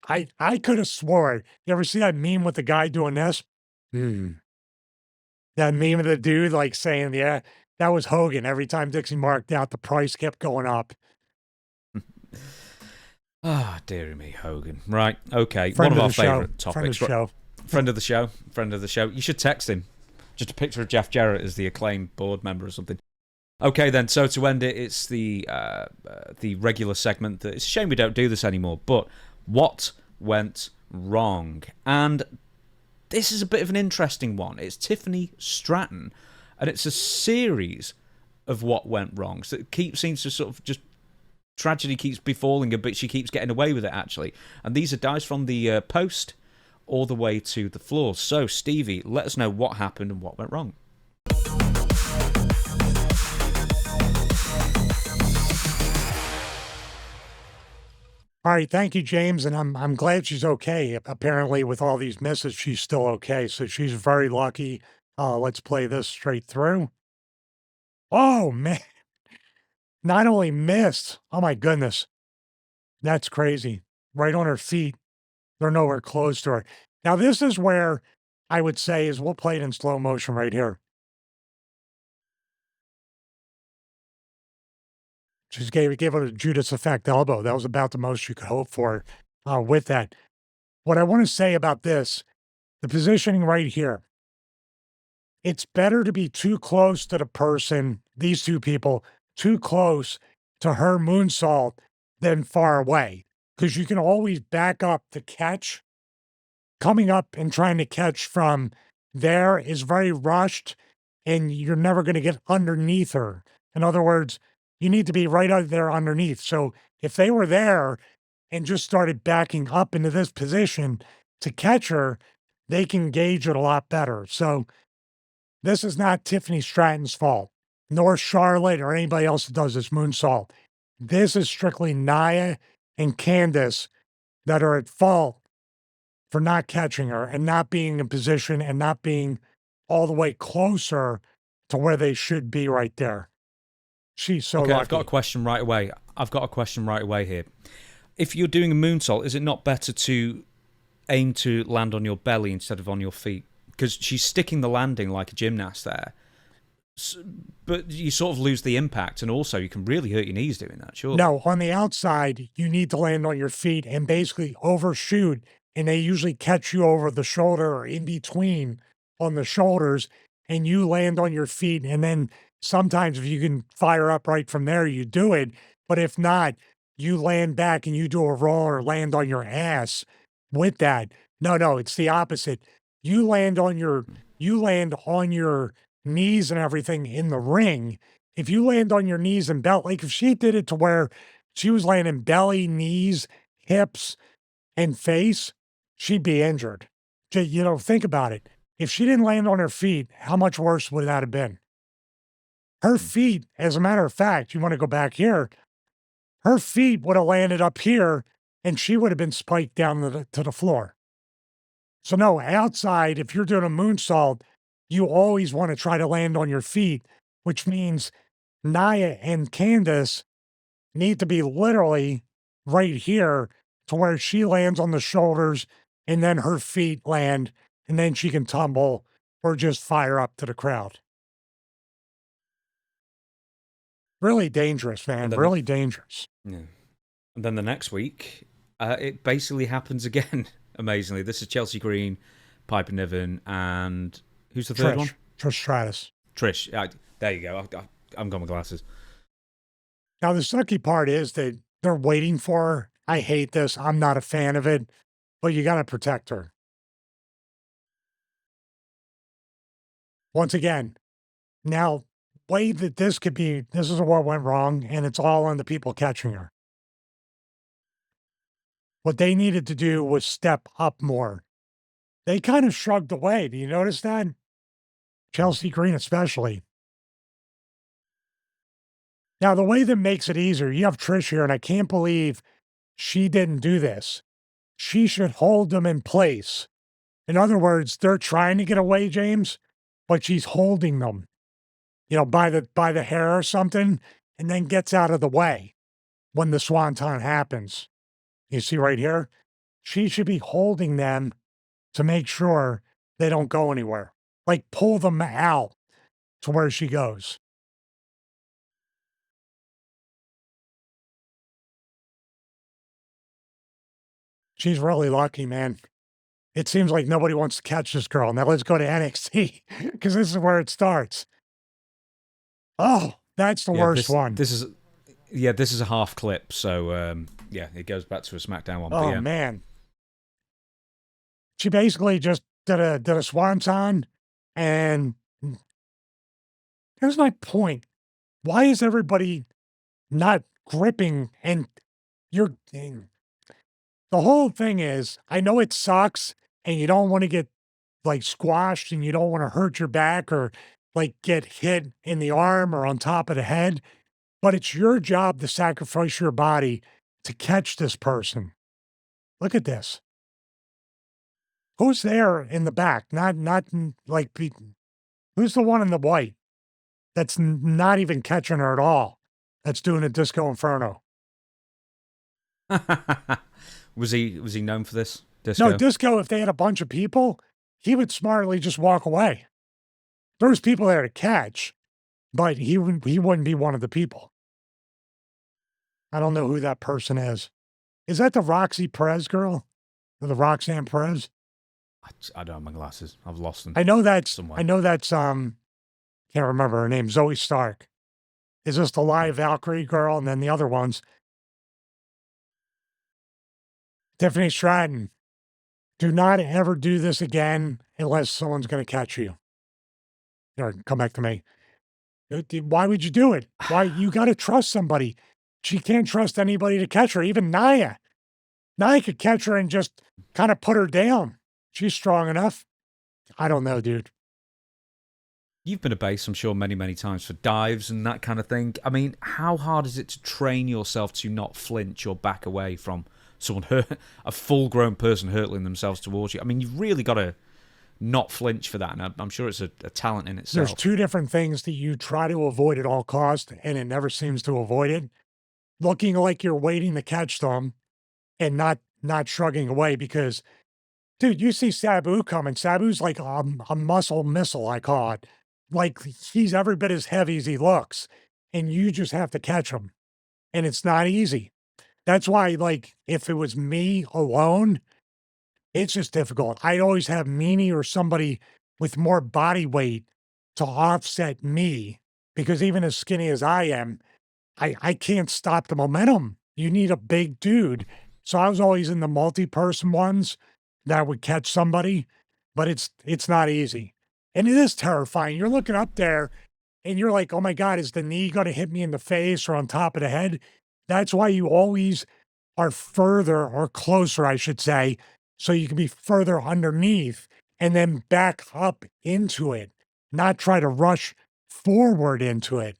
I could have swore. You ever see that meme with the guy doing this? That meme of the dude, like, saying, yeah, that was Hogan. Every time Dixie marked out, the price kept going up. Ah, dearie me, Hogan. Right, okay. One of our favourite topics. Friend of the show. Friend of the show. You should text him. Just a picture of Jeff Jarrett as the Acclaim board member or something. Okay, then. So to end it, it's the regular segment. It's a shame we don't do this anymore. But what went wrong? And this is a bit of an interesting one. It's Tiffany Stratton, and it's a series of what went wrong. So it seems to sort of just tragedy keeps befalling her, but she keeps getting away with it, actually. And these are dives from the post all the way to the floor. So, Stevie, let us know what happened and what went wrong. All right, thank you, James, and I'm glad she's okay. Apparently, with all these misses, she's still okay, so she's very lucky. Let's play this straight through. Oh, man. Not only missed, oh my goodness. That's crazy. Right on her feet. They're nowhere close to her. Now, this is where I would say is we'll play it in slow motion right here. Just gave it a Judas effect elbow. That was about the most you could hope for with that. What I want to say about this, the positioning right here, it's better to be too close to the person, these two people, too close to her moonsault than far away. Because you can always back up the catch. Coming up and trying to catch from there is very rushed, and you're never going to get underneath her. In other words, you need to be right out there underneath. So if they were there and just started backing up into this position to catch her, they can gauge it a lot better. So this is not Tiffany Stratton's fault, nor Charlotte or anybody else that does this moonsault. This is strictly Nia and Candice that are at fault for not catching her and not being in position and not being all the way closer to where they should be right there. She's so okay, lucky. I've got a question right away here. If you're doing a moonsault, is it not better to aim to land on your belly instead of on your feet? Because she's sticking the landing like a gymnast there. But you sort of lose the impact, and also you can really hurt your knees doing that, sure. No, on the outside, you need to land on your feet and basically overshoot, and they usually catch you over the shoulder or in between on the shoulders, and you land on your feet, and then sometimes if you can fire up right from there, you do it, but if not, you land back and you do a roll or land on your ass with that. No, it's the opposite. You land on your knees and everything in the ring. If you land on your knees and belt, like if she did it to where she was landing belly, knees, hips, and face, she'd be injured. Think about it. If she didn't land on her feet, how much worse would that have been? Her feet, as a matter of fact, you want to go back here, her feet would have landed up here and she would have been spiked down to the floor. So no, outside, if you're doing a moonsault, you always want to try to land on your feet, which means Nia and Candice need to be literally right here to where she lands on the shoulders and then her feet land, and then she can tumble or just fire up to the crowd. Really dangerous, man. Really dangerous. Yeah. And then the next week, it basically happens again, amazingly. This is Chelsea Green, Piper Niven, and who's the third one? Trish Stratus. Trish. There you go. I'm got my glasses. Now, the sucky part is that they're waiting for her. I hate this. I'm not a fan of it, but you got to protect her. Once again, now, way that this is what went wrong, and it's all on the people catching her. What they needed to do was step up more. They kind of shrugged away. Do you notice that? Chelsea Green especially. Now, the way that makes it easier, you have Trish here, and I can't believe she didn't do this. She should hold them in place. In other words, they're trying to get away, James, but she's holding them, by the hair or something, and then gets out of the way when the swanton happens. You see right here? She should be holding them to make sure they don't go anywhere. Like pull them out to where she goes. She's really lucky, man. It seems like nobody wants to catch this girl. Now let's go to NXT because this is where it starts. Oh, that's the worst one. This is a half clip, so it goes back to a SmackDown one. Oh man, she basically just did a swanton, and here's my point: why is everybody not gripping? And the whole thing is, I know it sucks, and you don't want to get like squashed, and you don't want to hurt your back or like get hit in the arm or on top of the head. But it's your job to sacrifice your body to catch this person. Look at this. Who's there in the back? Not like, who's the one in the white that's not even catching her at all? That's doing a Disco Inferno. Was he known for this? Disco? No, Disco, if they had a bunch of people, he would smartly just walk away. There was people there to catch, but he wouldn't be one of the people. I don't know who that person is. Is that the Roxy Perez girl? Or the Roxanne Perez? I don't have my glasses. I've lost them. I know that's somewhere. can't remember her name, Zoe Stark. Is this the live Valkyrie girl? And then the other ones. Tiffany Stratton. Do not ever do this again unless someone's going to catch you. Here, come back to me. Why would you do it? Why? You got to trust somebody. She can't trust anybody to catch her. Even Nia. Nia could catch her and just kind of put her down. She's strong enough. I don't know, dude. You've been a base, I'm sure, many, many times for dives and that kind of thing. I mean, how hard is it to train yourself to not flinch or back away from someone, a full-grown person hurtling themselves towards you? I mean, you've really got to not flinch for that, and I'm sure it's a talent in itself. There's two different things that you try to avoid at all costs, and it never seems to avoid it. Looking like you're waiting to catch them and not shrugging away because, dude, you see Sabu coming. Sabu's like a muscle missile, I call it. Like, he's every bit as heavy as he looks, and you just have to catch him, and it's not easy. That's why, like, if it was me alone, it's just difficult. I'd always have Meanie or somebody with more body weight to offset me, because even as skinny as I am, I can't stop the momentum. You need a big dude. So I was always in the multi-person ones that would catch somebody, but it's not easy. And it is terrifying. You're looking up there and you're like, oh my God, is the knee going to hit me in the face or on top of the head? That's why you always are further or closer, I should say, so you can be further underneath and then back up into it, not try to rush forward into it.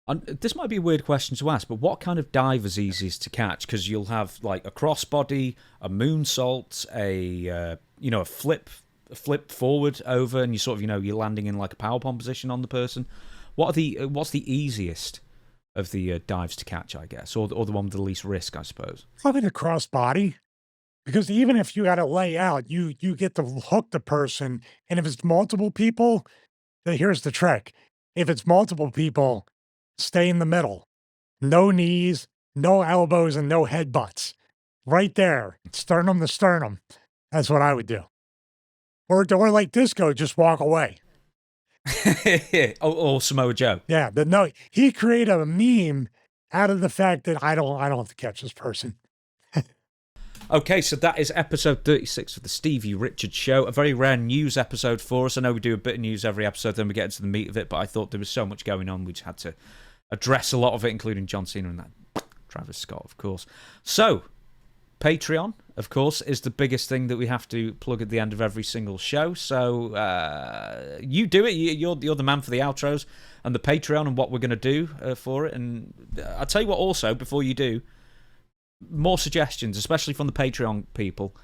And this might be a weird question to ask, but what kind of dive is easiest to catch? Because you'll have like a crossbody, a moonsault, a flip forward over, and you sort of you're landing in like a powerbomb position on the person. What's the easiest of the dives to catch, I guess, or the one with the least risk, I suppose? Probably the crossbody, because even if you got to lay out, you get to hook the person, and if it's multiple people, then here's the trick: if it's multiple people, stay in the middle. No knees, no elbows, and no headbutts. Right there, sternum to sternum. That's what I would do. Or like Disco, just walk away. or Samoa Joe. Yeah, no, he created a meme out of the fact that I don't have to catch this person. Okay, so that is episode 36 of the Stevie Richards Show. A very rare news episode for us. I know we do a bit of news every episode, then we get into the meat of it, but I thought there was so much going on, we just had to address a lot of it, including John Cena and that Travis Scott, of course. So, Patreon, of course, is the biggest thing that we have to plug at the end of every single show. So, you do it. You're the man for the outros and the Patreon and what we're going to do for it. And I'll tell you what also, before you do, more suggestions, especially from the Patreon people,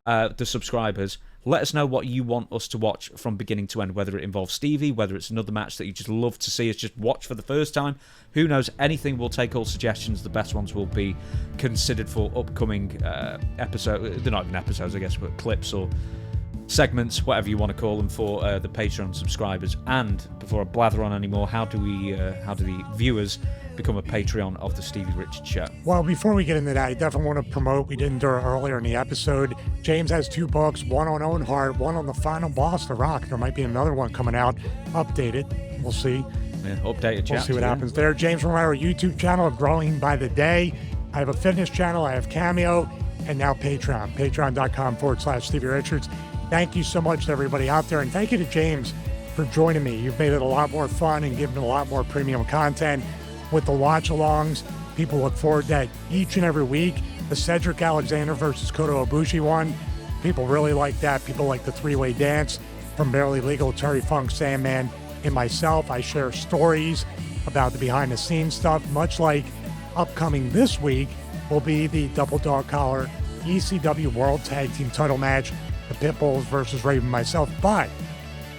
the subscribers. Let us know what you want us to watch from beginning to end, whether it involves Stevie, whether it's another match that you just love to see us just watch for the first time. Who knows? Anything. We'll take all suggestions. The best ones will be considered for upcoming episodes. They're not even episodes, I guess, but clips or segments, whatever you want to call them, for the Patreon subscribers. And before I blather on anymore, how do the viewers become a Patreon of the Stevie Richards Show? Well, before we get into that, I definitely want to promote, we didn't do it earlier in the episode, James has 2 books, one on Own Heart, one on the final boss, The Rock. There might be another one coming out, updated. We'll see. Yeah, updated chapter. We'll see what happens there. James Romero YouTube channel, growing by the day. I have a fitness channel, I have Cameo, and now Patreon. Patreon.com/Stevie Richards. Thank you so much to everybody out there, and thank you to James for joining me. You've made it a lot more fun and given it a lot more premium content with the watch-alongs. People look forward to that each and every week. The Cedric Alexander versus Kota Ibushi one, people really like that. People like the 3-way dance from Barely Legal, Terry Funk, Sandman, and myself. I share stories about the behind-the-scenes stuff, much like upcoming this week will be the Double Dog Collar ECW World Tag Team title match, the Pitbulls versus Raven myself, but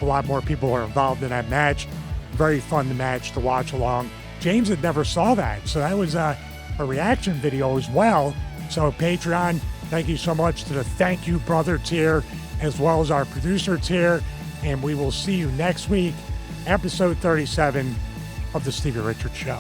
a lot more people are involved in that match. Very fun match to watch along. James had never saw that, so that was a reaction video as well. So Patreon, thank you so much to the Thank You Brother tier, as well as our producer tier, and we will see you next week, episode 37 of the Stevie Richards Show.